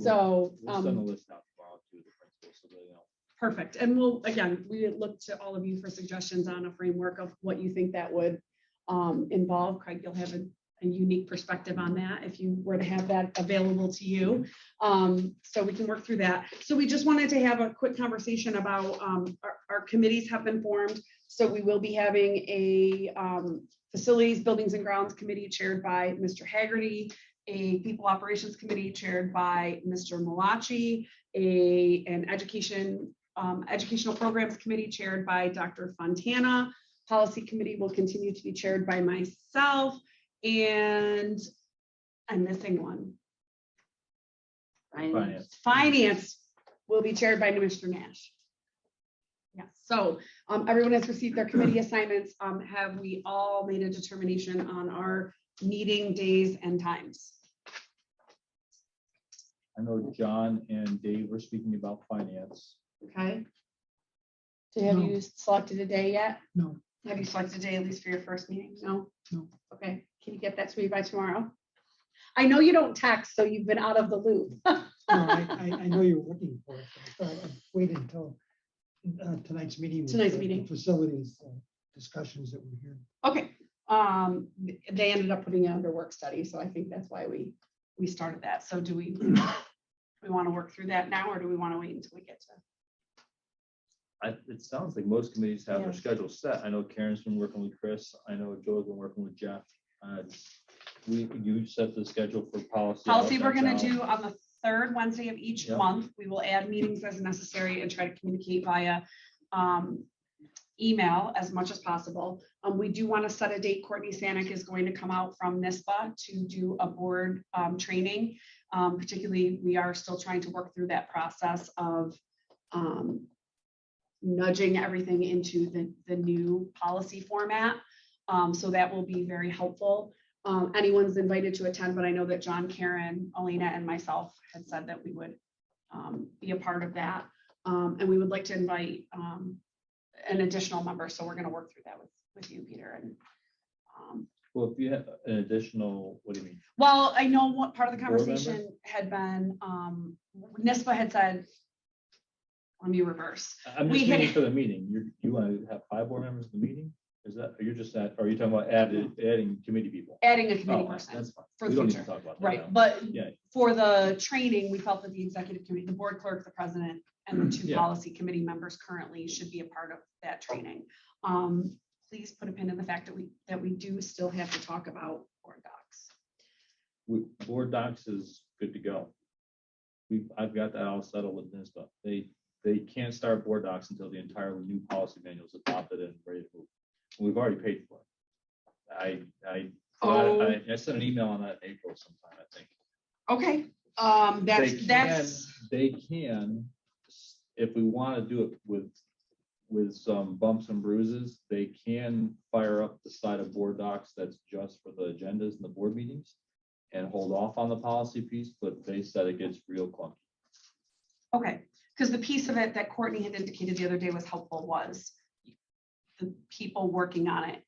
So, We'll send a list out tomorrow to the principal so they know. Perfect. And we'll, again, we look to all of you for suggestions on a framework of what you think that would involve. Craig, you'll have a unique perspective on that if you were to have that available to you. So we can work through that. So we just wanted to have a quick conversation about our committees have been formed. So we will be having a facilities, buildings and grounds committee chaired by Mr. Haggerty, a people operations committee chaired by Mr. Malachi, an educational programs committee chaired by Dr. Fontana. Policy committee will continue to be chaired by myself, and I'm missing one. Finance will be chaired by Mr. Nash. Yes, so everyone has received their committee assignments. Have we all made a determination on our meeting days and times? I know John and Dave were speaking about finance. Okay. So have No. you selected a day yet? No. Have you selected a day at least for your first meeting? No? No. Okay, can you get that to me by tomorrow? I know you don't text, so you've been out of the loop. No, I know you're looking for it. But I thought I'd wait until tonight's meeting. with Tonight's the meeting. Facilities discussions that we're hearing. Okay, they ended up putting it under work study, so I think that's why we started that. So do we want to work through that now, or do we want to wait until we get to? It sounds like most committees have their Yeah. schedule set. I know Karen's been working with Chris. I know Joe's been working with Jeff. You set the schedule for policy. Policy we're That's gonna out. do on the third Wednesday of each Yep. month. We will add meetings as necessary and try to communicate via email as much as possible. We do want to set a date. Courtney Sanick is going to come out from NISBA to do a board training. Particularly, we are still trying to work through that process of nudging everything into the new policy format. So that will be very helpful. Anyone's invited to attend, but I know that John, Karen, Alina, and myself had said that we would be a part of that. And we would like to invite an additional member. So we're going to work through that with you, Peter. And Well, if you have an additional, what do you mean? well, I know what part of the Board conversation had been, NISBA had said, let me reverse. I'm We just had- meaning for the meeting. You want to have 5 board members in the meeting? Is that, or you're just at, or are you talking about adding committee people? Adding a committee Oh, person. that's fine. for We the don't need to future. talk about that now. Right, but Yeah. for the training, we felt that the executive committee, the board clerk, the president, and the 2 Yeah. policy committee members currently should be a part of that training. Please put a pin in the fact that we do still have to talk about board docs. Board docs is good to go. I've got that all settled with NISBA. They can't start board docs until the entirely new policy manual is adopted and ready to move. We've already paid for it. I sent an email on that in April sometime, I think. Okay, They can, if we want to do it with some bumps and bruises, they can fire up the side of board docs that's just for the agendas and the board meetings and hold off on the policy piece, but they said it gets real clunky. okay, because the piece of it that Courtney had indicated the other day was helpful was the people working on it,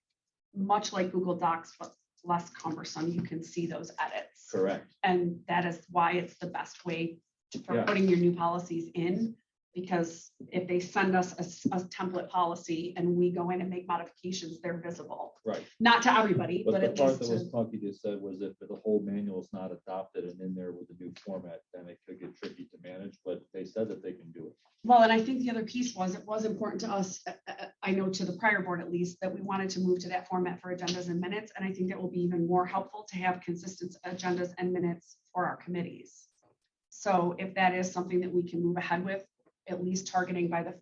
much like Google Docs, but less cumbersome. You can see those edits. Correct. And that is why it's the best way for Yeah. putting your new policies in. Because if they send us a template policy and we go in and make modifications, they're visible. Right. Not to everybody, But but the at part least that was to, clunky just said was if the whole manual is not adopted and in there with the new format, then it could get tricky to manage, but they said that they can do it. well, and I think the other piece was, it was important to us, I know to the prior board at least, that we wanted to move to that format for agendas and minutes. And I think that will be even more helpful to have consistent agendas and minutes for our committees. So if that is something that we can move ahead with, at least targeting by the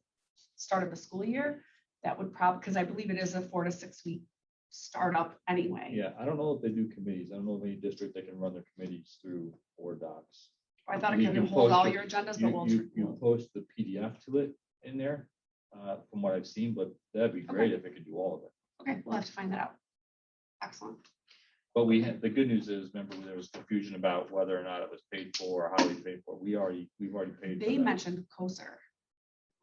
start of the school year, that would probably, because I believe it is a 4 to 6 week startup anyway. Yeah, I don't know if they do committees. I don't know of any district that can run their committees through board docs. I thought it You could can hold post all it- your agendas, but You we'll, post the PDF to it in there, from what I've seen, but that'd be great if it could do all of it. okay, we'll have to find that out. Excellent. But the good news is, remember, there was confusion about whether or not it was paid for or how we paid for it. We've already paid. for They that. mentioned COSER,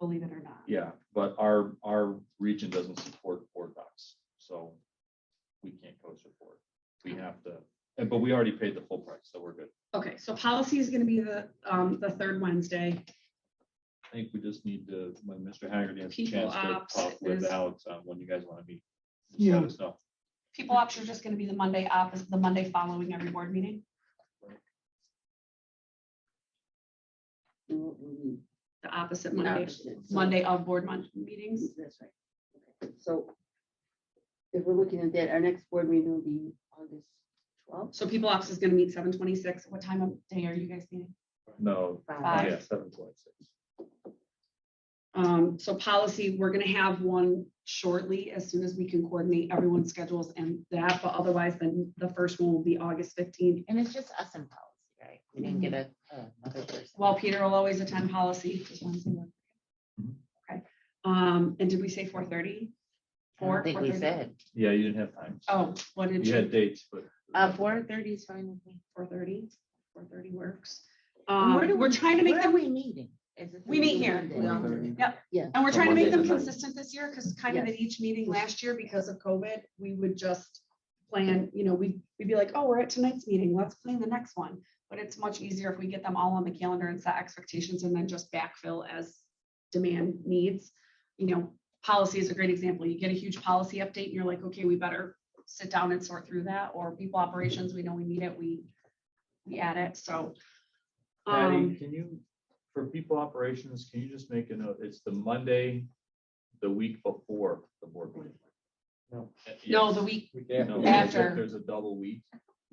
believe it or not. Yeah, but our region doesn't support board docs, so we can't co-support. We have to, but we already paid the full price, so we're good. Okay, so policy is gonna be the third Wednesday. I think we just need to, when Mr. Haggerty has a People chance to ops talk with is- Alex on when you guys want to meet. just Yeah. Let us know. People ops are just gonna be the Monday the Monday following every board meeting. The opposite Monday of board meetings. That's right. Okay. So if we're looking at that, our next board meeting will be August 12th. So people ops is gonna meet 7:26. What time of day are you guys meeting? No, Five. yeah, 7:26. So policy, we're gonna have one shortly as soon as we can coordinate everyone's schedules and that, but otherwise then the first one will be August 15th. And it's just us in policy, right? We didn't get another person. Well, Peter will always attend policy. Just Wednesday work. Mhm. Okay, and did we say 4:30? I don't think we said. Yeah, you didn't have time. Oh, what did You had you, dates, but. 4:30 is fine with me. 4:30 works. And where do We're we- trying to make where them, are we meeting? Is it We meet here. Monday? Yep. Yeah. And we're trying to make them Monday. consistent this year, because kind of at each meeting last year, because of COVID, we would just plan, we'd be like, oh, we're at tonight's meeting, let's plan the next one. But it's much easier if we get them all on the calendar and set expectations and then just backfill as demand needs. Policy is a great example. You get a huge policy update and you're like, okay, we better sit down and sort through that, or people operations, we know we need it, we add it, so. Patty, can you, for people operations, can you just make a note? It's the Monday, the week before the board meeting. No. No, the week, No, after. if there's a double week,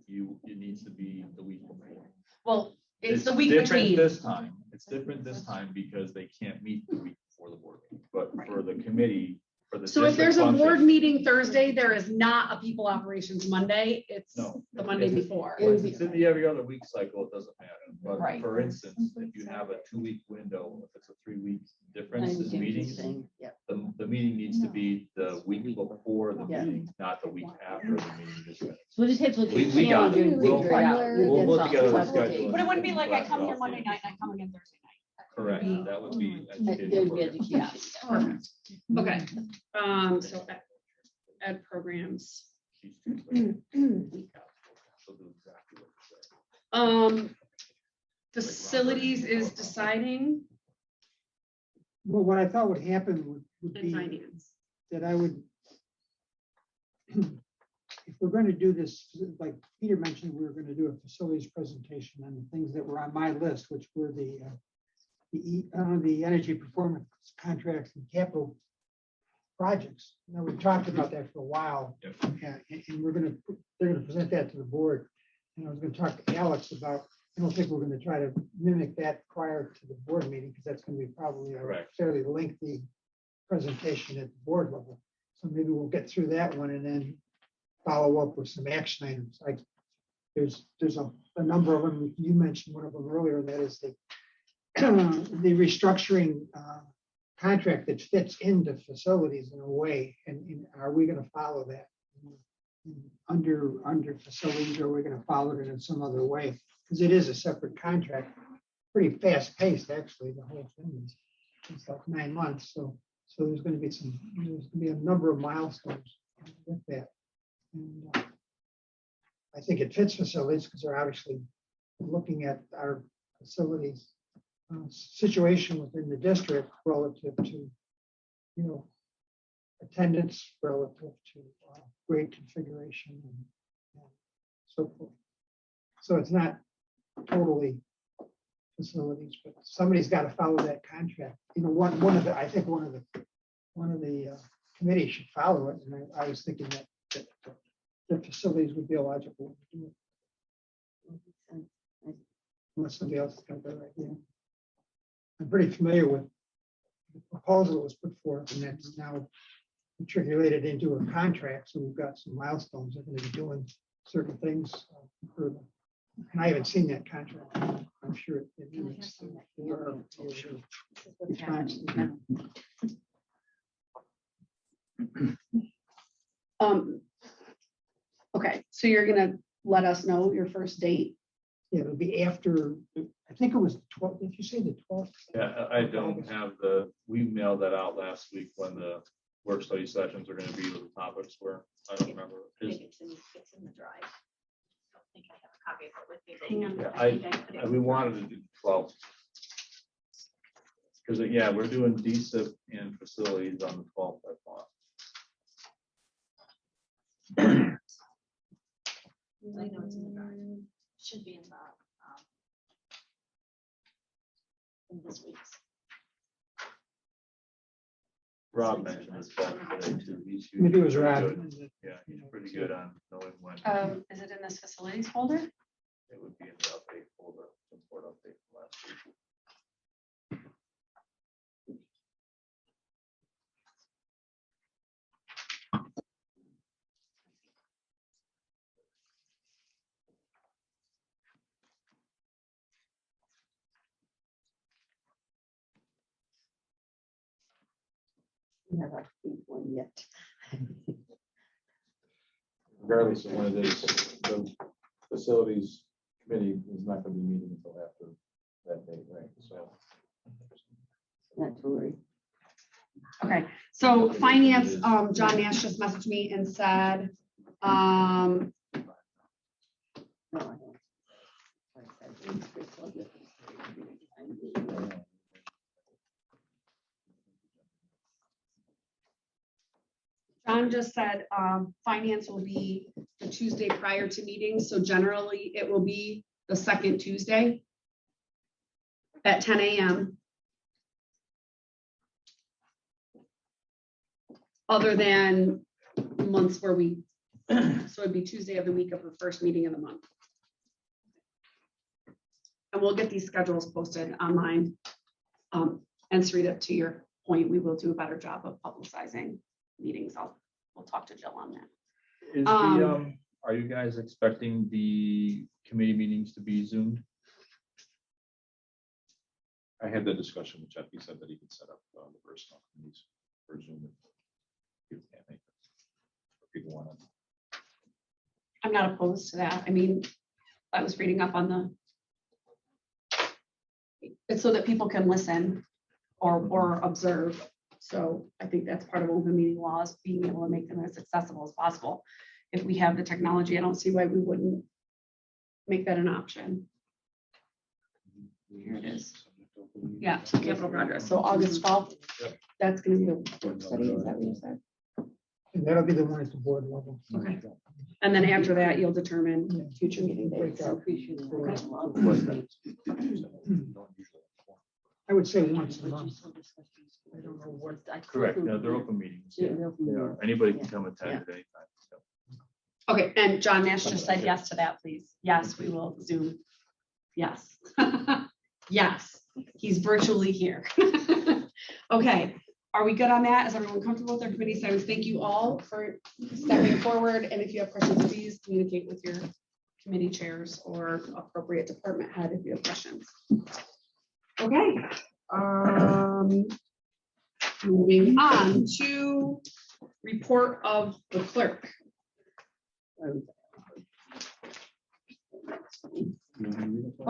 it needs to be the week before. well, it's the week different between. This time, it's different this time because they can't meet the week before the board meeting, but for the committee, for the. So if district there's a board function- meeting Thursday, there is not a people operations Monday, it's No. the Monday If it- before. If it's in the every other week cycle, it doesn't matter. But Right. for instance, if you have a 2-week window, if it's a 3-week difference in meetings, Yeah. the meeting needs to be the week before the Yeah. meeting, not the week after the meeting. Just- So we'll just have to look at We the got it. calendar and We'll- figure it out. we'll put That's together the all. schedule. But it wouldn't be like I come here Off. Monday night and I come again Thursday night. Correct, that would be. That would be educational education. Yes, perfect. Okay, so ed programs. program. So do exactly what you said. Facilities is deciding Well, what I thought would happen would and be finance. that I would, if we're going to do this, like Peter mentioned, we were going to do a facilities presentation on the things that were on my list, which were the energy performance contracts and capital projects. Now, we've talked about that for a while. Yep. And they're going to present that to the board. And I was going to talk to Alex about, I don't think we're going to try to mimic that prior to the board meeting, because that's going to be probably a Correct. fairly lengthy presentation at the board level. So maybe we'll get through that one and then follow up with some action items. Like there's a number of them. You mentioned one of them earlier, and that is the the restructuring contract that fits into facilities in a way. And are we going to follow that under facilities, or are we going to follow it in some other way? Because it is a separate contract, pretty fast paced, actually. The whole thing is it's like 9 months. So there's going to be a number of milestones with that. And I think it fits facilities because they're obviously looking at our facilities situation within the district relative to, attendance, relative to grade configuration and so forth. So it's not totally facilities, but somebody's got to follow that contract. I think one of the committees should follow it, and I was thinking that the facilities would be a logical way to do it. Unless somebody else has got that idea. I'm pretty familiar with the proposal that was put forth, and that's now matriculated into a contract. So we've got some milestones. They're going to be doing certain things for them. And I haven't seen that contract. I'm sure it needs to. Okay, so you're gonna let us know your first date? Yeah, it'll be after, I think it was 12, did you say the 12th? Yeah, I don't have we mailed that out last week when the work study sessions are gonna be, what the topics were. I don't remember. It's in the drive. I don't think I have a copy of it with me. but Hang on. Yeah, I think I put it in we the wanted to do 12. Because, yeah, we're doing DSIP and facilities on the 12th, I thought. I know it's in the drive. Should be in the, in this week's. Rob mentioned this today too. He's Maybe it was pretty Rob. good. Yeah, he's pretty good on knowing when. Is it in this facilities folder? It would be in the update folder, report update from last week. We have our big one yet. Regardless of when it is, the facilities committee is not gonna be meeting until after that date, right? So. Not to worry. Okay, so finance, John Nash just messaged me and said, No, I don't. John just said, finance will be the Tuesday prior to meetings, so generally it will be the second Tuesday at 10 a.m. Other than months where so it'd be Tuesday of the week of the first meeting of the month. And we'll get these schedules posted online. And Sarita, to your point, we will do a better job of publicizing meetings. We'll talk to Jill on that. Is are you guys expecting the committee meetings to be Zoomed? I had that discussion with Jeff. He said that he could set up the personal committees for Zoom. If people can't make it. If people want to. I'm not opposed to that. I mean, I was reading up on it's so that people can listen or observe. So I think that's part of open meeting laws, being able to make them as accessible as possible. If we have the technology, I don't see why we wouldn't make that an option. Here it is. Yeah, capital progress. So August 12th, that's going to be the work study. Is that what you said? And that'll be the one at the board level. Okay. And then after that, you'll determine future meeting dates. So appreciate it. I would say once a month. I don't know what. Correct. No, they're open meetings. Yeah, Yeah, they're open they are. meetings. Anybody can Yeah. come attend at any time. So. Okay, and John Nash just said yes to that, please. Yes, we will Zoom. Yes. Yes, he's virtually here. Okay, are we good on that? Is everyone comfortable with their committee assignments? Thank you all for stepping forward. And if you have questions, please communicate with your committee chairs or appropriate department head if you have questions. Okay. Moving on to report of the clerk. Oh,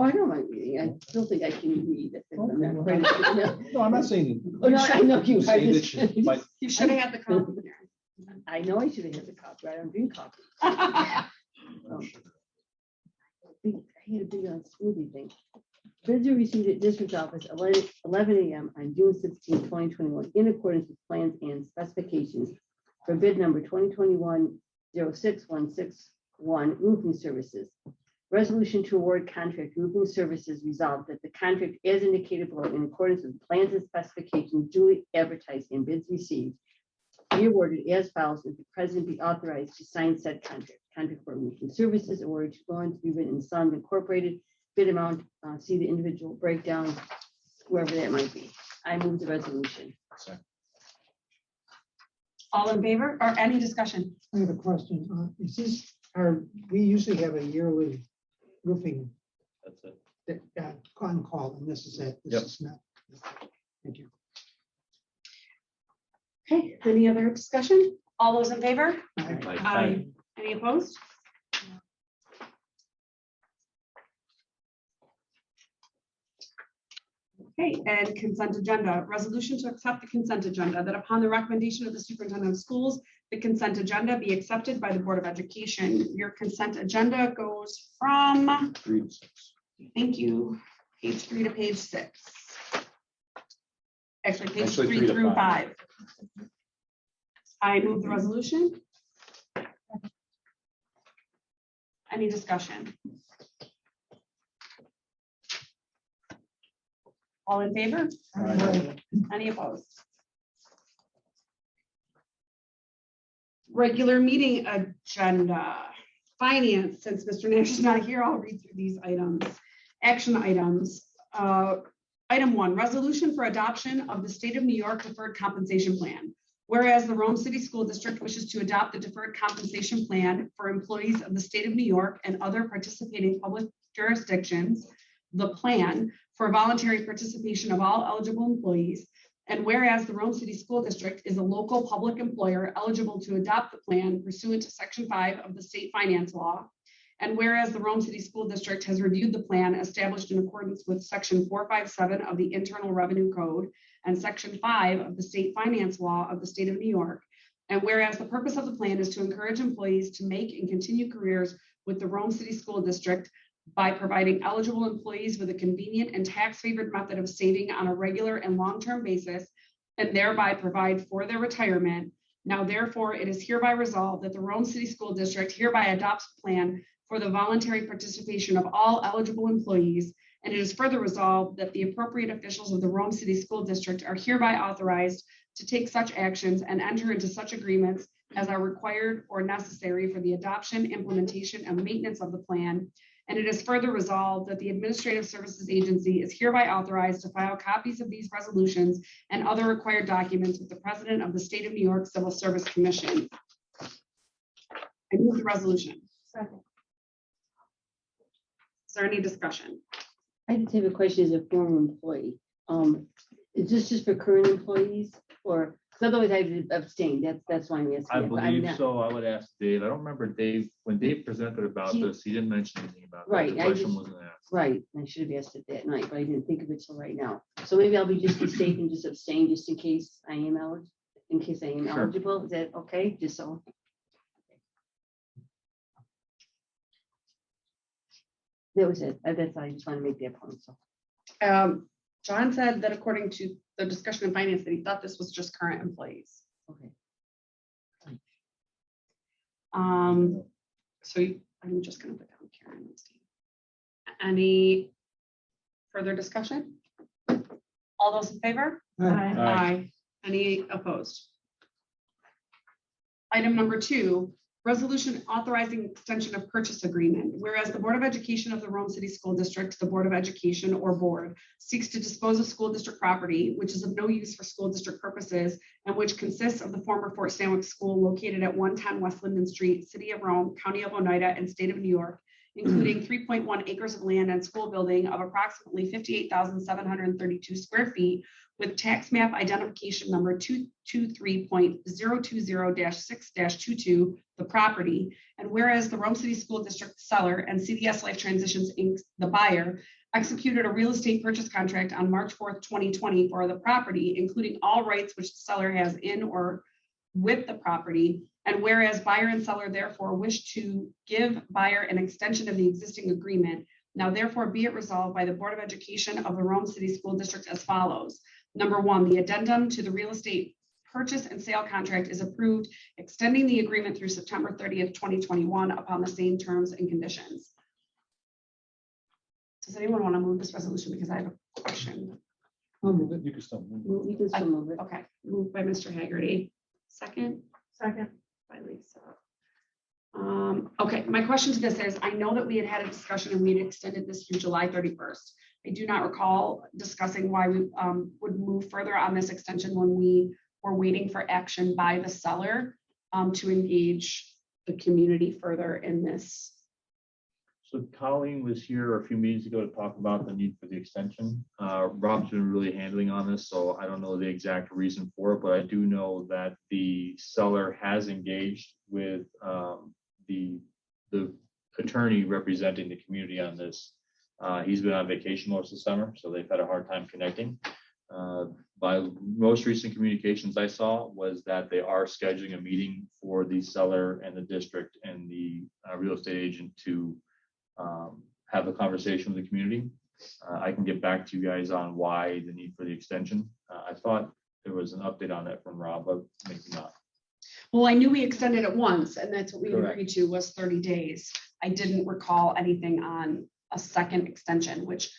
I know my reading. I don't think I can read it. I'm not afraid of it. No, I'm not saying. Oh, no, I know you. I Say that just- you might- You should have had the copy here. I know I should have had the copy. I don't drink coffee. Okay. I had a big smoothie thing. Bids were received at district office 11 a.m. on June 16, 2021, in accordance with plans and specifications for bid number 2021-06161 roofing services. Resolution to award contract roofing services resolved that the contract as indicated below in accordance with plans and specifications duly advertised and bids received be awarded as follows, that the president be authorized to sign said contract. Contract for roofing services awarded to Lawrence Beaver and Sons Incorporated. Bid amount, see the individual breakdown, wherever that might be. I move the resolution. All in favor or any discussion? I have a question. Is this we usually have a yearly roofing That's it. on call, and this is it. This Yep. is not. Thank you. Okay, any other discussion? All those in favor? Aye. Aye. Any opposed? Okay, and consent agenda, resolution to accept the consent agenda, that upon the recommendation of the superintendent of schools, the consent agenda be accepted by the Board of Education. Your consent agenda goes from, 3 to 6. thank you, page 3 to page 6. Actually, page Actually, 3 3 to through 5. 5. I move the resolution. Any discussion? All in favor? Any opposed? Regular meeting agenda. Finance, since Mr. Nash is not here, I'll read through these items. Action items. Item 1, resolution for adoption of the State of New York Deferred Compensation Plan. Whereas the Rome City School District wishes to adopt the deferred compensation plan for employees of the state of New York and other participating public jurisdictions, the plan for voluntary participation of all eligible employees. And whereas the Rome City School District is a local public employer eligible to adopt the plan pursuant to Section 5 of the state finance law. And whereas the Rome City School District has reviewed the plan established in accordance with Section 457 of the Internal Revenue Code and Section 5 of the state finance law of the state of New York. And whereas the purpose of the plan is to encourage employees to make and continue careers with the Rome City School District by providing eligible employees with a convenient and tax-favored method of saving on a regular and long-term basis, and thereby provide for their retirement. Now, therefore, it is hereby resolved that the Rome City School District hereby adopts a plan for the voluntary participation of all eligible employees, and it is further resolved that the appropriate officials of the Rome City School District are hereby authorized to take such actions and enter into such agreements as are required or necessary for the adoption, implementation, and maintenance of the plan. And it is further resolved that the Administrative Services Agency is hereby authorized to file copies of these resolutions and other required documents with the President of the State of New York Civil Service Commission. I move the resolution. Second. Is there any discussion? I just have a question as a former employee. Is this just for current employees or, because otherwise I abstain, that's why I'm asking. I that, but I'm believe not- so. I would ask Dave. I don't remember Dave, when Dave presented about He- this, he didn't mention anything about that. Right, The I question just- wasn't asked. Right, I should have asked it that night, but I didn't think of it till right now. So maybe I'll be safe and just abstain just in case I am eligible, Sure. eligible. Is that okay? Just so. That was it. That's all. I just want to make that point. So. John said that according to the discussion in finance, that he thought this was just current employees. Okay. So I'm just gonna put down Karen and Steve. Any further discussion? All those in favor? Aye. Any opposed? Item number 2, resolution authorizing extension of purchase agreement. Whereas the Board of Education of the Rome City School District, the Board of Education or board, seeks to dispose of school district property, which is of no use for school district purposes, and which consists of the former Fort Stanwix School located at 110 West Linden Street, City of Rome, County of Oneida, and State of New York, including 3.1 acres of land and school building of approximately 58,732 square feet, with tax map identification number 223.020-6-22, the property. And whereas the Rome City School District seller and CDS Life Transitions Inc., the buyer, executed a real estate purchase contract on March 4th, 2020 for the property, including all rights which the seller has in or with the property. And whereas buyer and seller therefore wish to give buyer an extension of the existing agreement, now therefore be it resolved by the Board of Education of the Rome City School District as follows. Number 1, the addendum to the real estate purchase and sale contract is approved, extending the agreement through September 30th, 2021 upon the same terms and conditions. Does anyone want to move this resolution? Because I have a question. You can still move. You can still move it. Okay, moved by Mr. Haggerty. Second? Second. By Lisa. Okay, my question to this is, I know that we had a discussion and we had extended this through July 31st. I do not recall discussing why we would move further on this extension when we were waiting for action by the seller to engage the community further in this. So Colleen was here a few meetings ago to talk about the need for the extension. Rob's been really handling on this, so I don't know the exact reason for it, but I do know that the seller has engaged with the attorney representing the community on this. He's been on vacation most of the summer, so they've had a hard time connecting. By most recent communications I saw was that they are scheduling a meeting for the seller and the district and the real estate agent to have a conversation with the community. I can get back to you guys on why the need for the extension. I thought there was an update on that from Rob, but maybe not. Well, I knew we extended it once, and that's what we Correct. agreed to was 30 days. I didn't recall anything on a second extension, which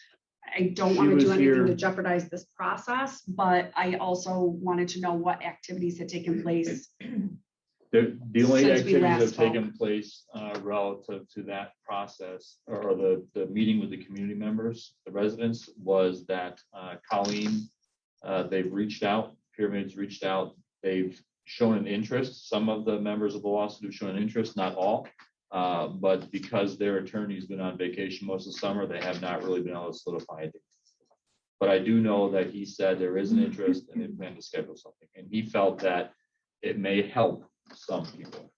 I don't She want to was do anything here- to jeopardize this process, but I also wanted to know what activities had taken place. The only Since we activities last have spoke. taken place relative to that process or the meeting with the community members, the residents, was that Colleen, they've reached out, Pyramids reached out, they've shown an interest. Some of the members of the lawsuit have shown an interest, not all. But because their attorney's been on vacation most of the summer, they have not really been able to solidify it. But I do know that he said there is an interest and they plan to schedule something. And he felt that it may help some people.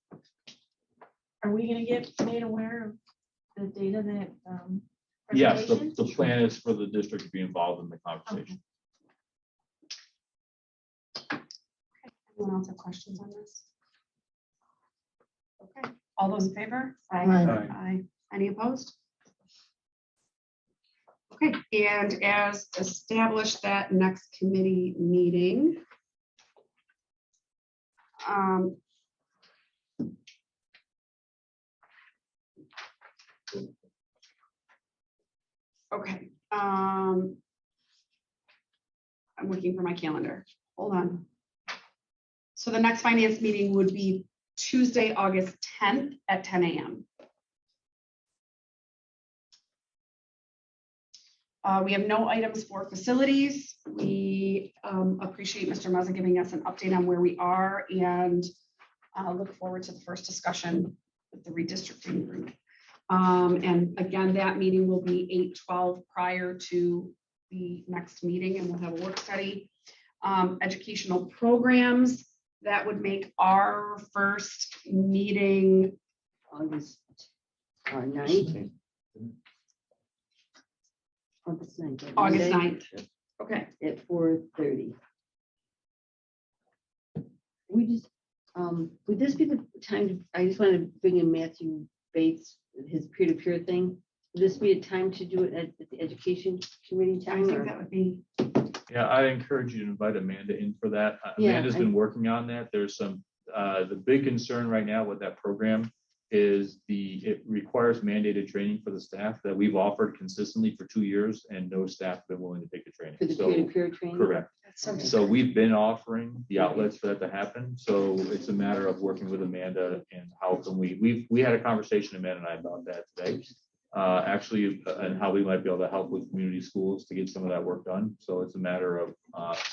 Are we gonna get made aware of the data that? Yes, the presentation? plan is for the district to be involved in the conversation. Anyone else have questions on this? Okay, all those in favor? Aye. Aye. Any opposed? Okay, and as established, that next committee meeting. Okay, I'm looking for my calendar. Hold on. So the next finance meeting would be Tuesday, August 10th at 10 a.m. We have no items for facilities. We appreciate Mr. Muzza giving us an update on where we are and look forward to the first discussion with the redistricting group. And again, that meeting will be 8/12 prior to the next meeting, and we'll have a work study. Educational programs, that would make our first meeting August 9th. August 9th. August Monday 9th. Okay, At 4:30. We just, would this be the time, I just wanted to bring in Matthew Bates, his peer-to-peer thing. Would this be a time to do it at the education committee I time? think or- that would be, Yeah, I encourage you to invite Amanda in for that. Yeah, Amanda's been working on that. There's some, the big concern right now with that program is it requires mandated training for the staff that we've offered consistently for 2 years and no staff have been willing to take the training. For the So, peer-to-peer training? correct. that's so So we've been offering the outlets for that to happen. So it's a matter of working with Amanda and how can we had a conversation, Amanda and I, about that today. Actually, and how we might be able to help with community schools to get some of that work done. So it's a matter of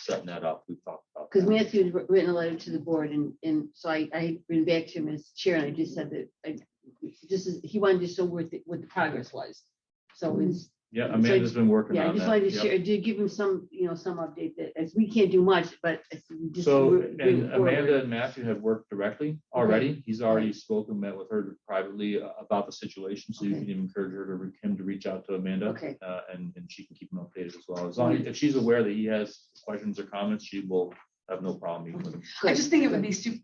setting that up. We've talked about Because that. Matthew's written a letter to the board and so I went back to him as chair and I just said that he wanted to show what the progress was. So it's, Yeah, Amanda's been working yeah, I on just that. wanted to Yep. share, to give him some, some update that as we can't do much, but. we just- So, we're and moving forward. Amanda and Matthew have worked directly already. He's already spoken, met with her privately about the situation. So you Okay. can encourage him to reach out to Amanda. Okay. And she can keep him updated as well. As long as, if she's aware that he has questions or comments, she will have no problem meeting with him. I just think it would be super,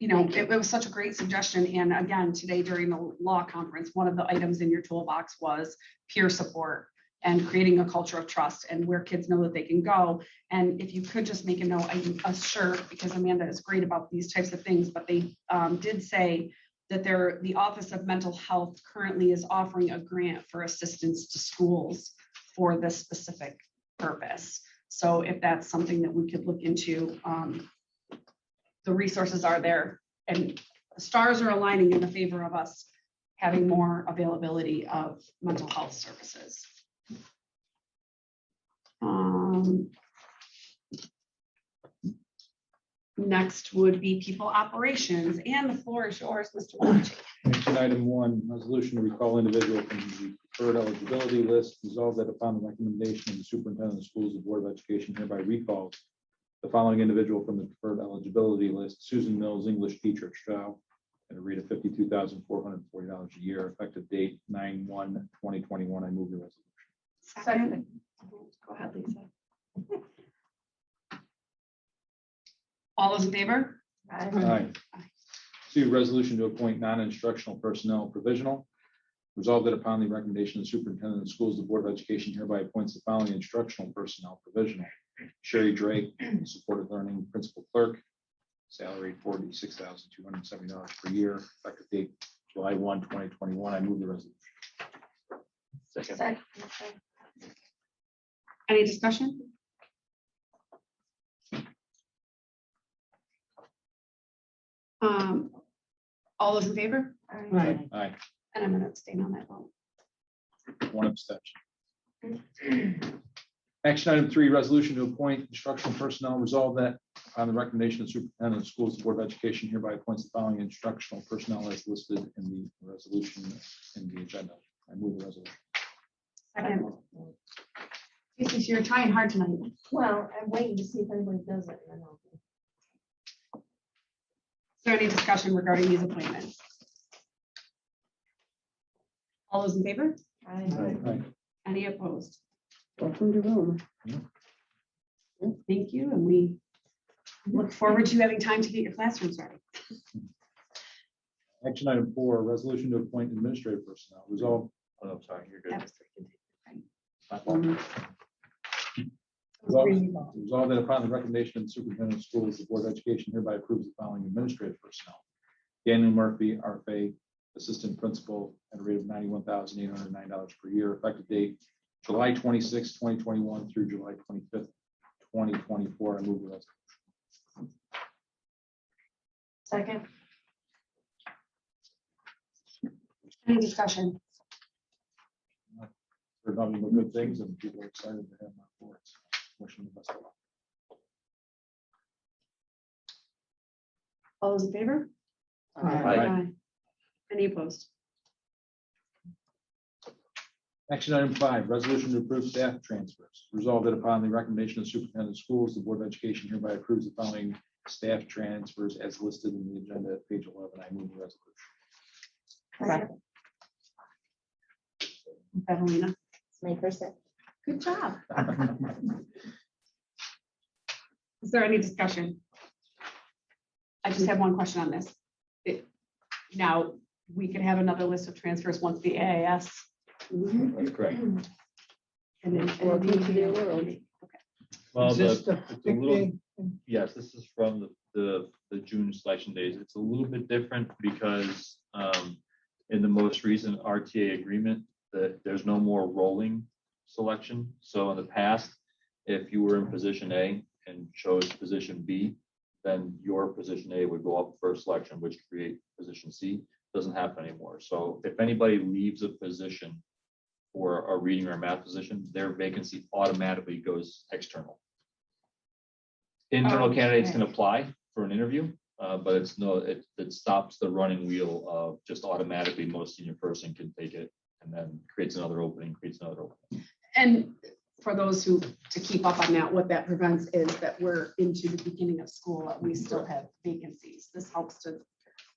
it was such a great suggestion. And again, today during the law conference, one of the items in your toolbox was peer support and creating a culture of trust and where kids know that they can go. And if you could just make a note, a shirt, because Amanda is great about these types of things, but they did say that the Office of Mental Health currently is offering a grant for assistance to schools for this specific purpose. So if that's something that we could look into, the resources are there and the stars are aligning in the favor of us having more availability of mental health services. Next would be people operations, and the floor is yours, Mr. Wojcik. Action item 1, resolution to recall individual from the preferred eligibility list. Resolved that upon the recommendation of the superintendent of the schools, the Board of Education hereby recalls the following individual from the preferred eligibility list: Susan Mills, English teacher at Stroud, at a rate of $52,440 a year, effective date 9/1/2021. I move the resolution. Second. Go ahead, Lisa. All those in favor? Aye. C, resolution to appoint non-instructional personnel provisional. Resolved that upon the recommendation of the superintendent of schools, the Board of Education hereby appoints the following instructional personnel provisional. Sherry Drake, supported learning principal clerk, salary $46,270 per year, effective date July 1, 2021. I move the resolution. Second. Any discussion? All those in favor? Right. Aye. And I'm gonna abstain on that vote. One abstention. Action item 3, resolution to appoint instructional personnel. Resolved that on the recommendation of the superintendent of schools, the Board of Education hereby appoints the following instructional personnel as listed in the resolution in the agenda. I move the resolution. Second. Casey, so you're trying hard tonight. Well, I'm waiting to see if anybody does it. and then I'll- Is there any discussion regarding these appointments? All those in favor? Aye. Any opposed? Welcome to Rome. Thank you, and we look forward to having time to get your classrooms ready. Action item 4, resolution to appoint administrative personnel. Resolved. Oh, no, sorry, you're That good. was three. Resolved that upon the recommendation of the superintendent of schools, the Board of Education hereby approves the following administrative personnel. Daniel Murphy, RFA, assistant principal, at a rate of $91,809 per year, effective date July 26, 2021 through July 25th, 2024. I move the resolution. Second. Any discussion? Heard nothing but good things, and people are excited to have my board. So wish them the best of luck. All those in favor? Aye. Any opposed? Action item 5, resolution to approve staff transfers. Resolved that upon the recommendation of the superintendent of schools, the Board of Education hereby approves the following staff transfers as listed in the agenda at page 11. I move the resolution. Evelina. My first set. Good job. Is there any discussion? I just have one question on this. Now, we could have another list of transfers once the AIS. That's correct. And then. Welcome to their world. Well, Is this the it's a little, big yes, this is from the June selection days. It's a little bit different because in the most recent RTA agreement, there's no more rolling selection. So in the past, if you were in position A and chose position B, then your position A would go up first selection, which create position C. Doesn't happen anymore. So if anybody leaves a position for a reading or math position, their vacancy automatically goes external. Internal candidates can apply for an interview, but it stops the running wheel of just automatically most senior person can take it and then creates another opening. And for those who, to keep up on that, what that prevents is that we're into the beginning of school, we still have vacancies. This helps to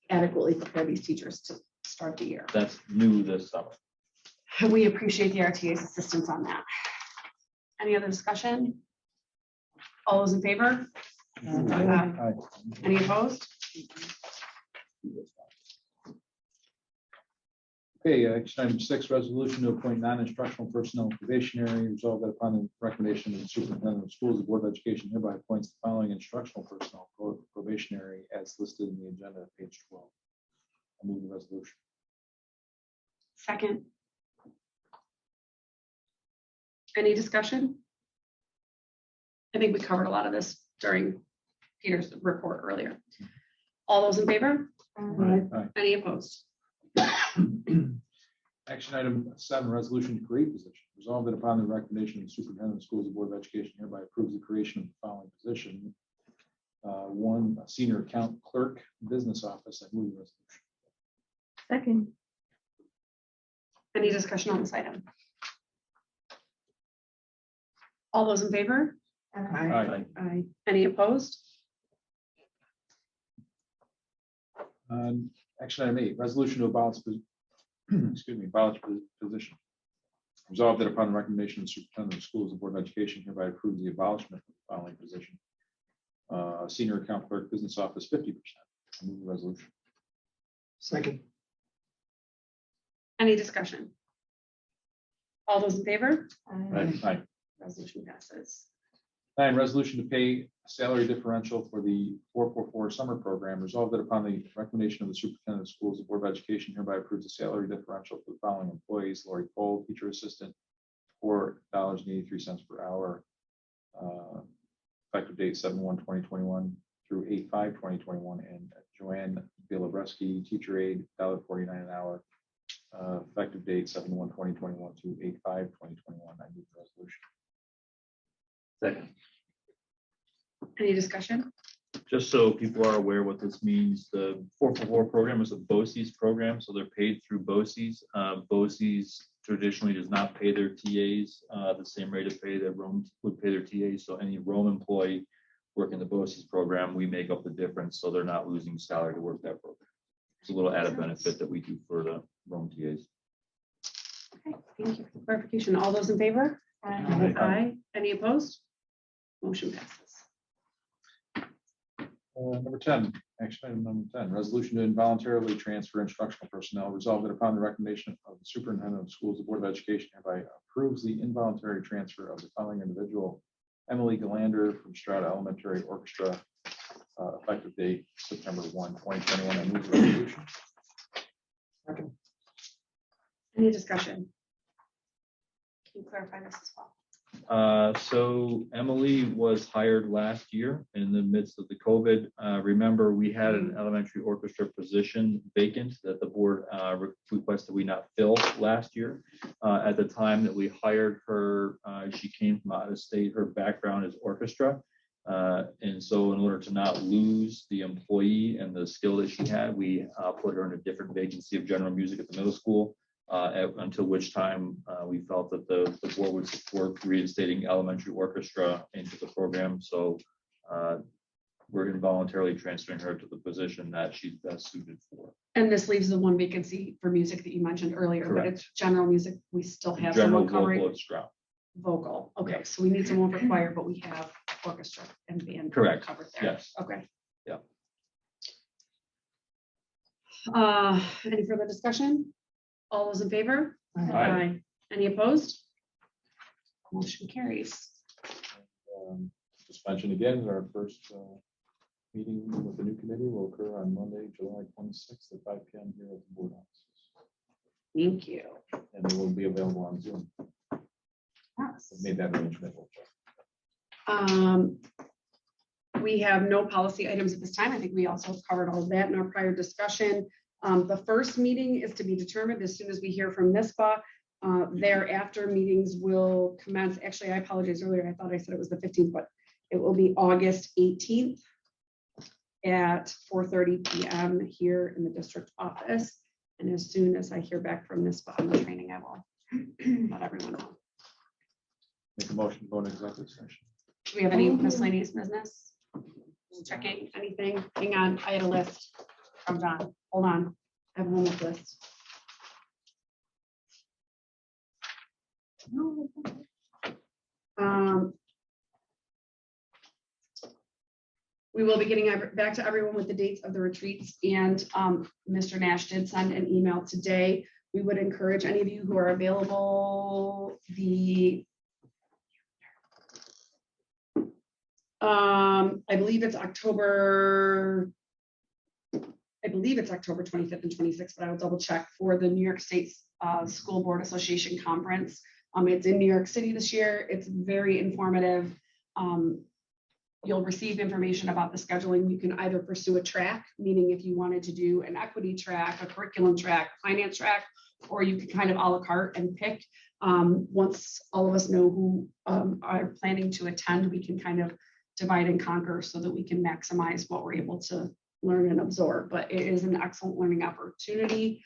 adequately prepare these teachers to start the year. That's new this summer. We appreciate the RTA's assistance on that. Any other discussion? All those in favor? Aye. Any opposed? Okay, action item 6, resolution to appoint non-instructional personnel probationary. Resolved that upon the recommendation of the superintendent of schools, the Board of Education hereby appoints the following instructional personnel probationary as listed in the agenda at page 12. I move the resolution. Second. Any discussion? I think we covered a lot of this during Peter's report earlier. All those in favor? Aye. Any opposed? Action item 7, resolution to create position. Resolved that upon the recommendation of the superintendent of schools, the Board of Education hereby approves the creation of the following position. 1, senior account clerk, business office. I move the resolution. Second. Any discussion on this item? All those in favor? Aye. Aye. Any opposed? Action item 8, resolution to abolish, excuse me, abolish position. Resolved that upon the recommendation of the superintendent of schools, the Board of Education hereby approves the abolishment of the following position. Senior account clerk, business office, 50%. Move the resolution. Second. Any discussion? All those in favor? Aye. Resolution passes. 9, resolution to pay salary differential for the 444 summer program. Resolved that upon the recommendation of the superintendent of schools, the Board of Education hereby approves the salary differential for the following employees: Lori Cole, teacher assistant, $4.83 per hour, effective date 7/1/2021 through 8/5/2021, and Joanne Bilabreski, teacher aide, $1.49 an hour, effective date 7/1/2021 through 8/5/2021. I move the resolution. Second. Any discussion? Just so people are aware what this means, the 444 program is a BOCES program, so they're paid through BOCES. BOCES traditionally does not pay their TAs the same rate of pay that Rome would pay their TAs. So any Rome employee working the BOCES program, we make up the difference, so they're not losing salary to work that program. It's a little added benefit that we do for the Rome TAs. Okay, thank you for the clarification. All those in favor? Aye. Any opposed? Motion passes. Number 10, action item number 10, resolution to involuntarily transfer instructional personnel. Resolved that upon the recommendation of the superintendent of schools, the Board of Education hereby approves the involuntary transfer of the following individual: Emily Galander from Strata Elementary Orchestra, effective date September 1/2021. I move the resolution. Second. Any discussion? Can you clarify this as well? So Emily was hired last year in the midst of the COVID. Remember, we had an elementary orchestra position vacant that the board requested we not fill last year. At the time that we hired her, she came from out of state. Her background is orchestra. And so in order to not lose the employee and the skill that she had, we put her in a different vacancy of general music at the middle school. Until which time we felt that the board would support reinstating elementary orchestra into the program. So we're involuntarily transferring her to the position that she's best suited for. And this leaves the one vacancy for music that you mentioned earlier, but it's general music. We still have General someone covering vocal at Stroud. vocal. Okay, so we need someone for choir, but we have orchestra and band Correct. covered there. Yes. Okay. Yeah. Any further discussion? All those in favor? Aye. Any opposed? Motion carries. Just mention again, our first meeting with the new committee will occur on Monday, July 26th at 5 p.m. here at the board offices. Thank you. And it will be available on Zoom. Yes. I've made that arrangement. We have no policy items at this time. I think we also covered all of that in our prior discussion. The first meeting is to be determined as soon as we hear from NISBA. Thereafter, meetings will commence. Actually, I apologize earlier. I thought I said it was the 15th, but it will be August 18th at 4:30 p.m. here in the district office. And as soon as I hear back from NISBA on the training, I will let everyone know. Make a motion to go into executive session. Do we have any miscellaneous business? Just checking anything? Hang on, I had a list from John. Hold on. I have one with list. We will be getting back to everyone with the dates of the retreats, and Mr. Nash did send an email today. We would encourage any of you who are available I believe it's October 25th and 26th, but I will double check for the New York State School Board Association Conference. It's in New York City this year. It's very informative. You'll receive information about the scheduling. You can either pursue a track, meaning if you wanted to do an equity track, a curriculum track, finance track, or you could kind of a la carte and pick. Once all of us know who are planning to attend, we can kind of divide and conquer so that we can maximize what we're able to learn and absorb. But it is an excellent learning opportunity.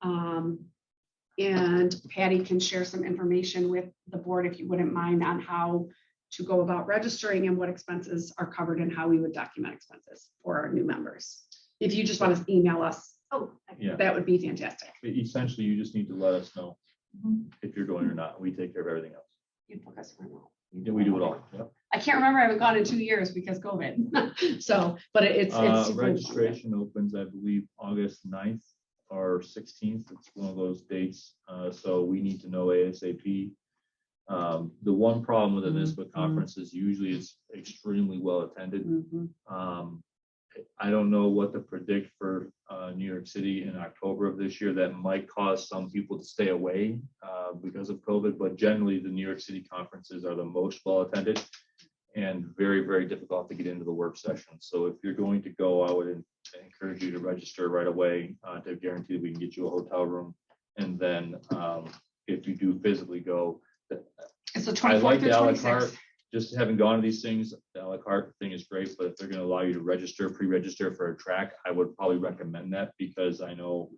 And Patty can share some information with the board, if you wouldn't mind, on how to go about registering and what expenses are covered and how we would document expenses for our new members. If you just want to email us, Yeah. that would be fantastic. Essentially, you just need to let us know if you're going or not. We take care of everything else. You book us for remote. Yeah, we do it all. Yep. I can't remember. I haven't gone in 2 years because COVID. So, but it's super informative. Registration opens, I believe, August 9th or 16th. It's one of those dates. So we need to know ASAP. The one problem with the NISBA conference is usually it's extremely well attended. I don't know what to predict for New York City in October of this year. That might cause some people to stay away because of COVID, but generally the New York City conferences are the most well attended and very, very difficult to get into the work session. So if you're going to go, I would encourage you to register right away to guarantee that we can get you a hotel room. And then if you do physically go, It's the I 24th like through the a la carte. 26th. Just having gone to these things, the a la carte thing is great, but if they're gonna allow you to register, pre-register for a track, I would probably recommend that because I know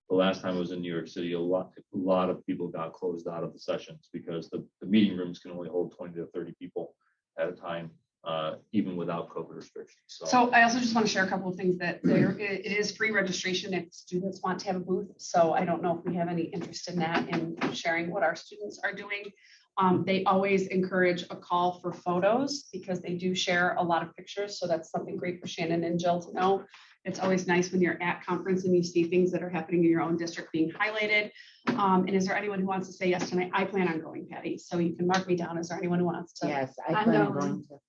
the last time I was in New York City, a lot of people got closed out of the sessions because the meeting rooms can only hold 20 to 30 people at a time, even without COVID restrictions. So I also just want to share a couple of things that it is free registration if students want to have a booth. So I don't know if we have any interest in that and sharing what our students are doing. They always encourage a call for photos because they do share a lot of pictures. So that's something great for Shannon and Jill to know. It's always nice when you're at conference and you see things that are happening in your own district being highlighted. And is there anyone who wants to say yes tonight? I plan on going, Patty. So you can mark me down. Is there anyone who wants to? Yes, I I'm plan on going. going to.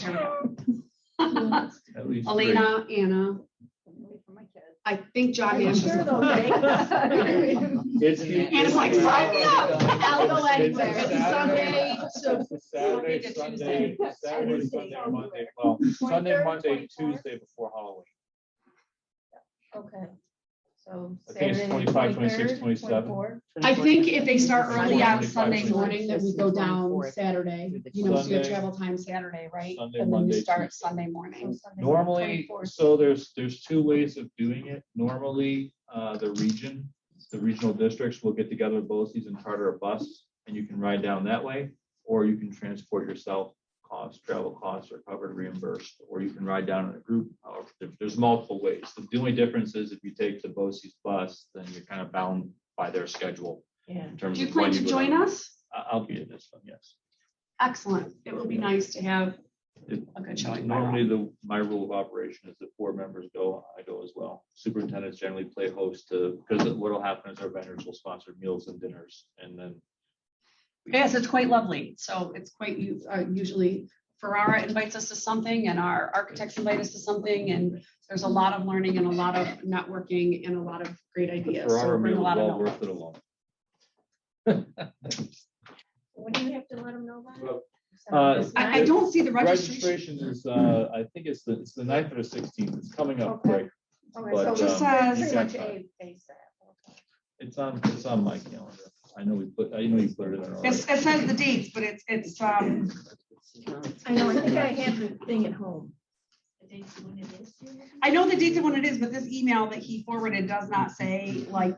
There we go. At least Elena, Anna, I think John Nash is. It's Anna's like, sign me up. I'll go anywhere. It's Sunday Saturday, to Sunday, Saturday, Sunday, Monday. Well, Sunday, 23rd, Monday, 24th. Tuesday before Halloween. Okay. So. I think it's Saturday, 25, 26, 23rd, 27. 24th. I think if they start early on 25, Sunday 26. morning, then we go down Saturday, you know, so you have Sunday. travel time Saturday, right? Sunday, And then you Monday, start Tuesday. Sunday morning. Sunday, Normally, 24th. so there's two ways of doing it. Normally, the regional districts will get together with BOCES and charter a bus, and you can ride down that way, or you can transport yourself. Travel costs are covered, reimbursed, or you can ride down in a group. However, there's multiple ways. The only difference is if you take the BOCES bus, then you're kind of bound by their schedule. Yeah. In terms Do you of plan when to go join down. us? I'll be at this one, yes. Excellent. It will be nice to have a good showing. Normally, my rule of operation is that 4 members go, I go as well. Superintendents generally play host to, because what will happen is our vendors will sponsor meals and dinners, and then. Yes, it's quite lovely. So it's quite usually Ferrara invites us to something and our architects invite us to something. And there's a lot of learning and a lot of networking and a lot of great ideas. So Ferrara bring a meal is lot of well knowledge. worth it alone. What do you have to let them know about? I don't see the registration. Registration is, I think it's the 9th or the 16th. It's coming up quick. Okay, But, so it just you says- got Pretty much time. ASAP. It's on my calendar. I know you put it in already. It says the dates, but it's I know, I think I have the thing at home. I know the dates and when it is, but this email that he forwarded does not say like,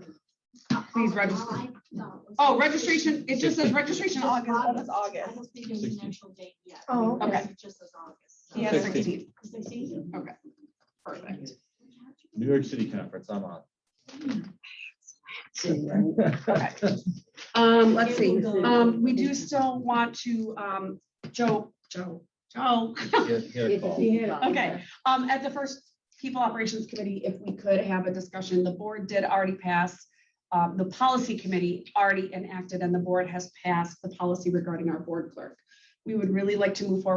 please register. Oh, registration, it just says registration August. That is August. I don't think there's an actual date yet. Oh, okay. It just says August. Yeah, 16th. 16th. Okay, perfect. New York City conference, I'm on. Okay. Let's see, we do still want to, Joe. Here, call. Okay, at the first People Operations Committee, if we could have a discussion, the board did already pass, the policy committee already enacted, and the board has passed the policy regarding our board clerk. We would really like to move forward